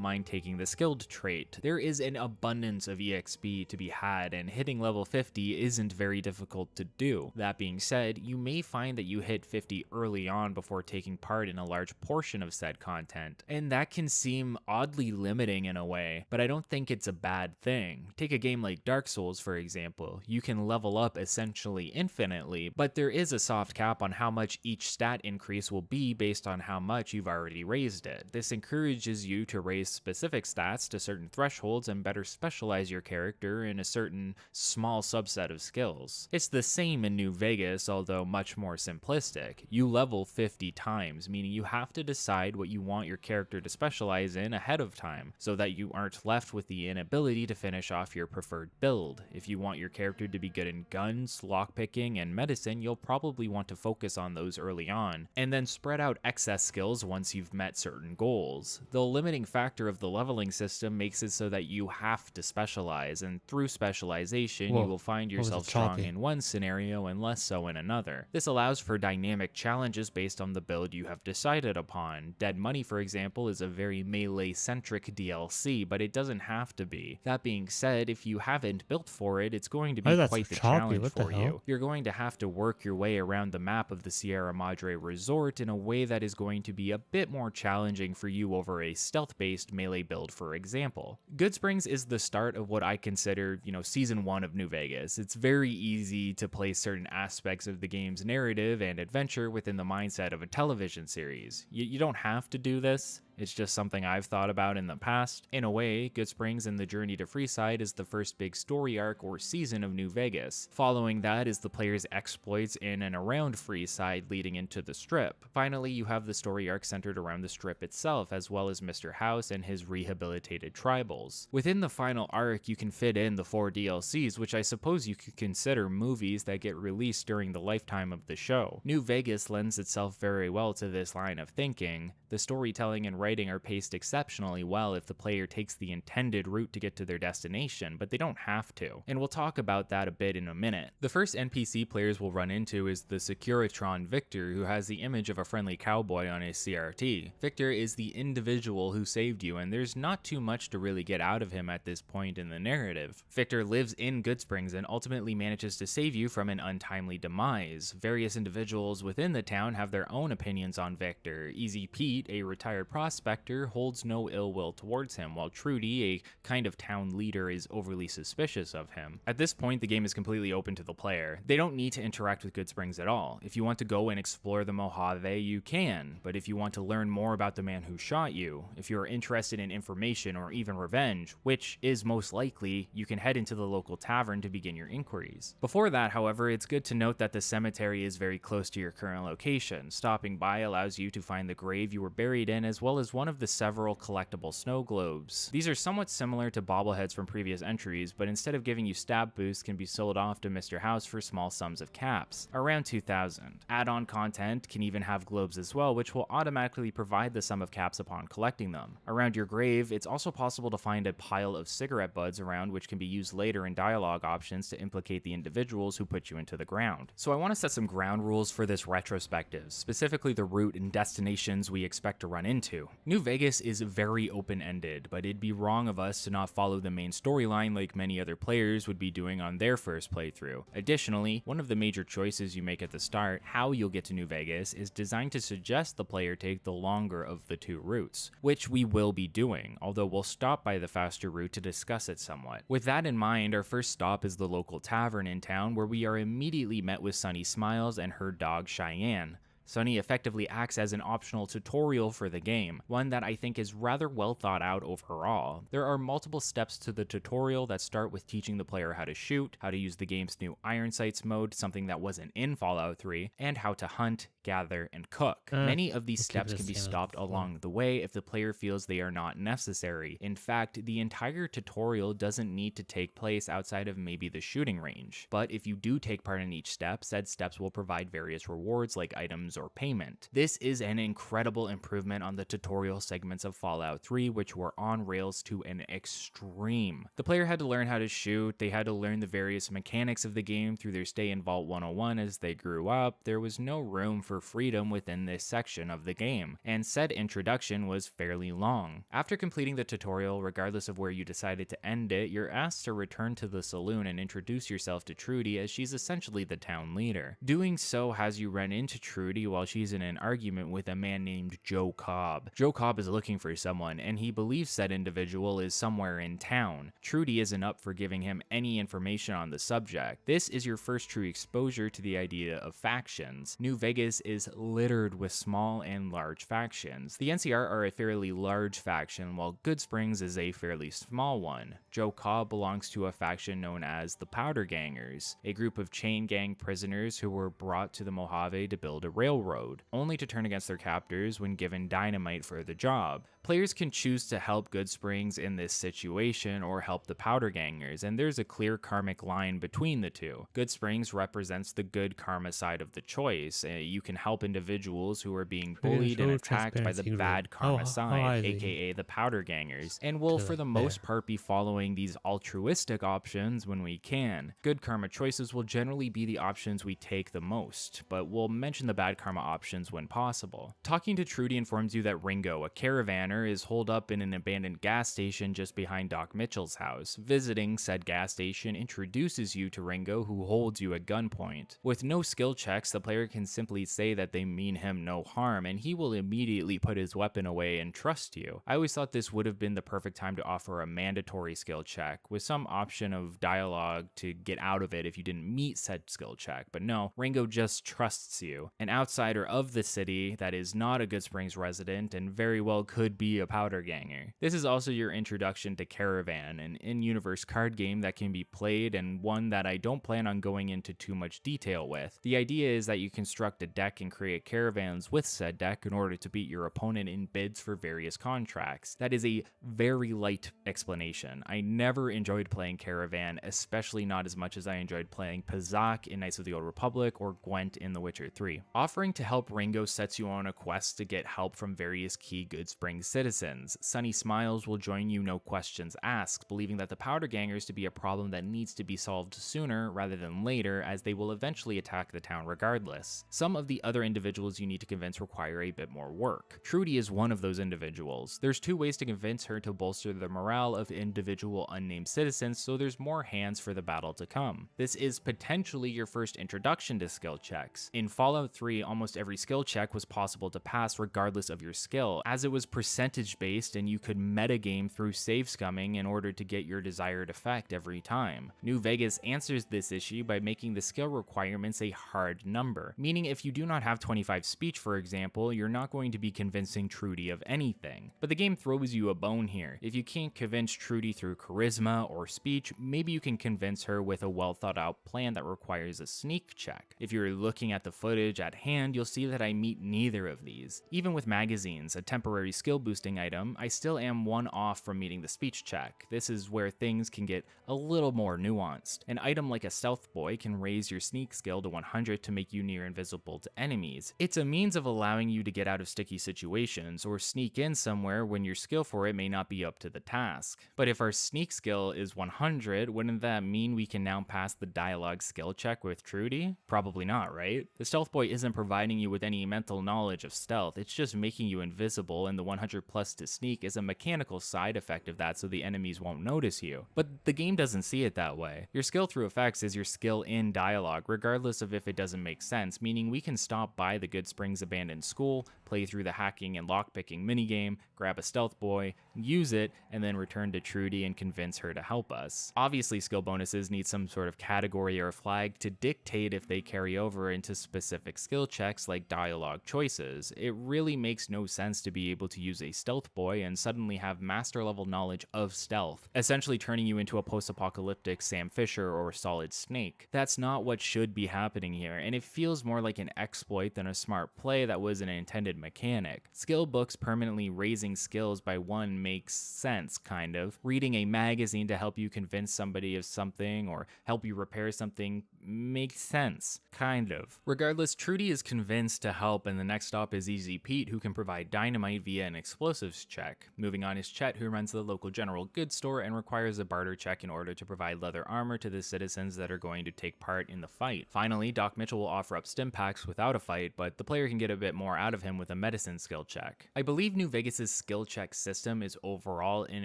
mind taking the skilled trait. There is an abundance of EXP to be had, and hitting level 50 isn't very difficult to do. That being said, you may find that you hit 50 early on before taking part in a large portion of said content, and that can seem oddly limiting in a way, but I don't think it's a bad thing. Take a game like Dark Souls, for example. You can level up essentially infinitely, but there is a soft cap on how much each stat increase will be based on how much you've already raised it. This encourages you to raise specific stats to certain thresholds and better specialize your character in a certain small subset of skills. It's the same in New Vegas, although much more simplistic. You level 50 times, meaning you have to decide what you want your character to specialize in ahead of time, so that you aren't left with the inability to finish off your preferred build. If you want your character to be good in guns, lockpicking, and medicine, you'll probably want to focus on those early on, and then spread out excess skills once you've met certain goals. The limiting factor of the leveling system makes it so that you have to specialize, and through specialization, you will find yourself strong in one scenario and less so in another. This allows for dynamic challenges based on the build you have decided upon. Dead Money, for example, is a very melee-centric DLC, but it doesn't have to be. That being said, if you haven't built for it, it's going to be quite the challenge for you. You're going to have to work your way around the map of the Sierra Madre Resort in a way that is going to be a bit more challenging for you over a stealth-based melee build, for example. Goodsprings is the start of what I consider, Season 1 of New Vegas. It's very easy to place certain aspects of the game's narrative and adventure within the mindset of a television series. You don't have to do this. It's just something I've thought about in the past. In a way, Goodsprings and the Journey to Freeside is the first big story arc or season of New Vegas. Following that is the player's exploits in and around Freeside leading into the Strip. Finally, you have the story arc centered around the Strip itself, as well as Mr. House and his rehabilitated tribals. Within the final arc, you can fit in the 4 DLCs, which I suppose you could consider movies that get released during the lifetime of the show. New Vegas lends itself very well to this line of thinking. The storytelling and writing are paced exceptionally well if the player takes the intended route to get to their destination, but they don't have to, and we'll talk about that a bit in a minute. The first NPC players will run into is the Securitron Victor, who has the image of a friendly cowboy on his CRT. Victor is the individual who saved you, and there's not too much to really get out of him at this point in the narrative. Victor lives in Goodsprings and ultimately manages to save you from an untimely demise. Various individuals within the town have their own opinions on Victor. Easy Pete, a retired prospector, holds no ill will towards him, while Trudy, a kind of town leader, is overly suspicious of him. At this point, the game is completely open to the player. They don't need to interact with Goodsprings at all. If you want to go and explore the Mojave, you can, but if you want to learn more about the man who shot you, if you're interested in information or even revenge, which is most likely, you can head into the local tavern to begin your inquiries. Before that, however, it's good to note that the cemetery is very close to your current location. Stopping by allows you to find the grave you were buried in, as well as one of the several collectible snow globes. These are somewhat similar to bobbleheads from previous entries, but instead of giving you stab boosts, can be sold off to Mr. House for small sums of caps, around 2,000. Add-on content can even have globes as well, which will automatically provide the sum of caps upon collecting them. Around your grave, it's also possible to find a pile of cigarette butts around, which can be used later in dialogue options to implicate the individuals who put you into the ground. So I want to set some ground rules for this retrospective, specifically the route and destinations we expect to run into. New Vegas is very open-ended, but it'd be wrong of us to not follow the main storyline like many other players would be doing on their first playthrough. Additionally, one of the major choices you make at the start, how you'll get to New Vegas, is designed to suggest the player take the longer of the 2 routes, which we will be doing, although we'll stop by the faster route to discuss it somewhat. With that in mind, our first stop is the local tavern in town, where we are immediately met with Sunny Smiles and her dog Cheyenne. Sunny effectively acts as an optional tutorial for the game, one that I think is rather well thought out overall. There are multiple steps to the tutorial that start with teaching the player how to shoot, how to use the game's new Iron Sights mode, something that wasn't in Fallout 3, and how to hunt, gather, and cook. Many of these steps can be stopped along the way if the player feels they are not necessary. In fact, the entire tutorial doesn't need to take place outside of maybe the shooting range. But if you do take part in each step, said steps will provide various rewards like items or payment. This is an incredible improvement on the tutorial segments of Fallout 3, which were on rails to an extreme. The player had to learn how to shoot, they had to learn the various mechanics of the game through their stay in Vault 101 as they grew up. There was no room for freedom within this section of the game, and said introduction was fairly long. After completing the tutorial, regardless of where you decided to end it, you're asked to return to the saloon and introduce yourself to Trudy, as she's essentially the town leader. Doing so has you run into Trudy while she's in an argument with a man named Joe Cobb. Joe Cobb is looking for someone, and he believes said individual is somewhere in town. Trudy isn't up for giving him any information on the subject. This is your first true exposure to the idea of factions. New Vegas is littered with small and large factions. The NCR are a fairly large faction, while Goodsprings is a fairly small one. Joe Cobb belongs to a faction known as the Powder Gangers, a group of chain gang prisoners who were brought to the Mojave to build a railroad, only to turn against their captors when given dynamite for the job. Players can choose to help Goodsprings in this situation or help the Powder Gangers, and there's a clear karmic line between the two. Goodsprings represents the good karma side of the choice. You can help individuals who are being bullied and attacked by the bad karma side, aka the Powder Gangers, and will for the most part be following these altruistic options when we can. Good karma choices will generally be the options we take the most, but we'll mention the bad karma options when possible. Talking to Trudy informs you that Ringo, a caravaner, is holed up in an abandoned gas station just behind Doc Mitchell's house. Visiting said gas station introduces you to Ringo, who holds you at gunpoint. With no skill checks, the player can simply say that they mean him no harm, and he will immediately put his weapon away and trust you. I always thought this would have been the perfect time to offer a mandatory skill check, with some option of dialogue to get out of it if you didn't meet said skill check, but no, Ringo just trusts you. An outsider of the city that is not a Goodsprings resident and very well could be a Powder Ganger. This is also your introduction to Caravan, an in-universe card game that can be played and one that I don't plan on going into too much detail with. The idea is that you construct a deck and create caravans with said deck in order to beat your opponent in bids for various contracts. That is a very light explanation. I never enjoyed playing Caravan, especially not as much as I enjoyed playing Pazak in Knights of the Old Republic or Gwent in The Witcher 3. Offering to help Ringo sets you on a quest to get help from various key Goodsprings citizens. Sunny Smiles will join you no questions asked, believing that the Powder Gangers to be a problem that needs to be solved sooner rather than later, as they will eventually attack the town regardless. Some of the other individuals you need to convince require a bit more work. Trudy is one of those individuals. There's two ways to convince her to bolster the morale of individual unnamed citizens, so there's more hands for the battle to come. This is potentially your first introduction to skill checks. In Fallout 3, almost every skill check was possible to pass regardless of your skill, as it was percentage based and you could metagame through save scumming in order to get your desired effect every time. New Vegas answers this issue by making the skill requirements a hard number, meaning if you do not have 25 speech, for example, you're not going to be convincing Trudy of anything. But the game throws you a bone here. If you can't convince Trudy through charisma or speech, maybe you can convince her with a well thought out plan that requires a sneak check. If you're looking at the footage at hand, you'll see that I meet neither of these. Even with magazines, a temporary skill boosting item, I still am one off from meeting the speech check. This is where things can get a little more nuanced. An item like a stealth boy can raise your sneak skill to 100 to make you near invisible to enemies. It's a means of allowing you to get out of sticky situations or sneak in somewhere when your skill for it may not be up to the task. But if our sneak skill is 100, wouldn't that mean we can now pass the dialogue skill check with Trudy? Probably not, right? The stealth boy isn't providing you with any mental knowledge of stealth, it's just making you invisible, and the 100 plus to sneak is a mechanical side effect of that so the enemies won't notice you. But the game doesn't see it that way. Your skill through effects is your skill in dialogue, regardless of if it doesn't make sense, meaning we can stop by the Goodsprings abandoned school, play through the hacking and lockpicking minigame, grab a stealth boy, use it, and then return to Trudy and convince her to help us. Obviously, skill bonuses need some sort of category or flag to dictate if they carry over into specific skill checks like dialogue choices. It really makes no sense to be able to use a stealth boy and suddenly have master level knowledge of stealth, essentially turning you into a post-apocalyptic Sam Fisher or Solid Snake. That's not what should be happening here, and it feels more like an exploit than a smart play that was an intended mechanic. Skill books permanently raising skills by one makes sense, kind of. Reading a magazine to help you convince somebody of something or help you repair something makes sense, kind of. Regardless, Trudy is convinced to help, and the next stop is Easy Pete, who can provide dynamite via an explosives check. Moving on is Chet, who runs the local general goods store and requires a barter check in order to provide leather armor to the citizens that are going to take part in the fight. Finally, Doc Mitchell will offer up stim packs without a fight, but the player can get a bit more out of him with a medicine skill check. I believe New Vegas' skill check system is overall an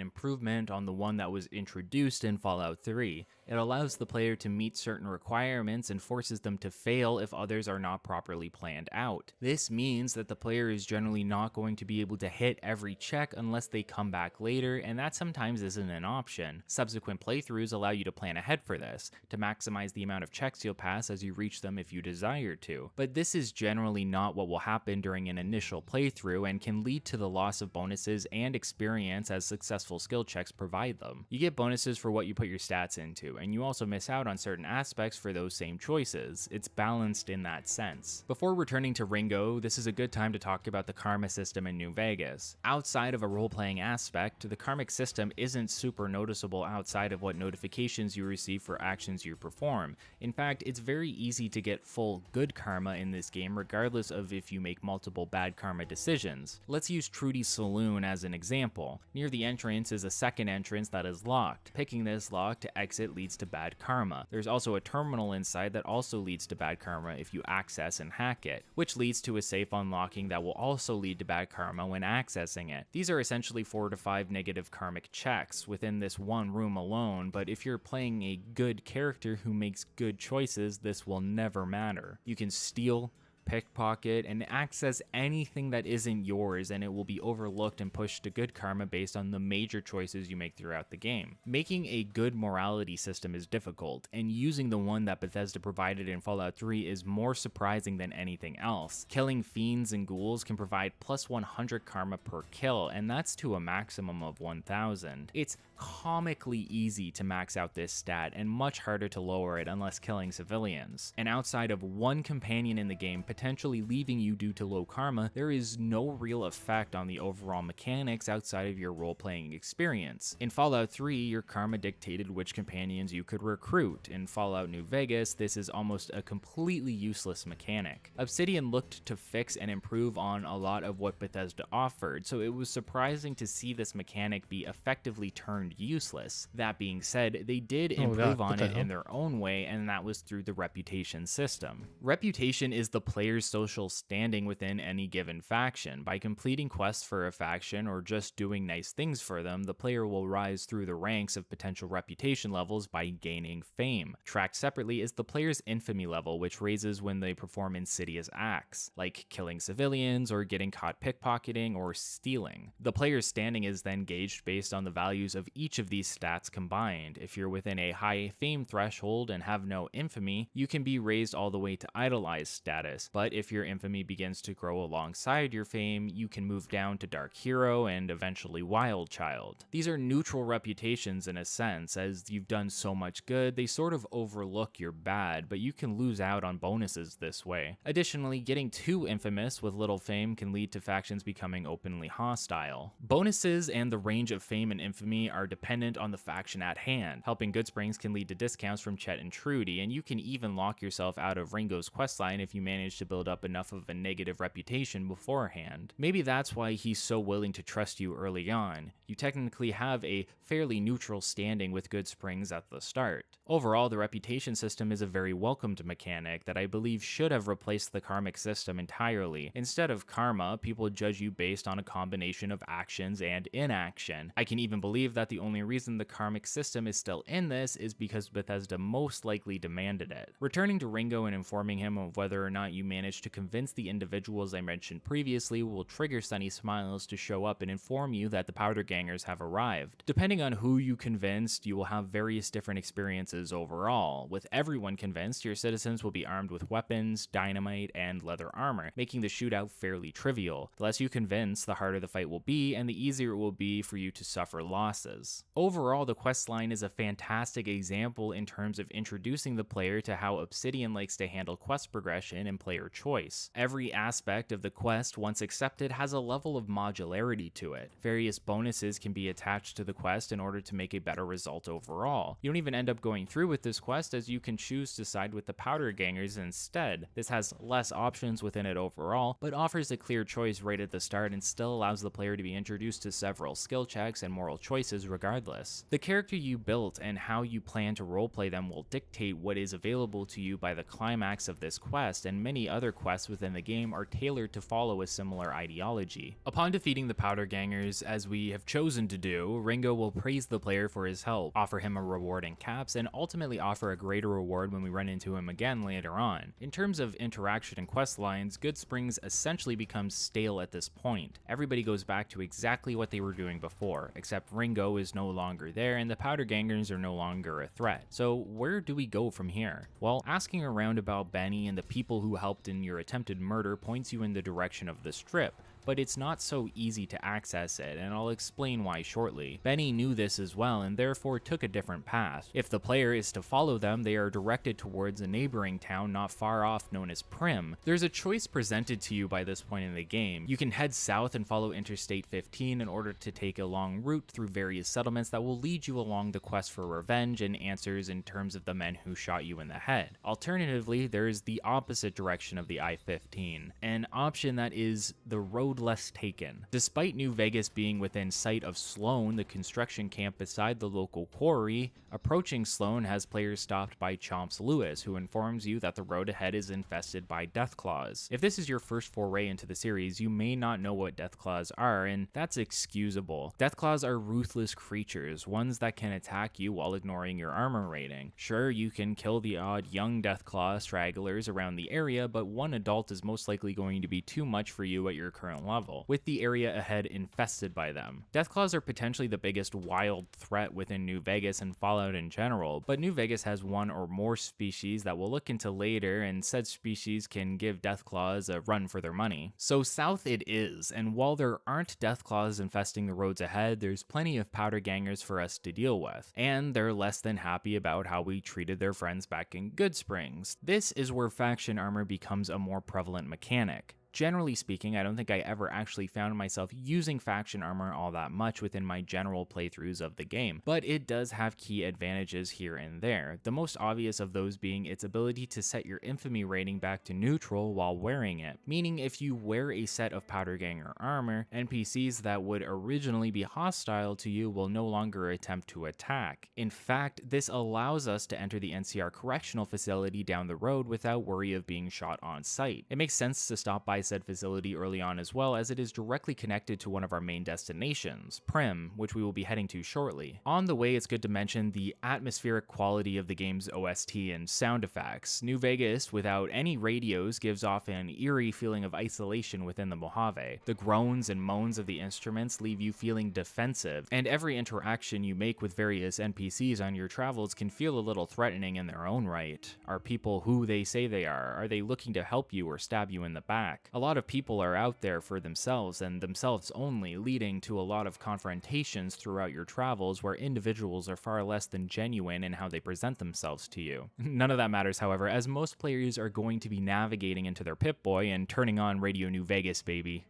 improvement on the one that was introduced in Fallout 3. It allows the player to meet certain requirements and forces them to fail if others are not properly planned out. This means that the player is generally not going to be able to hit every check unless they come back later, and that sometimes isn't an option. Subsequent playthroughs allow you to plan ahead for this, to maximize the amount of checks you'll pass as you reach them if you desire to. But this is generally not what will happen during an initial playthrough and can lead to the loss of bonuses and experience as successful skill checks provide them. You get bonuses for what you put your stats into, and you also miss out on certain aspects for those same choices. It's balanced in that sense. Before returning to Ringo, this is a good time to talk about the karma system in New Vegas. Outside of a role-playing aspect, the karmic system isn't super noticeable outside of what notifications you receive for actions you perform. In fact, it's very easy to get full good karma in this game regardless of if you make multiple bad karma decisions. Let's use Trudy's Saloon as an example. Near the entrance is a second entrance that is locked. Picking this lock to exit leads to bad karma. There's also a terminal inside that also leads to bad karma if you access and hack it, which leads to a safe unlocking that will also lead to bad karma when accessing it. These are essentially 4 to 5 negative karmic checks within this one room alone, but if you're playing a good character who makes good choices, this will never matter. You can steal, pickpocket, and access anything that isn't yours, and it will be overlooked and pushed to good karma based on the major choices you make throughout the game. Making a good morality system is difficult, and using the one that Bethesda provided in Fallout 3 is more surprising than anything else. Killing fiends and ghouls can provide plus 100 karma per kill, and that's to a maximum of 1000. It's comically easy to max out this stat and much harder to lower it unless killing civilians. And outside of one companion in the game potentially leaving you due to low karma, there is no real effect on the overall mechanics outside of your role-playing experience. In Fallout 3, your karma dictated which companions you could recruit. In Fallout New Vegas, this is almost a completely useless mechanic. Obsidian looked to fix and improve on a lot of what Bethesda offered, so it was surprising to see this mechanic be effectively turned useless. That being said, they did improve on it in their own way, and that was through the reputation system. Reputation is the player's social standing within any given faction. By completing quests for a faction or just doing nice things for them, the player will rise through the ranks of potential reputation levels by gaining fame. Tracked separately is the player's infamy level, which raises when they perform insidious acts, like killing civilians or getting caught pickpocketing or stealing. The player's standing is then gauged based on the values of each of these stats combined. If you're within a high fame threshold and have no infamy, you can be raised all the way to idolized status, but if your infamy begins to grow alongside your fame, you can move down to Dark Hero and eventually Wild Child. These are neutral reputations in a sense, as you've done so much good, they sort of overlook your bad, but you can lose out on bonuses this way. Additionally, getting too infamous with little fame can lead to factions becoming openly hostile. Bonuses and the range of fame and infamy are dependent on the faction at hand. Helping Goodsprings can lead to discounts from Chet and Trudy, and you can even lock yourself out of Ringo's questline if you manage to build up enough of a negative reputation beforehand. Maybe that's why he's so willing to trust you early on. You technically have a fairly neutral standing with Goodsprings at the start. Overall, the reputation system is a very welcomed mechanic that I believe should have replaced the karmic system entirely. Instead of karma, people judge you based on a combination of actions and inaction. I can even believe that the only reason the karmic system is still in this is because Bethesda most likely demanded it. Returning to Ringo and informing him of whether or not you manage to convince the individuals I mentioned previously will trigger sunny smiles to show up and inform you that the Powder Gangers have arrived. Depending on who you convinced, you will have various different experiences overall. With everyone convinced, your citizens will be armed with weapons, dynamite, and leather armor, making the shootout fairly trivial. The less you convince, the harder the fight will be, and the easier it will be for you to suffer losses. Overall, the quest line is a fantastic example in terms of introducing the player to how Obsidian likes to handle quest progression and player choice. Every aspect of the quest, once accepted, has a level of modularity to it. Various bonuses can be attached to the quest in order to make a better result overall. You don't even end up going through with this quest, as you can choose to side with the Powder Gangers instead. This has less options within it overall, but offers a clear choice right at the start and still allows the player to be introduced to several skill checks and moral choices regardless. The character you built and how you plan to roleplay them will dictate what is available to you by the climax of this quest, and many other quests within the game are tailored to follow a similar ideology. Upon defeating the Powder Gangers, as we have chosen to do, Ringo will praise the player for his help, offer him a reward in caps, and ultimately offer a greater reward when we run into him again later on. In terms of interaction and quest lines, Goodsprings essentially becomes stale at this point. Everybody goes back to exactly what they were doing before, except Ringo is no longer there and the Powder Gangers are no longer a threat. So where do we go from here? Well, asking around about Benny and the people who helped in your attempted murder points you in the direction of the Strip, but it's not so easy to access it, and I'll explain why shortly. Benny knew this as well and therefore took a different path. If the player is to follow them, they are directed towards a neighboring town not far off known as Primm. There's a choice presented to you by this point in the game. You can head south and follow Interstate 15 in order to take a long route through various settlements that will lead you along the quest for revenge and answers in terms of the men who shot you in the head. Alternatively, there's the opposite direction of the I-15, an option that is the road less taken. Despite New Vegas being within sight of Sloan, the construction camp beside the local quarry, approaching Sloan has players stopped by Chomps Lewis, who informs you that the road ahead is infested by Deathclaws. If this is your first foray into the series, you may not know what Deathclaws are, and that's excusable. Deathclaws are ruthless creatures, ones that can attack you while ignoring your armor rating. Sure, you can kill the odd young Deathclaw stragglers around the area, but one adult is most likely going to be too much for you at your current level, with the area ahead infested by them. Deathclaws are potentially the biggest wild threat within New Vegas and Fallout in general, but New Vegas has one or more species that we'll look into later, and said species can give Deathclaws a run for their money. So south it is, and while there aren't Deathclaws infesting the roads ahead, there's plenty of Powder Gangers for us to deal with, and they're less than happy about how we treated their friends back in Goodsprings. This is where faction armor becomes a more prevalent mechanic. Generally speaking, I don't think I ever actually found myself using faction armor all that much within my general playthroughs of the game, but it does have key advantages here and there, the most obvious of those being its ability to set your infamy rating back to neutral while wearing it, meaning if you wear a set of Powder Ganger armor, NPCs that would originally be hostile to you will no longer attempt to attack. In fact, this allows us to enter the NCR Correctional Facility down the road without worry of being shot on sight. It makes sense to stop by said facility early on as well, as it is directly connected to one of our main destinations, Primm, which we will be heading to shortly. On the way, it's good to mention the atmospheric quality of the game's OST and sound effects. New Vegas, without any radios, gives off an eerie feeling of isolation within the Mojave. The groans and moans of the instruments leave you feeling defensive, and every interaction you make with various NPCs on your travels can feel a little threatening in their own right. Are people who they say they are? Are they looking to help you or stab you in the back? A lot of people are out there for themselves and themselves only, leading to a lot of confrontations throughout your travels where individuals are far less than genuine in how they present themselves to you. None of that matters, however, as most players are going to be navigating into their Pip-Boy and turning on Radio New Vegas, baby.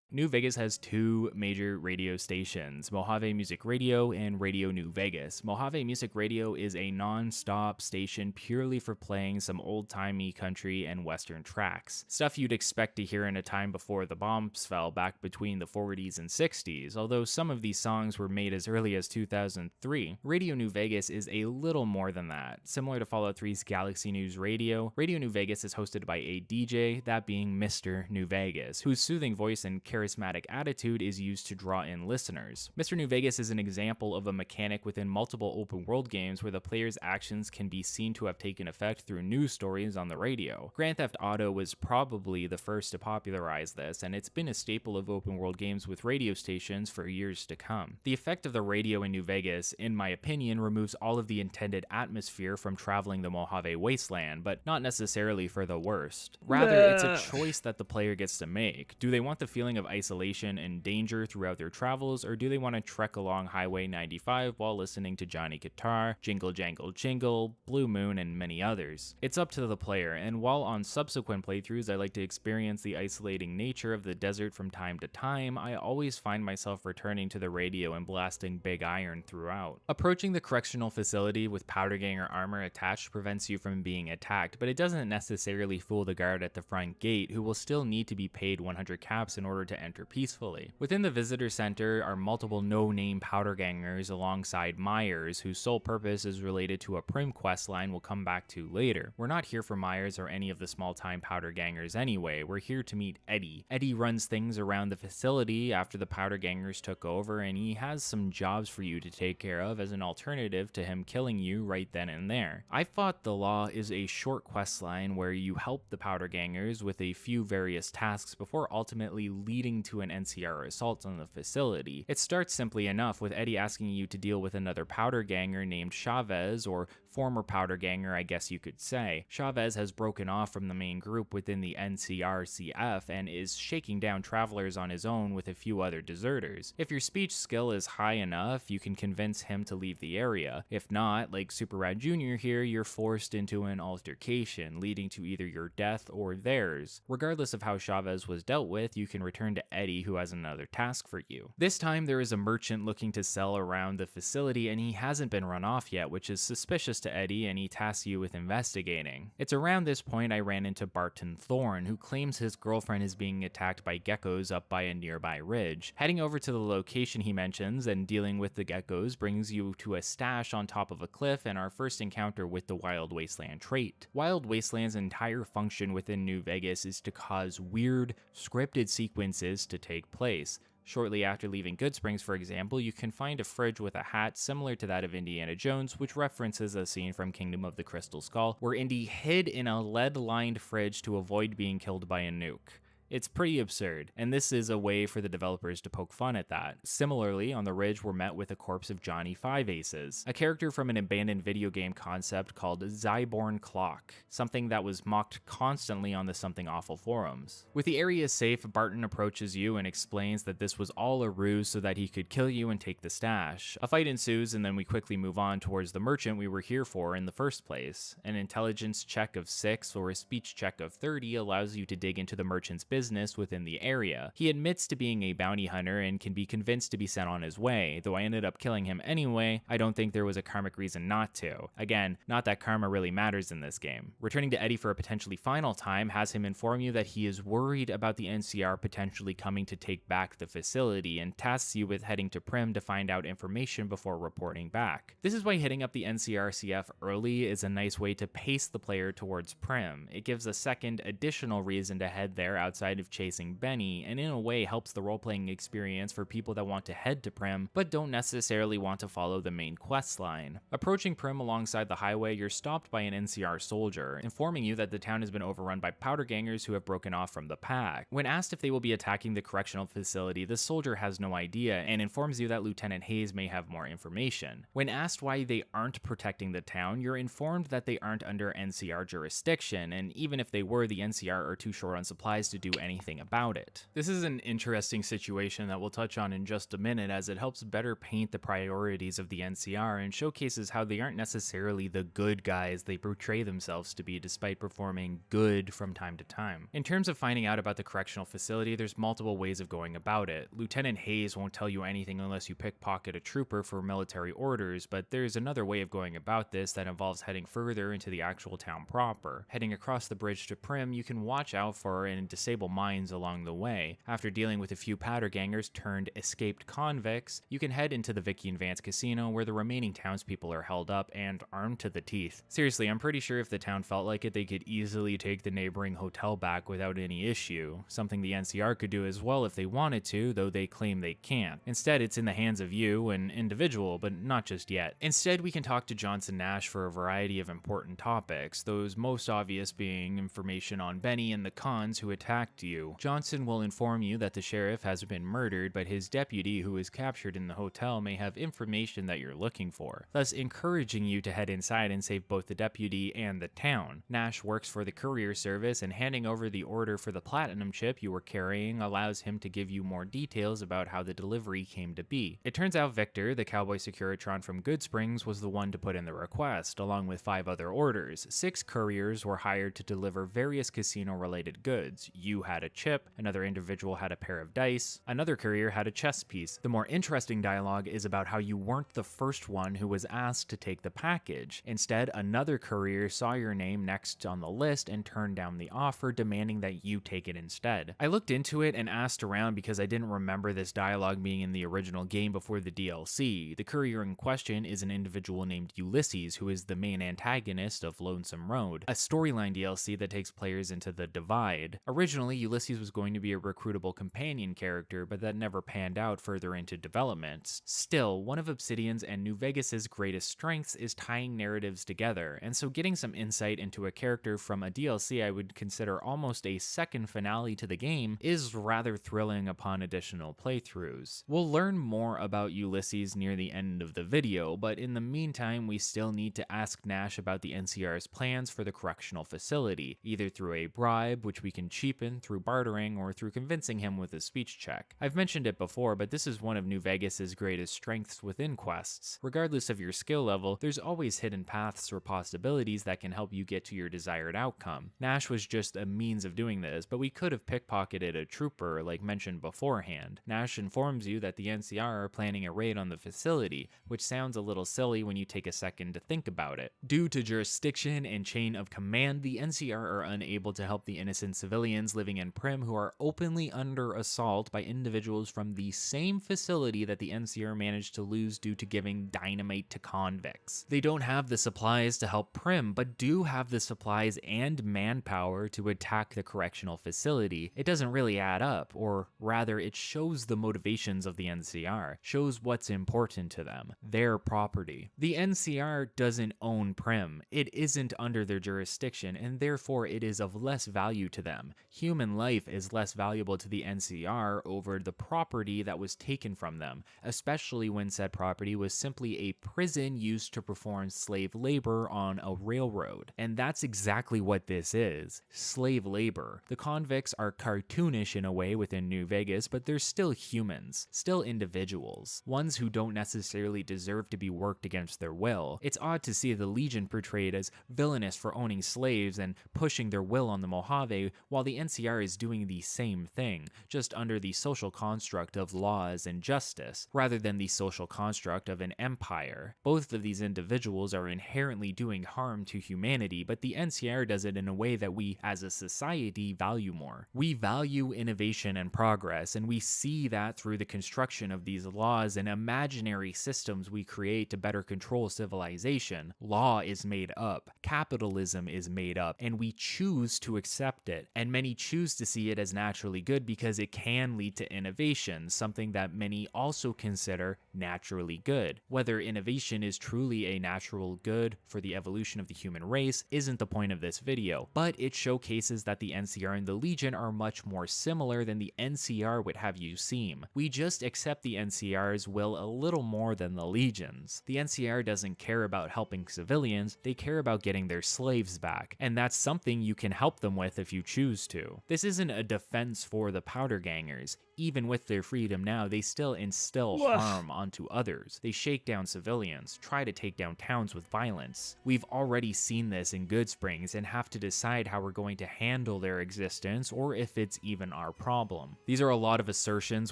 New Vegas has two major radio stations, Mojave Music Radio and Radio New Vegas. Mojave Music Radio is a non-stop station purely for playing some old-timey country and western tracks. Stuff you'd expect to hear in a time before the bombs fell back between the 40s and 60s, although some of these songs were made as early as 2003. Radio New Vegas is a little more than that. Similar to Fallout 3's Galaxy News Radio, Radio New Vegas is hosted by a DJ, that being Mr. New Vegas, whose soothing voice and charismatic charismatic attitude is used to draw in listeners. Mr. New Vegas is an example of a mechanic within multiple open world games where the player's actions can be seen to have taken effect through news stories on the radio. Grand Theft Auto was probably the first to popularize this, and it's been a staple of open world games with radio stations for years to come. The effect of the radio in New Vegas, in my opinion, removes all of the intended atmosphere from traveling the Mojave Wasteland, but not necessarily for the worst. Rather, it's a choice that the player gets to make. Do they want the feeling of isolation and danger throughout their travels, or do they want to trek along Highway 95 while listening to Johnny Guitar, Jingle Jangle Jingle, Blue Moon, and many others? It's up to the player, and while on subsequent playthroughs I like to experience the isolating nature of the desert from time to time, I always find myself returning to the radio and blasting Big Iron throughout. Approaching the correctional facility with powder ganger armor attached prevents you from being attacked, but it doesn't necessarily fool the guard at the front gate, who will still need to be paid 100 caps in order to enter peacefully. Within the visitor center are multiple no-name powder gangers alongside Myers, whose sole purpose is related to a Prim questline we'll come back to later. We're not here for Myers or any of the small-time powder gangers anyway, we're here to meet Eddie. Eddie runs things around the facility after the powder gangers took over, and he has some jobs for you to take care of as an alternative to him killing you right then and there. I Fought the Law is a short questline where you help the powder gangers with a few various tasks before ultimately leading to an NCR assault on the facility. It starts simply enough with Eddie asking you to deal with another powder ganger named Chavez, or former powder ganger I guess you could say. Chavez has broken off from the main group within the NCRCF and is shaking down travelers on his own with a few other deserters. If your speech skill is high enough, you can convince him to leave the area. If not, like Super Rad Jr. here, you're forced into an altercation, leading to either your death or theirs. Regardless of how Chavez was dealt with, you can return to Eddie, who has another task for you. This time there is a merchant looking to sell around the facility, and he hasn't been run off yet, which is suspicious to Eddie, and he tasks you with investigating. It's around this point I ran into Barton Thorne, who claims his girlfriend is being attacked by geckos up by a nearby ridge. Heading over to the location he mentions and dealing with the geckos brings you to a stash on top of a cliff and our first encounter with the Wild Wasteland trait. Wild Wasteland's entire function within New Vegas is to cause weird, scripted sequences to take place. Shortly after leaving Goodsprings, for example, you can find a fridge with a hat similar to that of Indiana Jones, which references a scene from Kingdom of the Crystal Skull, where Indy hid in a lead-lined fridge to avoid being killed by a nuke. It's pretty absurd, and this is a way for the developers to poke fun at that. Similarly, on the ridge we're met with a corpse of Johnny Five Aces, a character from an abandoned video game concept called Zyborn Clock, something that was mocked constantly on the Something Awful forums. With the area safe, Barton approaches you and explains that this was all a ruse so that he could kill you and take the stash. A fight ensues, and then we quickly move on towards the merchant we were here for in the first place. An intelligence check of 6 or a speech check of 30 allows you to dig into the merchant's business within the area. He admits to being a bounty hunter and can be convinced to be sent on his way, though I ended up killing him anyway. I don't think there was a karmic reason not to. Again, not that karma really matters in this game. Returning to Eddie for a potentially final time has him inform you that he is worried about the NCR potentially coming to take back the facility and tasks you with heading to Prim to find out information before reporting back. This is why hitting up the NCRCF early is a nice way to pace the player towards Prim. It gives a second additional reason to head there outside of chasing Benny, and in a way helps the role-playing experience for people that want to head to Prim, but don't necessarily want to follow the main quest line. Approaching Prim alongside the highway, you're stopped by an NCR soldier, informing you that the town has been overrun by powder gangers who have broken off from the pack. When asked if they will be attacking the correctional facility, the soldier has no idea, and informs you that Lieutenant Hayes may have more information. When asked why they aren't protecting the town, you're informed that they aren't under NCR jurisdiction, and even if they were, the NCR are too short on supplies to do anything about it. This is an interesting situation that we'll touch on in just a minute, as it helps better paint the priorities of the NCR and showcases how they aren't necessarily the good guys they portray themselves to be, despite performing good from time to time. In terms of finding out about the correctional facility, there's multiple ways of going about it. Lieutenant Hayes won't tell you anything unless you pickpocket a trooper for military orders, but there's another way of going about this that involves heading further into the actual town proper. Heading across the bridge to Prim, you can watch out for and disable valuable mines along the way. After dealing with a few powder gangers turned escaped convicts, you can head into the Vicky and Vance casino where the remaining townspeople are held up and armed to the teeth. Seriously, I'm pretty sure if the town felt like it, they could easily take the neighboring hotel back without any issue, something the NCR could do as well if they wanted to, though they claim they can't. Instead, it's in the hands of you, an individual, but not just yet. Instead, we can talk to Johnson Nash for a variety of important topics, those most obvious being information on Benny and the cons who attacked you. Johnson will inform you that the sheriff has been murdered, but his deputy who was captured in the hotel may have information that you're looking for, thus encouraging you to head inside and save both the deputy and the town. Nash works for the courier service, and handing over the order for the platinum chip you were carrying allows him to give you more details about how the delivery came to be. It turns out Victor, the cowboy Securitron from Goodsprings, was the one to put in the request, along with 5 other orders. 6 couriers were hired to deliver various casino-related goods. You had a chip, another individual had a pair of dice, another courier had a chess piece. The more interesting dialogue is about how you weren't the first one who was asked to take the package. Instead, another courier saw your name next on the list and turned down the offer, demanding that you take it instead. I looked into it and asked around because I didn't remember this dialogue being in the original game before the DLC. The courier in question is an individual named Ulysses, who is the main antagonist of Lonesome Road, a storyline DLC that takes players into the Divide. Originally, Ulysses was going to be a recruitable companion character, but that never panned out further into development. Still, one of Obsidian's and New Vegas's greatest strengths is tying narratives together, and so getting some insight into a character from a DLC I would consider almost a second finale to the game is rather thrilling upon additional playthroughs. We'll learn more about Ulysses near the end of the video, but in the meantime we still need to ask Nash about the NCR's plans for the correctional facility, either through a bribe, which we can cheapen through bartering, or through convincing him with a speech check. I've mentioned it before, but this is one of New Vegas's greatest strengths within quests. Regardless of your skill level, there's always hidden paths or possibilities that can help you get to your desired outcome. Nash was just a means of doing this, but we could have pickpocketed a trooper like mentioned beforehand. Nash informs you that the NCR are planning a raid on the facility, which sounds a little silly when you take a second to think about it. Due to jurisdiction and chain of command, the NCR are unable to help the innocent civilians living in Primm who are openly under assault by individuals from the same facility that the NCR managed to lose due to giving dynamite to convicts. They don't have the supplies to help Primm, but do have the supplies and manpower to attack the correctional facility. It doesn't really add up, or rather it shows the motivations of the NCR, shows what's important to them, their property. The NCR doesn't own Primm. It isn't under their jurisdiction, and therefore it is of less value to them. Human life is less valuable to the NCR over the property that was taken from them, especially when said property was simply a prison used to perform slave labor on a railroad. And that's exactly what this is, slave labor. The convicts are cartoonish in a way within New Vegas, but they're still humans, still individuals, ones who don't necessarily deserve to be worked against their will. It's odd to see the Legion portrayed as villainous for owning slaves and pushing their will on the Mojave, while the NCR is doing the same thing, just under the social construct of laws and justice, rather than the social construct of an empire. Both of these individuals are inherently doing harm to humanity, but the NCR does it in a way that we, as a society, value more. We value innovation and progress, and we see that through the construction of these laws and imaginary systems we create to better control civilization. Law is made up, capitalism is made up, and we choose to accept it. And many choose to see it as naturally good because it can lead to innovation, something that many also consider naturally good. Whether innovation is truly a natural good for the evolution of the human race isn't the point of this video, but it showcases that the NCR and the Legion are much more similar than the NCR would have you seem. We just accept the NCR's will a little more than the Legion's. The NCR doesn't care about helping civilians, they care about getting their slaves back, and that's something you can help them with if you choose to. This isn't a defense for the powder gangers. Even with their freedom now, they still instill harm onto others. They shake down civilians, try to take down towns with violence. We've already seen this in Goodsprings and have to decide how we're going to handle their existence or if it's even our problem. These are a lot of assertions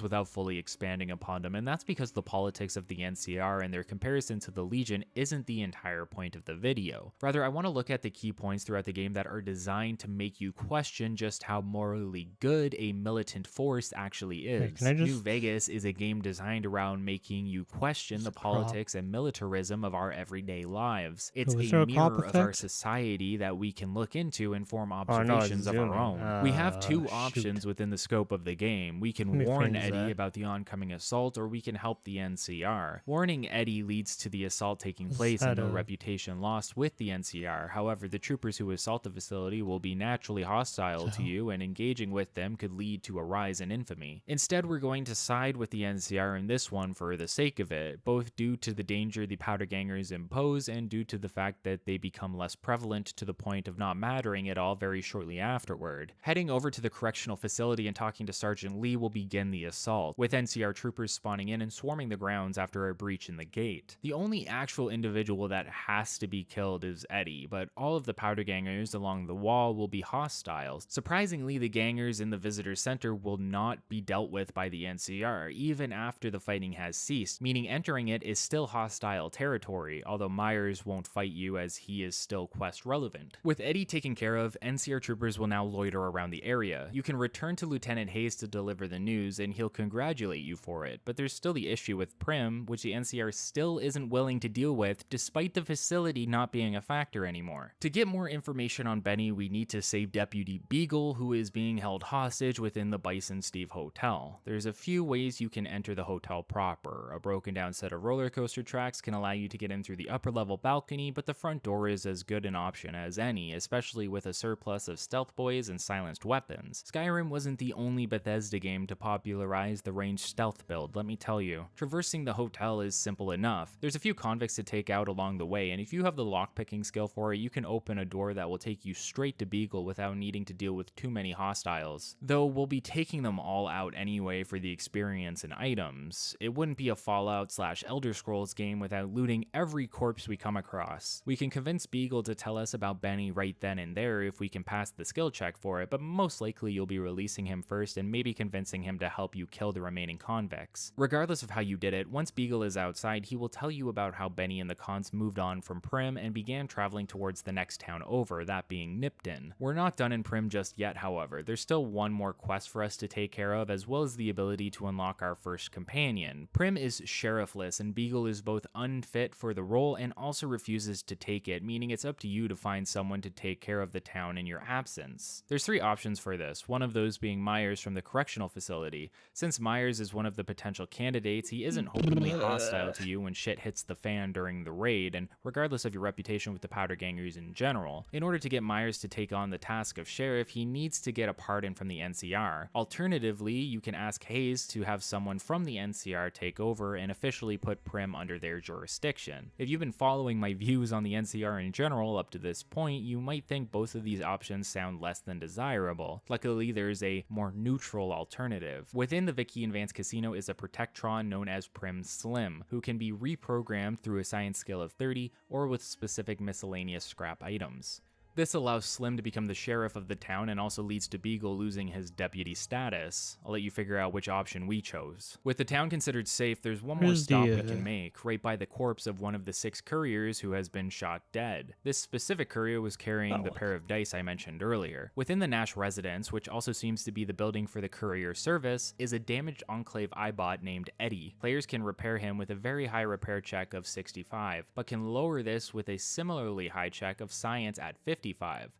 without fully expanding upon them, and that's because the politics of the NCR and their comparison to the Legion isn't the entire point of the video. Rather, I want to look at the key points throughout the game that are designed to make you question just how morally good a militant force actually is. New Vegas is a game designed around making you question the politics and militarism of our everyday lives. It's a mirror of our society that we can look into and form observations of our own. We have two options within the scope of the game. We can warn Eddie about the oncoming assault, or we can help the NCR. Warning Eddie leads to the assault taking place and no reputation lost with the NCR. However, the troopers who assault the facility will be naturally hostile to you, and engaging with them could lead to a rise in infamy. Instead, we're going to side with the NCR in this one for the sake of it, both due to the danger the powder gangers impose and due to the fact that they become less prevalent to the point of not mattering at all very shortly afterward. Heading over to the correctional facility and talking to Sergeant Lee will begin the assault, with NCR troopers spawning in and swarming the grounds after a breach in the gate. The only actual individual that has to be killed is Eddie, but all of the powder gangers along the wall will be hostile. Surprisingly, the gangers in the visitor center will not be dealt with by the NCR, even after the fighting has ceased, meaning entering it is still hostile territory, although Myers won't fight you as he is still quest relevant. With Eddie taken care of, NCR troopers will now loiter around the area. You can return to Lieutenant Hayes to deliver the news and he'll congratulate you for it, but there's still the issue with Prim, which the NCR still isn't willing to deal with despite the facility not being a factor anymore. To get more information on Benny, we need to save Deputy Beagle, who is being held hostage within the Bison Steve Hotel. There's a few ways you can enter the hotel proper. A broken down set of roller coaster tracks can allow you to get in through the upper level balcony, but the front door is as good an option as any, especially with a surplus of stealth boys and silenced weapons. Skyrim wasn't the only Bethesda game to popularize the ranged stealth build, let me tell you. Traversing the hotel is simple enough. There's a few convicts to take out along the way, and if you have the lockpicking skill for it, you can open a door that will take you straight to Beagle without needing to deal with too many hostiles. Though we'll be taking them all out anyway for the experience and items. It wouldn't be a Fallout/Elder Scrolls game without looting every corpse we come across. We can convince Beagle to tell us about Benny right then and there if we can pass the skill check for it, but most likely you'll be releasing him first and maybe convincing him to help you kill the remaining convicts. Regardless of how you did it, once Beagle is outside, he will tell you about how Benny and the cons moved on from Prim and began traveling towards the next town over, that being Nipton. We're not done in Prim just yet, however. There's still one more quest for us to take care of, as well as the ability to unlock our first companion. Prim is sheriffless, and Beagle is both unfit for the role and also refuses to take it, meaning it's up to you to find someone to take care of the town in your absence. There's three options for this, one of those being Myers from the correctional facility. Since Myers is one of the potential candidates, he isn't openly hostile to you when shit hits the fan during the raid, and regardless of your reputation with the powder gangers in general. In order to get Myers to take on the task of sheriff, he needs to get a pardon from the NCR. Alternatively, you can ask Hayes to have someone from the NCR take over and officially put Prim under their jurisdiction. If you've been following my views on the NCR in general up to this point, you might think both of these options sound less than desirable. Luckily, there's a more neutral alternative. Within the Vicky and Vance Casino is a Protectron known as Prim Slim, who can be reprogrammed through a science skill of 30 or with specific miscellaneous scrap items. This allows Slim to become the sheriff of the town and also leads to Beagle losing his deputy status. I'll let you figure out which option we chose. With the town considered safe, there's one more stop we can make, right by the corpse of one of the 6 couriers who has been shot dead. This specific courier was carrying the pair of dice I mentioned earlier. Within the Nash residence, which also seems to be the building for the courier service, is a damaged Enclave Eyebot named Eddie. Players can repair him with a very high repair check of 65, but can lower this with a similarly high check of science at 50.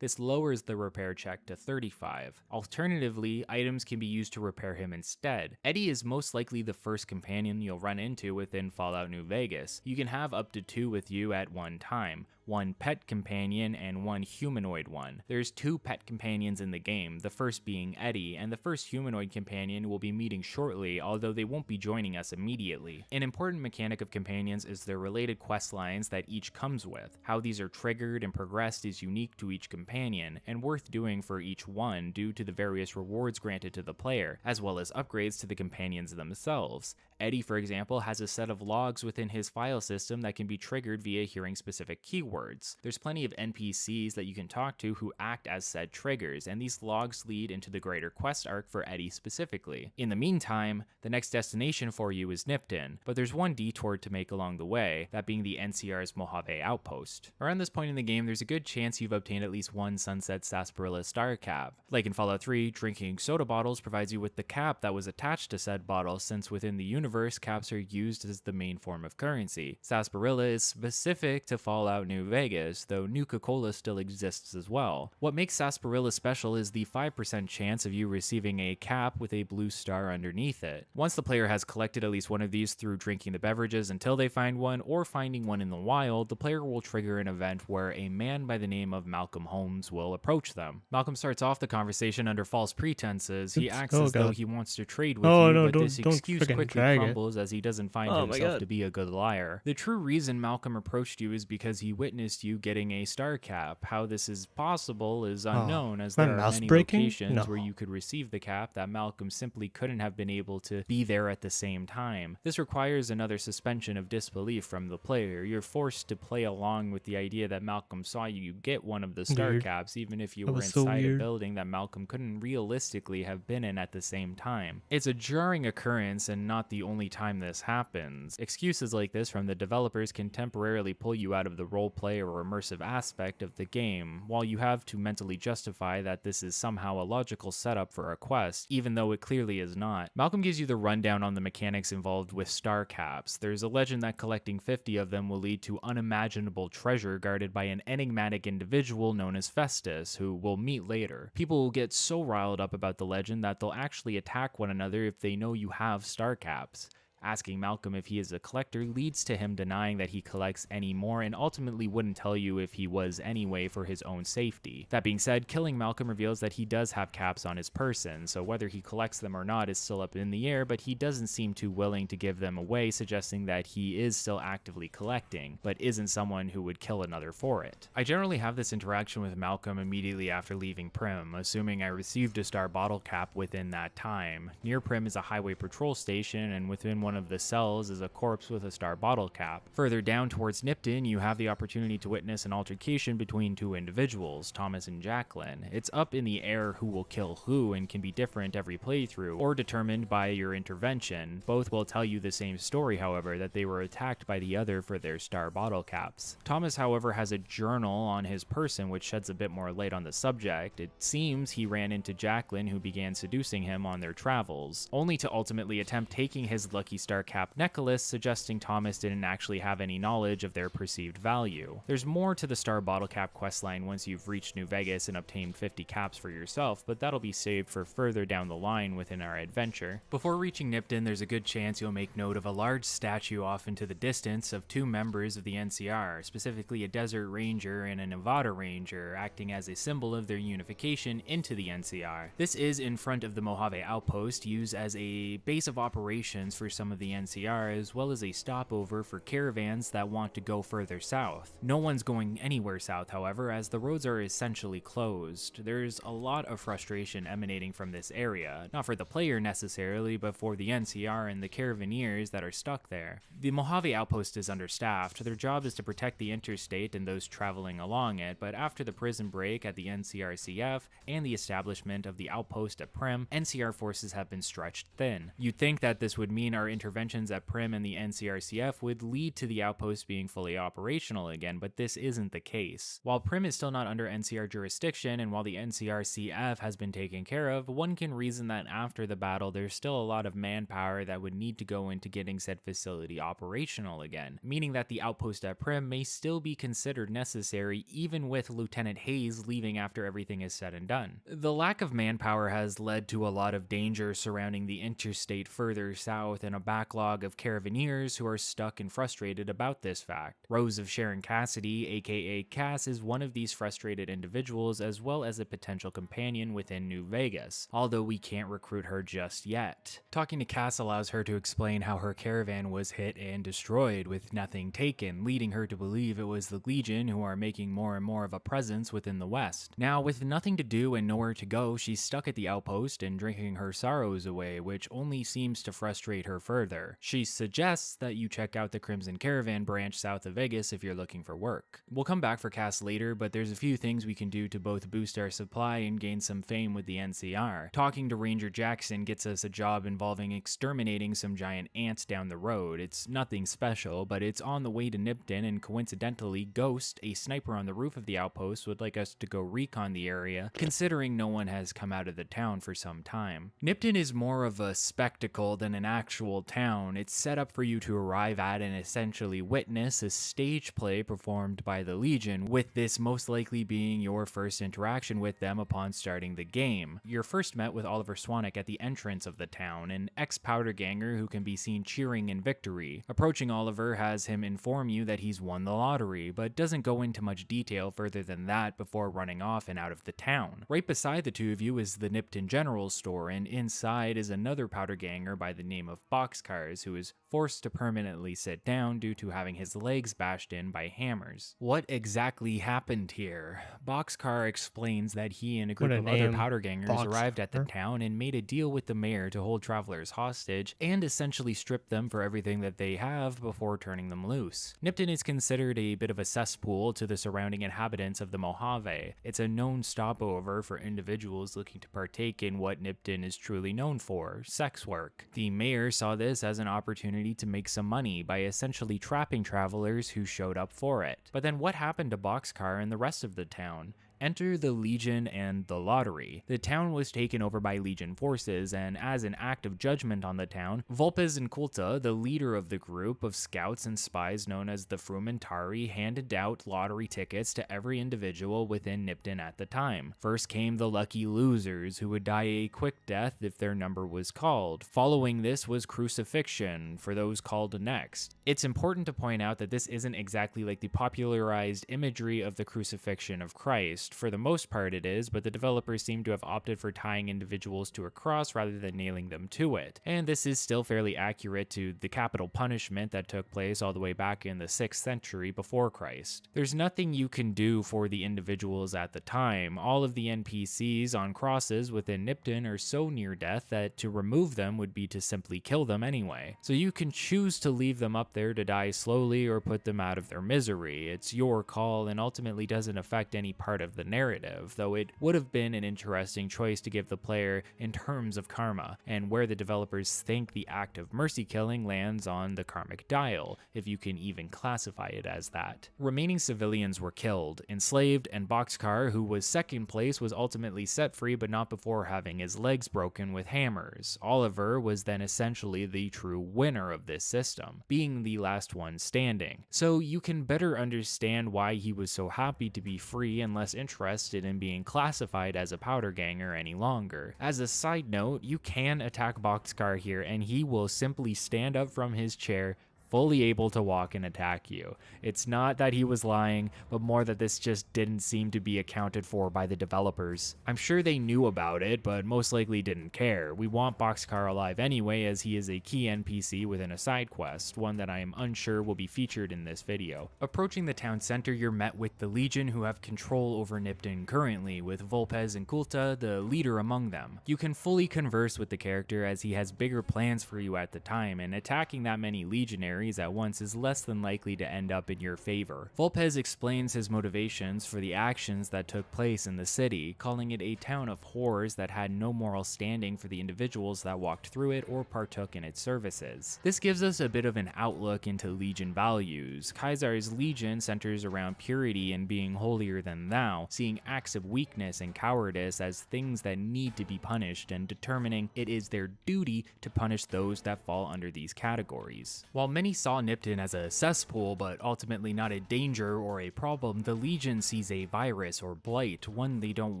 This lowers the repair check to 35. Alternatively, items can be used to repair him instead. Eddie is most likely the first companion you'll run into within Fallout New Vegas. You can have up to 2 with you at one time. One pet companion and one humanoid one. There's 2 pet companions in the game, the first being Eddie, and the first humanoid companion will be meeting shortly, although they won't be joining us immediately. An important mechanic of companions is their related quest lines that each comes with. How these are triggered and progressed is unique to each companion, and worth doing for each one due to the various rewards granted to the player, as well as upgrades to the companions themselves. Eddie, for example, has a set of logs within his file system that can be triggered via hearing specific keywords. forwards. There's plenty of NPCs that you can talk to who act as said triggers, and these logs lead into the greater quest arc for Eddie specifically. In the meantime, the next destination for you is Nipton, but there's one detour to make along the way, that being the NCR's Mojave Outpost. Around this point in the game, there's a good chance you've obtained at least one Sunset Sarsaparilla star cap. Like in Fallout 3, drinking soda bottles provides you with the cap that was attached to said bottle, since within the universe, caps are used as the main form of currency. Sarsaparilla is specific to Fallout New Vegas, though Nuka-Cola still exists as well. What makes Sarsaparilla special is the 5% chance of you receiving a cap with a blue star underneath it. Once the player has collected at least one of these through drinking the beverages until they find one, or finding one in the wild, the player will trigger an event where a man by the name of Malcolm Holmes will approach them. Malcolm starts off the conversation under false pretenses. He acts as though he wants to trade with you, but this excuse quickly crumbles as he doesn't find himself to be a good liar. The true reason Malcolm approached you is because he witnessed you getting a star cap. How this is possible is unknown, as there are many locations where you could receive the cap that Malcolm simply couldn't have been able to be there at the same time. This requires another suspension of disbelief from the player. You're forced to play along with the idea that Malcolm saw you get one of the star caps, even if you were inside a building that Malcolm couldn't realistically have been in at the same time. It's a jarring occurrence and not the only time this happens. Excuses like this from the developers can temporarily pull you out of the roleplay or immersive aspect of the game, while you have to mentally justify that this is somehow a logical setup for a quest, even though it clearly is not. Malcolm gives you the rundown on the mechanics involved with star caps. There's a legend that collecting 50 of them will lead to unimaginable treasure guarded by an enigmatic individual known as Festus, who we'll meet later. People will get so riled up about the legend that they'll actually attack one another if they know you have star caps. Asking Malcolm if he is a collector leads to him denying that he collects any more, and ultimately wouldn't tell you if he was anyway for his own safety. That being said, killing Malcolm reveals that he does have caps on his person, so whether he collects them or not is still up in the air, but he doesn't seem too willing to give them away, suggesting that he is still actively collecting, but isn't someone who would kill another for it. I generally have this interaction with Malcolm immediately after leaving Primm, assuming I received a star bottle cap within that time. Near Primm is a highway patrol station, and within one of the cells is a corpse with a star bottle cap. Further down towards Nipton, you have the opportunity to witness an altercation between two individuals, Thomas and Jacqueline. It's up in the air who will kill who and can be different every playthrough, or determined by your intervention. Both will tell you the same story, however, that they were attacked by the other for their star bottle caps. Thomas, however, has a journal on his person which sheds a bit more light on the subject. It seems he ran into Jacqueline, who began seducing him on their travels, only to ultimately attempt taking his lucky star cap necklace, suggesting Thomas didn't actually have any knowledge of their perceived value. There's more to the star bottle cap questline once you've reached New Vegas and obtained 50 caps for yourself, but that'll be saved for further down the line within our adventure. Before reaching Nipton, there's a good chance you'll make note of a large statue off into the distance of two members of the NCR, specifically a Desert Ranger and a Nevada Ranger, acting as a symbol of their unification into the NCR. This is in front of the Mojave Outpost, used as a base of operations for some of the NCR, as well as a stopover for caravans that want to go further south. No one's going anywhere south, however, as the roads are essentially closed. There's a lot of frustration emanating from this area, not for the player necessarily, but for the NCR and the caravaneers that are stuck there. The Mojave Outpost is understaffed. Their job is to protect the interstate and those traveling along it, but after the prison break at the NCRCF and the establishment of the outpost at Primm, NCR forces have been stretched thin. You'd think that this would mean our interventions at Primm and the NCRCF would lead to the outpost being fully operational again, but this isn't the case. While Primm is still not under NCR jurisdiction, and while the NCRCF has been taken care of, one can reason that after the battle there's still a lot of manpower that would need to go into getting said facility operational again, meaning that the outpost at Primm may still be considered necessary even with Lieutenant Hayes leaving after everything is said and done. The lack of manpower has led to a lot of danger surrounding the interstate further south and a backlog of caravaneers who are stuck and frustrated about this fact. Rose of Sharon Cassidy, aka Cass, is one of these frustrated individuals, as well as a potential companion within New Vegas, although we can't recruit her just yet. Talking to Cass allows her to explain how her caravan was hit and destroyed with nothing taken, leading her to believe it was the Legion who are making more and more of a presence within the West. Now, with nothing to do and nowhere to go, she's stuck at the outpost and drinking her sorrows away, which only seems to frustrate her further. further. She suggests that you check out the Crimson Caravan branch south of Vegas if you're looking for work. We'll come back for Cass later, but there's a few things we can do to both boost our supply and gain some fame with the NCR. Talking to Ranger Jackson gets us a job involving exterminating some giant ants down the road. It's nothing special, but it's on the way to Nipton, and coincidentally, Ghost, a sniper on the roof of the outpost, would like us to go recon the area, considering no one has come out of the town for some time. Nipton is more of a spectacle than an actual town. It's set up for you to arrive at and essentially witness a stage play performed by the Legion, with this most likely being your first interaction with them upon starting the game. You're first met with Oliver Swanwick at the entrance of the town, an ex-powder ganger who can be seen cheering in victory. Approaching Oliver has him inform you that he's won the lottery, but doesn't go into much detail further than that before running off and out of the town. Right beside the two of you is the Nipton General Store, and inside is another powder ganger by the name of Boxcars, who is forced to permanently sit down due to having his legs bashed in by hammers. What exactly happened here? Boxcar explains that he and a group of other powder gangers arrived at the town and made a deal with the mayor to hold travelers hostage and essentially strip them for everything that they have before turning them loose. Nipton is considered a bit of a cesspool to the surrounding inhabitants of the Mojave. It's a known stopover for individuals looking to partake in what Nipton is truly known for, sex work. The mayor saw this as an opportunity to make some money by essentially trapping travelers who showed up for it. But then what happened to Boxcar and the rest of the town? Enter the Legion and the lottery. The town was taken over by Legion forces, and as an act of judgment on the town, Volpez and Kulta, the leader of the group of scouts and spies known as the Frumentari, handed out lottery tickets to every individual within Nipton at the time. First came the lucky losers, who would die a quick death if their number was called. Following this was crucifixion for those called next. It's important to point out that this isn't exactly like the popularized imagery of the crucifixion of Christ. For the most part it is, but the developers seem to have opted for tying individuals to a cross rather than nailing them to it. And this is still fairly accurate to the capital punishment that took place all the way back in the 6th century before Christ. There's nothing you can do for the individuals at the time. All of the NPCs on crosses within Nipton are so near death that to remove them would be to simply kill them anyway. So you can choose to leave them up there to die slowly or put them out of their misery. It's your call and ultimately doesn't affect any part of the narrative, though it would have been an interesting choice to give the player in terms of karma, and where the developers think the act of mercy killing lands on the karmic dial, if you can even classify it as that. Remaining civilians were killed, enslaved, and Boxcar, who was second place, was ultimately set free, but not before having his legs broken with hammers. Oliver was then essentially the true winner of this system, being the last one standing. So you can better understand why he was so happy to be free and less interested in being classified as a powder ganger any longer. As a side note, you can attack Boxcar here and he will simply stand up from his chair, fully able to walk and attack you. It's not that he was lying, but more that this just didn't seem to be accounted for by the developers. I'm sure they knew about it, but most likely didn't care. We want Boxcar alive anyway, as he is a key NPC within a side quest, one that I am unsure will be featured in this video. Approaching the town center, you're met with the Legion, who have control over Nipton currently, with Volpez and Kulta the leader among them. You can fully converse with the character as he has bigger plans for you at the time, and attacking that many legionaries at once is less than likely to end up in your favor. Volpez explains his motivations for the actions that took place in the city, calling it a town of whores that had no moral standing for the individuals that walked through it or partook in its services. This gives us a bit of an outlook into Legion values. Caesar's Legion centers around purity and being holier than thou, seeing acts of weakness and cowardice as things that need to be punished and determining it is their duty to punish those that fall under these categories. While many saw Nipton as a cesspool, but ultimately not a danger or a problem, the Legion sees a virus or blight, one they don't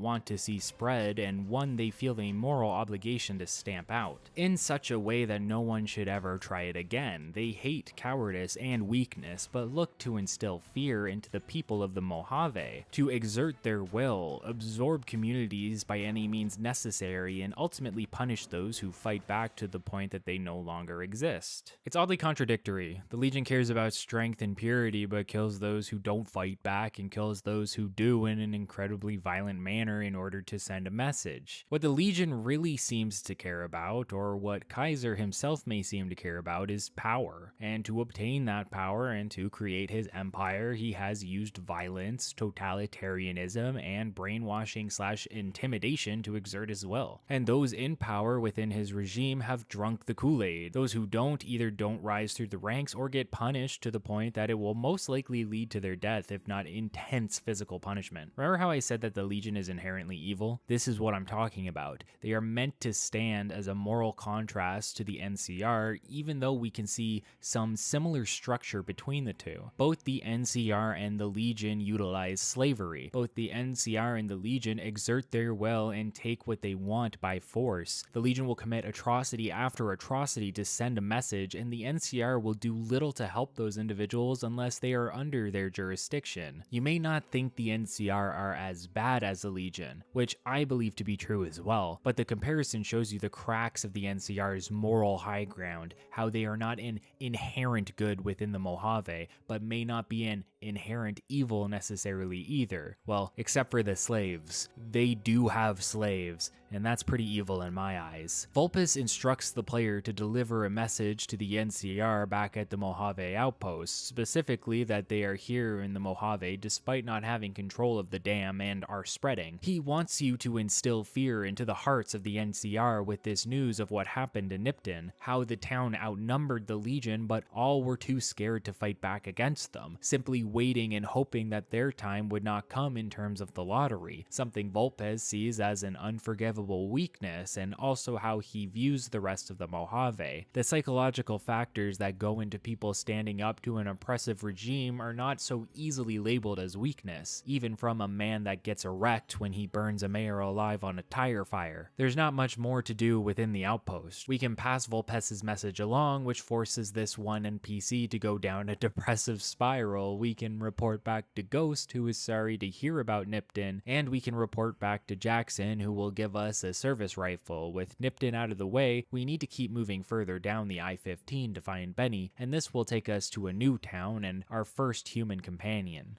want to see spread and one they feel a moral obligation to stamp out, in such a way that no one should ever try it again. They hate cowardice and weakness, but look to instill fear into the people of the Mojave, to exert their will, absorb communities by any means necessary, and ultimately punish those who fight back to the point that they no longer exist. It's oddly contradictory history. The Legion cares about strength and purity, but kills those who don't fight back and kills those who do in an incredibly violent manner in order to send a message. What the Legion really seems to care about, or what Kaiser himself may seem to care about, is power. And to obtain that power and to create his empire, he has used violence, totalitarianism, and brainwashing/intimidation to exert his will. And those in power within his regime have drunk the Kool-Aid. Those who don't either don't rise through the ranks or get punished to the point that it will most likely lead to their death, if not intense physical punishment. Remember how I said that the Legion is inherently evil? This is what I'm talking about. They are meant to stand as a moral contrast to the NCR, even though we can see some similar structure between the two. Both the NCR and the Legion utilize slavery. Both the NCR and the Legion exert their will and take what they want by force. The Legion will commit atrocity after atrocity to send a message, and the NCR will do little to help those individuals unless they are under their jurisdiction. You may not think the NCR are as bad as the Legion, which I believe to be true as well, but the comparison shows you the cracks of the NCR's moral high ground, how they are not an inherent good within the Mojave, but may not be an inherent evil necessarily either. Well, except for the slaves. They do have slaves, and that's pretty evil in my eyes. Vulpes instructs the player to deliver a message to the NCR back at the Mojave outpost, specifically that they are here in the Mojave despite not having control of the dam and are spreading. He wants you to instill fear into the hearts of the NCR with this news of what happened in Nipton, how the town outnumbered the Legion but all were too scared to fight back against them, simply waiting and hoping that their time would not come in terms of the lottery, something Vulpes sees as an unforgivable weakness, and also how he views the rest of the Mojave. The psychological factors that go into people standing up to an oppressive regime are not so easily labeled as weakness, even from a man that gets erect when he burns a mayor alive on a tire fire. There's not much more to do within the outpost. We can pass Vulpes' message along, which forces this one NPC to go down a depressive spiral. We can report back to Ghost, who is sorry to hear about Nipton, and we can report back to Jackson, who will give us a service rifle. With Nipton out of the way, we need to keep moving further down the I-15 to find Benny, and this will take us to a new town and our first human companion.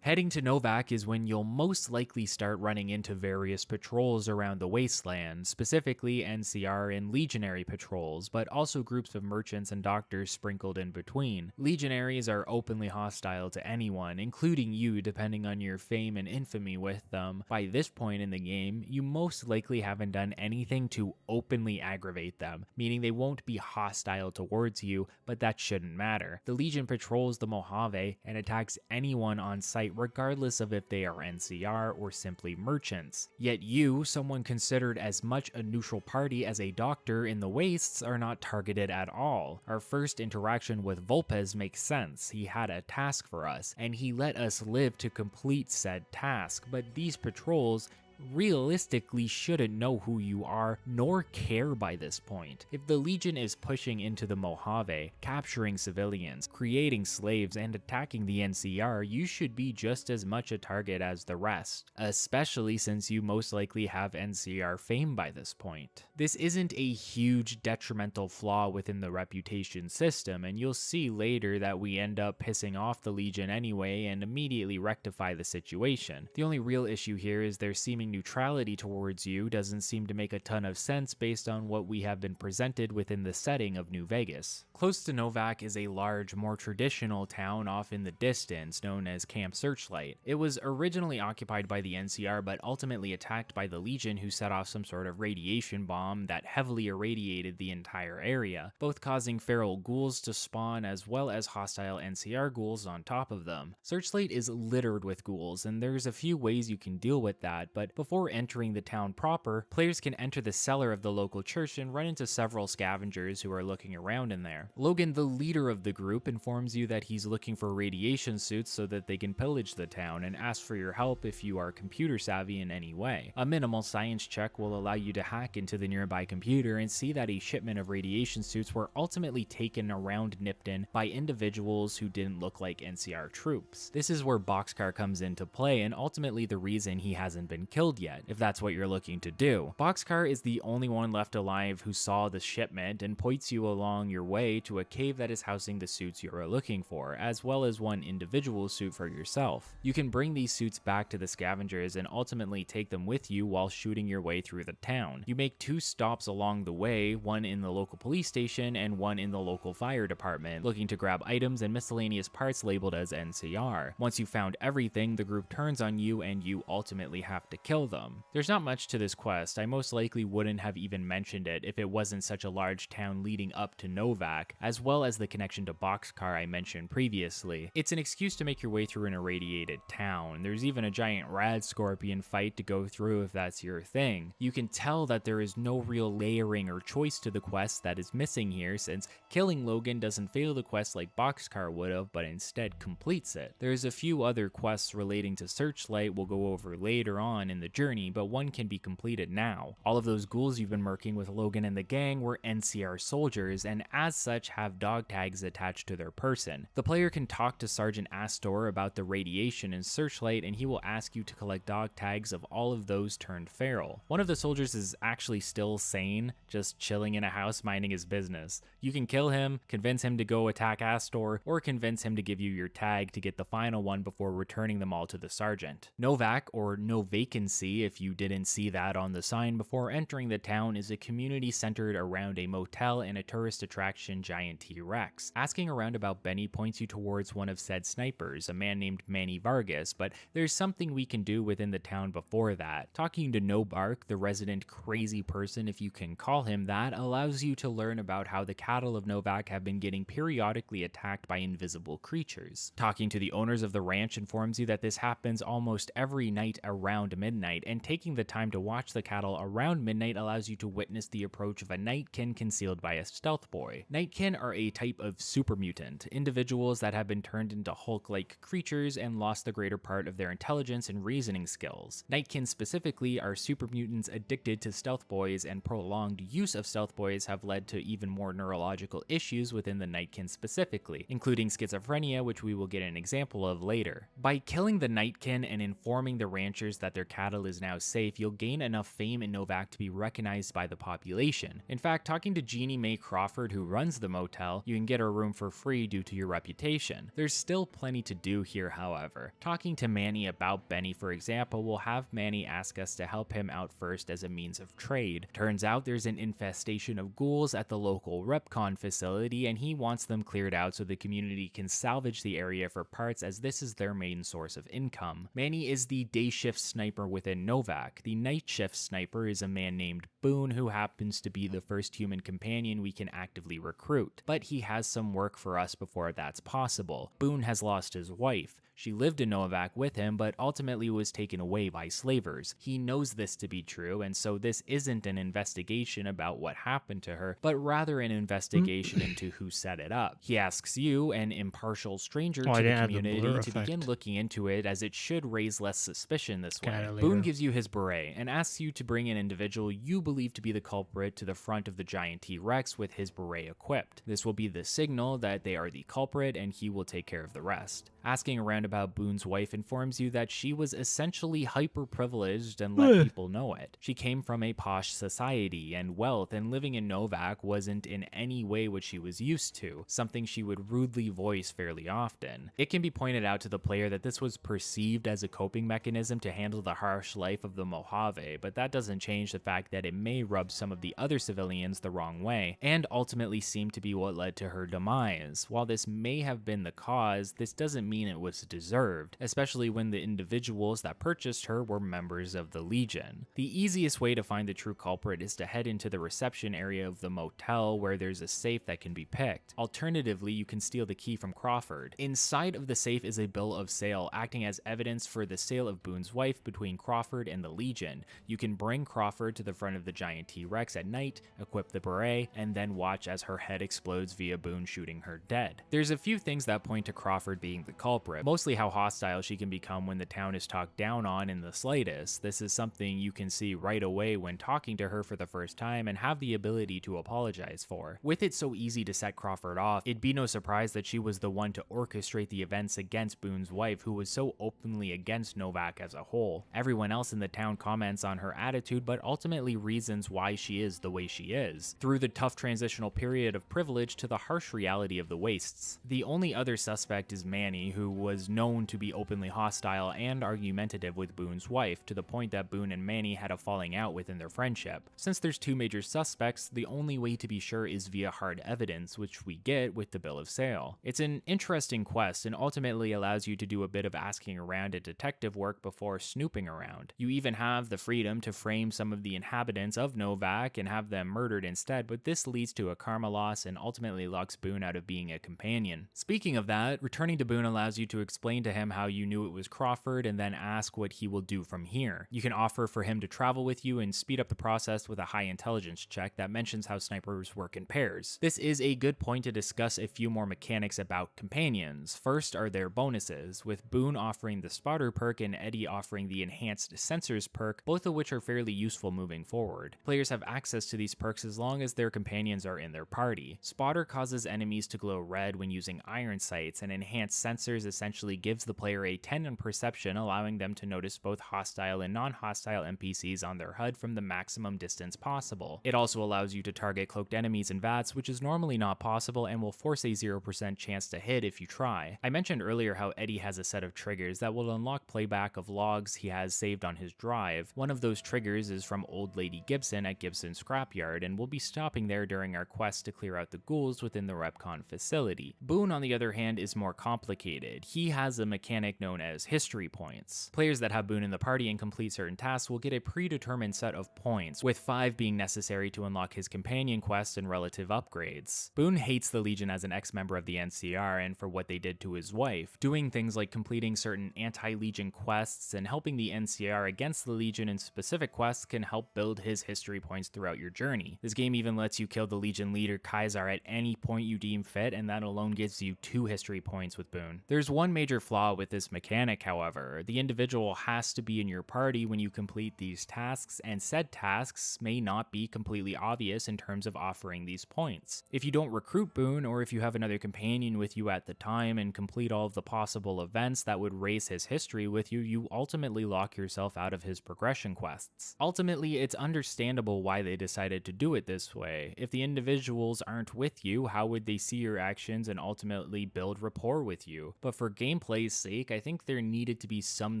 Heading to Novac is when you'll most likely start running into various patrols around the wasteland, specifically NCR and Legionary patrols, but also groups of merchants and doctors sprinkled in between. Legionaries are openly hostile to anyone, including you depending on your fame and infamy with them. By this point in the game, you most likely haven't done anything to openly aggravate them, meaning they won't be hostile towards you, but that shouldn't matter. The Legion patrols the Mojave and attacks anyone on site regardless of if they are NCR or simply merchants. Yet you, someone considered as much a neutral party as a doctor in the wastes, are not targeted at all. Our first interaction with Vulpes makes sense. He had a task for us, and he let us live to complete said task, but these patrols realistically shouldn't know who you are nor care by this point. If the Legion is pushing into the Mojave, capturing civilians, creating slaves, and attacking the NCR, you should be just as much a target as the rest, especially since you most likely have NCR fame by this point. This isn't a huge detrimental flaw within the reputation system, and you'll see later that we end up pissing off the Legion anyway and immediately rectify the situation. The only real issue here is their seeming neutrality towards you doesn't seem to make a ton of sense based on what we have been presented within the setting of New Vegas. Close to Novac is a large, more traditional town off in the distance known as Camp Searchlight. It was originally occupied by the NCR but ultimately attacked by the Legion, who set off some sort of radiation bomb that heavily irradiated the entire area, both causing feral ghouls to spawn as well as hostile NCR ghouls on top of them. Searchlight is littered with ghouls, and there's a few ways you can deal with that, but before entering the town proper, players can enter the cellar of the local church and run into several scavengers who are looking around in there. Logan, the leader of the group, informs you that he's looking for radiation suits so that they can pillage the town, and asks for your help if you are computer savvy in any way. A minimal science check will allow you to hack into the nearby computer and see that a shipment of radiation suits were ultimately taken around Nipton by individuals who didn't look like NCR troops. This is where Boxcar comes into play, and ultimately the reason he hasn't been killed killed yet, if that's what you're looking to do. Boxcar is the only one left alive who saw the shipment and points you along your way to a cave that is housing the suits you are looking for, as well as one individual suit for yourself. You can bring these suits back to the scavengers and ultimately take them with you while shooting your way through the town. You make 2 stops along the way, one in the local police station and one in the local fire department, looking to grab items and miscellaneous parts labeled as NCR. Once you've found everything, the group turns on you and you ultimately have to kill them. There's not much to this quest. I most likely wouldn't have even mentioned it if it wasn't such a large town leading up to Novak, as well as the connection to Boxcar I mentioned previously. It's an excuse to make your way through an irradiated town. There's even a giant rad scorpion fight to go through if that's your thing. You can tell that there is no real layering or choice to the quest that is missing here, since killing Logan doesn't fail the quest like Boxcar would have, but instead completes it. There's a few other quests relating to Searchlight we'll go over later on in the journey, but one can be completed now. All of those ghouls you've been murking with Logan and the gang were NCR soldiers, and as such have dog tags attached to their person. The player can talk to Sergeant Astor about the radiation in Searchlight, and he will ask you to collect dog tags of all of those turned feral. One of the soldiers is actually still sane, just chilling in a house minding his business. You can kill him, convince him to go attack Astor, or convince him to give you your tag to get the final one before returning them all to the sergeant. Novak, or No Vacancy if you didn't see that on the sign before entering the town, is a community centered around a motel and a tourist attraction Giant T-Rex. Asking around about Benny points you towards one of said snipers, a man named Manny Vargas, but there's something we can do within the town before that. Talking to No Bark, the resident crazy person if you can call him that, allows you to learn about how the cattle of Novak have been getting periodically attacked by invisible creatures. Talking to the owners of the ranch informs you that this happens almost every night around midnight, and taking the time to watch the cattle around midnight allows you to witness the approach of a Nightkin concealed by a stealth boy. Nightkin are a type of super mutant, individuals that have been turned into Hulk-like creatures and lost the greater part of their intelligence and reasoning skills. Nightkin specifically are super mutants addicted to stealth boys, and prolonged use of stealth boys have led to even more neurological issues within the Nightkin specifically, including schizophrenia, which we will get an example of later. By killing the Nightkin and informing the ranchers that their cattle is now safe, you'll gain enough fame in Novak to be recognized by the population. In fact, talking to Jeannie Mae Crawford, who runs the motel, you can get her room for free due to your reputation. There's still plenty to do here, however. Talking to Manny about Benny, for example, will have Manny ask us to help him out first as a means of trade. Turns out there's an infestation of ghouls at the local Repcon facility, and he wants them cleared out so the community can salvage the area for parts, as this is their main source of income. Manny is the day shift sniper within Novak. The night shift sniper is a man named Boone, who happens to be the first human companion we can actively recruit, but he has some work for us before that's possible. Boone has lost his wife. She lived in Novak with him, but ultimately was taken away by slavers. He knows this to be true, and so this isn't an investigation about what happened to her, but rather an investigation into who set it up. He asks you, an impartial stranger to the community, to begin looking into it, as it should raise less suspicion this way. Boone gives you his beret and asks you to bring an individual you believe to be the culprit to the front of the Giant T-Rex with his beret equipped. This will be the signal that they are the culprit, and he will take care of the rest. Asking around about Boone's wife informs you that she was essentially hyper-privileged and let people know it. She came from a posh society and wealth, and living in Novak wasn't in any way what she was used to, something she would rudely voice fairly often. It can be pointed out to the player that this was perceived as a coping mechanism to handle the harsh life of the Mojave, but that doesn't change the fact that it may rub some of the other civilians the wrong way, and ultimately seem to be what led to her demise. While this may have been the cause, this doesn't mean it was deserved, especially when the individuals that purchased her were members of the Legion. The easiest way to find the true culprit is to head into the reception area of the motel, where there's a safe that can be picked. Alternatively, you can steal the key from Crawford. Inside of the safe is a bill of sale, acting as evidence for the sale of Boone's wife between Crawford and the Legion. You can bring Crawford to the front of the Giant T-Rex at night, equip the beret, and then watch as her head explodes via Boone shooting her dead. There's a few things that point to Crawford being the culprit, mostly how hostile she can become when the town is talked down on in the slightest. This is something you can see right away when talking to her for the first time and have the ability to apologize for. With it so easy to set Crawford off, it'd be no surprise that she was the one to orchestrate the events against Boone's wife, who was so openly against Novak as a whole. Everyone else in the town comments on her attitude, but ultimately reasons why she is the way she is, through the tough transitional period of privilege to the harsh reality of the wastes. The only other suspect is Manny, who was known to be openly hostile and argumentative with Boone's wife, to the point that Boone and Manny had a falling out within their friendship. Since there's two major suspects, the only way to be sure is via hard evidence, which we get with the bill of sale. It's an interesting quest and ultimately allows you to do a bit of asking around and detective work before snooping around. You even have the freedom to frame some of the inhabitants of Novak and have them murdered instead, but this leads to a karma loss and ultimately locks Boone out of being a companion. Speaking of that, returning to Boone allows you to explain to him how you knew it was Crawford and then ask what he will do from here. You can offer for him to travel with you and speed up the process with a high intelligence check that mentions how snipers work in pairs. This is a good point to discuss a few more mechanics about companions. First are their bonuses, with Boone offering the spotter perk and Eddie offering the enhanced sensors perk, both of which are fairly useful moving forward. Players have access to these perks as long as their companions are in their party. Spotter causes enemies to glow red when using iron sights, and enhanced sensors essentially gives the player a 10 in perception, allowing them to notice both hostile and non-hostile NPCs on their HUD from the maximum distance possible. It also allows you to target cloaked enemies and VATS, which is normally not possible and will force a 0% chance to hit if you try. I mentioned earlier how Eddie has a set of triggers that will unlock playback of logs he has saved on his drive. One of those triggers is from Old Lady Gibson at Gibson Scrapyard, and we'll be stopping there during our quest to clear out the ghouls within the Repcon facility. Boone, on the other hand, is more complicated. He has a mechanic known as history points. Players that have Boone in the party and complete certain tasks will get a predetermined set of points, with 5 being necessary to unlock his companion quest and relative upgrades. Boone hates the Legion as an ex-member of the NCR and for what they did to his wife, doing things like completing certain anti-Legion quests and helping the NCR against the Legion in specific quests can help build his history points throughout your journey. This game even lets you kill the Legion leader Kaisar at any point you deem fit, and that alone gives you 2 history points with Boone. There's one major flaw with this mechanic, however. The individual has to be in your party when you complete these tasks, and said tasks may not be completely obvious in terms of offering these points. If you don't recruit Boone, or if you have another companion with you at the time and complete all of the possible events that would raise his history with you, you ultimately lock yourself out of his progression quests. Ultimately, it's understandable why they decided to do it this way. If the individuals aren't with you, how would they see your actions and ultimately build rapport with you? But for gameplay's sake, I think there needed to be some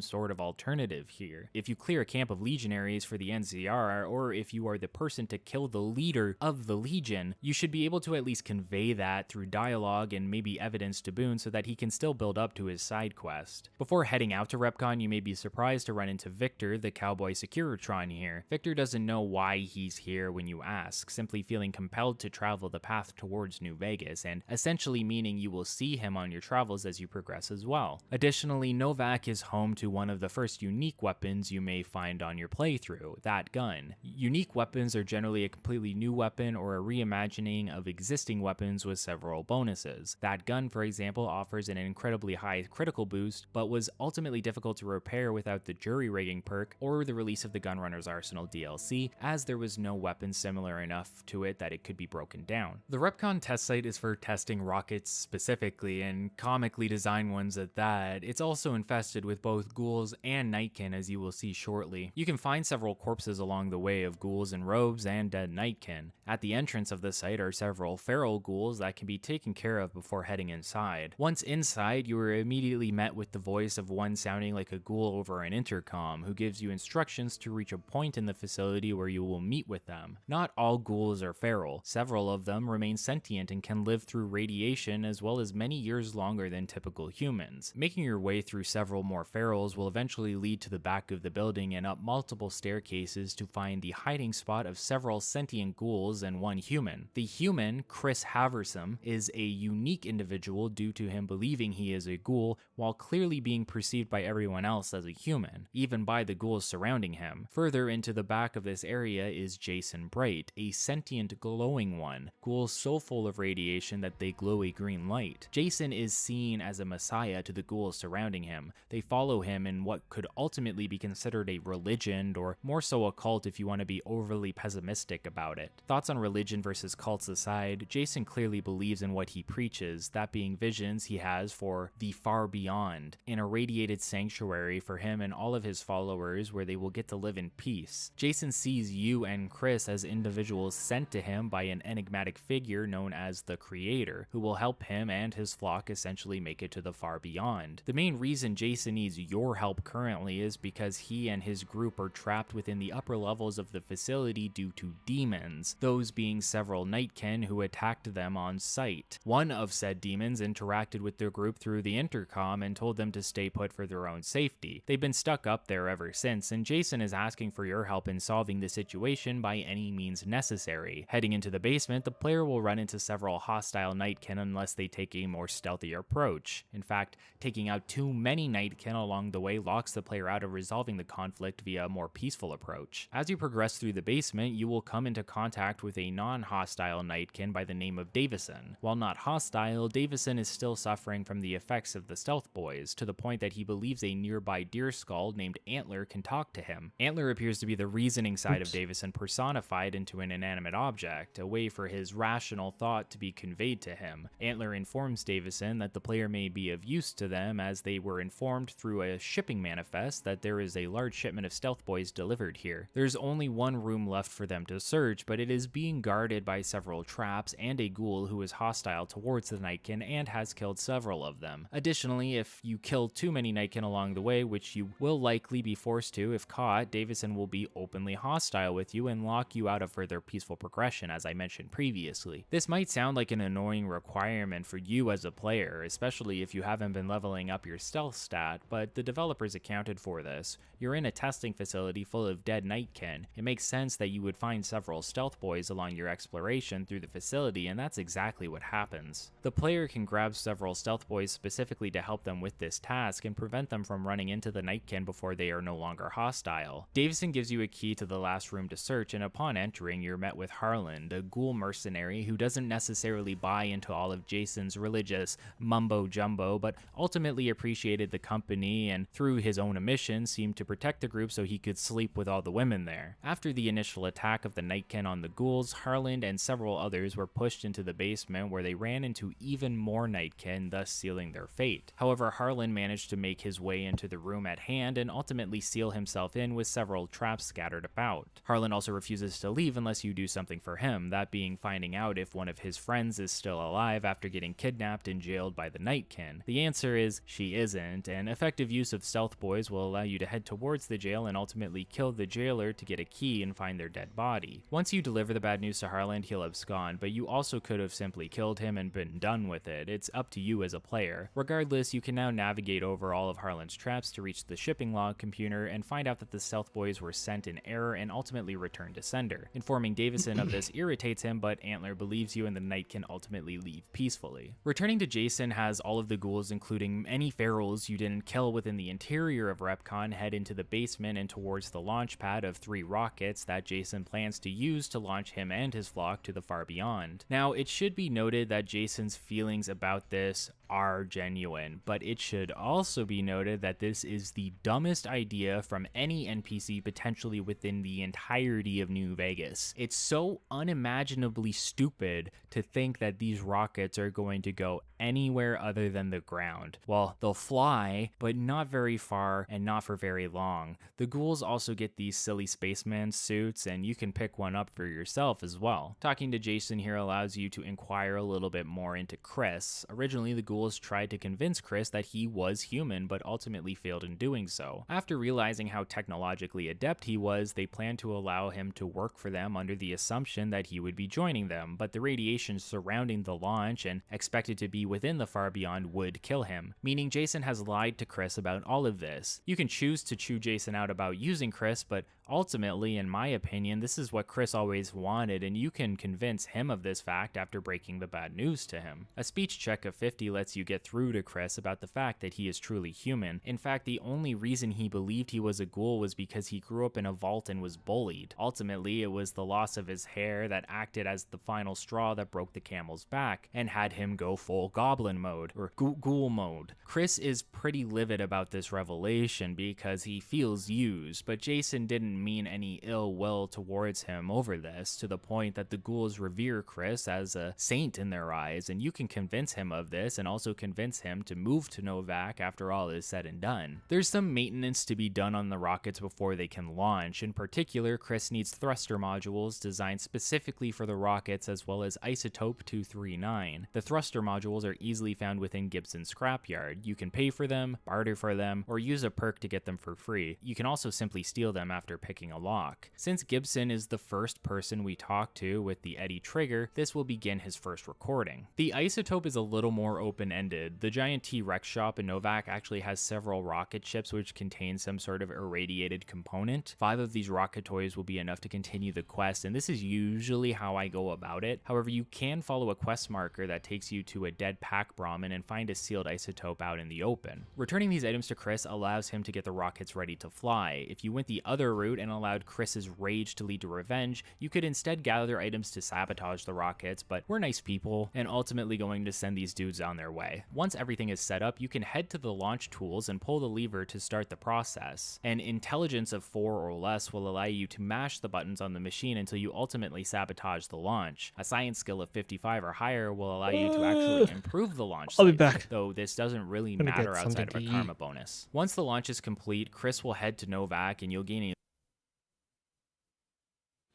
sort of alternative here. If you clear a camp of legionaries for the NCR, or if you are the person to kill the leader of the Legion, you should be able to at least convey that through dialogue and maybe evidence to Boone so that he can still build up to his side quest. Before heading out to Repcon, you may be surprised to run into Victor, the cowboy Securitron here. Victor doesn't know why he's here when you ask, simply feeling compelled to travel the path towards New Vegas, and essentially meaning you will see him on your travels as you progress as well. Additionally, Novak is home to one of the first unique weapons you may find on your playthrough, that gun. Unique weapons are generally a completely new weapon or a reimagining of existing weapons with several bonuses. That gun, for example, offers an incredibly high critical boost, but was ultimately difficult to repair without the jury rigging perk or the release of the Gunrunner's Arsenal DLC, as there was no weapon similar enough to it that it could be broken down. The Repcon test site is for testing rockets specifically, and comically designed ones at that. It's also infested with both ghouls and Nightkin, as you will see shortly. You can find several corpses along the way of ghouls in robes and dead Nightkin. At the entrance of the site are several feral ghouls that can be taken care of before heading inside. Once inside, you are immediately met with the voice of one sounding like a ghoul over an intercom, who gives you instructions to reach a point in the facility where you will meet with them. Not all ghouls are feral. Several of them remain sentient and can live through radiation as well as many years longer than typical humans. Making your way through several more ferals will eventually lead to the back of the building and up multiple staircases to find the hiding spot of several sentient ghouls and one human. The human, Chris Haversam, is a unique individual due to him believing he is a ghoul while clearly being perceived by everyone else as a human, even by the ghouls surrounding him. Further into the back of this area is Jason Bright, a sentient glowing one, ghouls so full of radiation that they glow a green light. Jason is seen as as a messiah to the ghouls surrounding him. They follow him in what could ultimately be considered a religion, or more so a cult if you want to be overly pessimistic about it. Thoughts on religion versus cults aside, Jason clearly believes in what he preaches, that being visions he has for the far beyond, an irradiated sanctuary for him and all of his followers where they will get to live in peace. Jason sees you and Chris as individuals sent to him by an enigmatic figure known as the Creator, who will help him and his flock essentially make it to the far beyond. The main reason Jason needs your help currently is because he and his group are trapped within the upper levels of the facility due to demons, those being several Nightkin who attacked them on sight. One of said demons interacted with their group through the intercom and told them to stay put for their own safety. They've been stuck up there ever since, and Jason is asking for your help in solving the situation by any means necessary. Heading into the basement, the player will run into several hostile Nightkin unless they take a more stealthy approach. In fact, taking out too many Nightkin along the way locks the player out of resolving the conflict via a more peaceful approach. As you progress through the basement, you will come into contact with a non-hostile Nightkin by the name of Davison. While not hostile, Davison is still suffering from the effects of the Stealth Boys, to the point that he believes a nearby deer skull named Antler can talk to him. Antler appears to be the reasoning side of Davison personified into an inanimate object, a way for his rational thought to be conveyed to him. Antler informs Davison that the player may be of use to them, as they were informed through a shipping manifest that there is a large shipment of Stealth Boys delivered here. There's only one room left for them to search, but it is being guarded by several traps and a ghoul who is hostile towards the Nightkin and has killed several of them. Additionally, if you kill too many Nightkin along the way, which you will likely be forced to if caught, Davison will be openly hostile with you and lock you out of further peaceful progression, as I mentioned previously. This might sound like an annoying requirement for you as a player, especially if you haven't been leveling up your stealth stat, but the developers accounted for this. You're in a testing facility full of dead Nightkin. It makes sense that you would find several Stealth Boys along your exploration through the facility, and that's exactly what happens. The player can grab several Stealth Boys specifically to help them with this task and prevent them from running into the Nightkin before they are no longer hostile. Davison gives you a key to the last room to search, and upon entering, you're met with Harland, a ghoul mercenary who doesn't necessarily buy into all of Jason's religious mumbo-jumbo, but ultimately appreciated the company and through his own omission seemed to protect the group so he could sleep with all the women there. After the initial attack of the Nightkin on the ghouls, Harland and several others were pushed into the basement where they ran into even more Nightkin, thus sealing their fate. However, Harland managed to make his way into the room at hand and ultimately seal himself in with several traps scattered about. Harland also refuses to leave unless you do something for him, that being finding out if one of his friends is still alive after getting kidnapped and jailed by the Nightkin. The answer is she isn't, and effective use of Stealth Boys will allow you to head towards the jail and ultimately kill the jailer to get a key and find their dead body. Once you deliver the bad news to Harland, he'll abscond, but you also could have simply killed him and been done with it. It's up to you as a player. Regardless, you can now navigate over all of Harland's traps to reach the shipping log computer and find out that the Stealth Boys were sent in error and ultimately returned to sender. Informing Davison of this irritates him, but Antler believes you and the Knight can ultimately leave peacefully. Returning to Jason has all of the ghouls, including any ferals you didn't kill within the interior of Repcon, head into the basement and towards the launch pad of 3 rockets that Jason plans to use to launch him and his flock to the far beyond. Now, it should be noted that Jason's feelings about this are genuine, but it should also be noted that this is the dumbest idea from any NPC potentially within the entirety of New Vegas. It's so unimaginably stupid to think that these rockets are going to go anywhere other than the ground. Well, they'll fly, but not very far and not for very long. The ghouls also get these silly spaceman suits, and you can pick one up for yourself as well. Talking to Jason here allows you to inquire a little bit more into Chris. Originally, the ghouls tried to convince Chris that he was human, but ultimately failed in doing so. After realizing how technologically adept he was, they planned to allow him to work for them under the assumption that he would be joining them, but the radiation surrounding the launch and expected to be within the far beyond would kill him, meaning Jason has lied to Chris about all of this. You can choose to chew Jason out about using Chris, but Ultimately, in my opinion, this is what Chris always wanted, and you can convince him of this fact after breaking the bad news to him. A speech check of 50 lets you get through to Chris about the fact that he is truly human. In fact, the only reason he believed he was a ghoul was because he grew up in a vault and was bullied. Ultimately, it was the loss of his hair that acted as the final straw that broke the camel's back and had him go full goblin mode, or ghoul mode. Chris is pretty livid about this revelation because he feels used, but Jason didn't mean any ill will towards him over this, to the point that the ghouls revere Chris as a saint in their eyes, and you can convince him of this and also convince him to move to Novac after all is said and done. There's some maintenance to be done on the rockets before they can launch. In particular, Chris needs thruster modules designed specifically for the rockets, as well as Isotope 239. The thruster modules are easily found within Gibson's scrapyard. You can pay for them, barter for them, or use a perk to get them for free. You can also simply steal them after picking a lock. Since Gibson is the first person we talk to with the Eddie trigger, this will begin his first recording. The Isotope is a little more open-ended. The giant T-Rex shop in Novac actually has several rocket ships which contain some sort of irradiated component. 5 of these rocket toys will be enough to continue the quest, and this is usually how I go about it. However, you can follow a quest marker that takes you to a dead pack Brahmin and find a sealed isotope out in the open. Returning these items to Chris allows him to get the rockets ready to fly. If you went the other route and allowed Chris's rage to lead to revenge, you could instead gather items to sabotage the rockets, but we're nice people and ultimately going to send these dudes on their way. Once everything is set up, you can head to the launch tools and pull the lever to start the process. An intelligence of 4 or less will allow you to mash the buttons on the machine until you ultimately sabotage the launch. A science skill of 55 or higher will allow you to actually improve the launch I'll be slightly, back. though this doesn't really Gonna matter get outside of something a to karma eat. bonus. Once the launch is complete, Chris will head to Novac and you'll gain a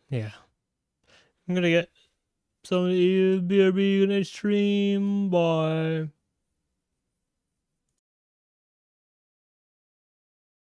Yeah. I'm gonna get some BRB gonna stream. Bye.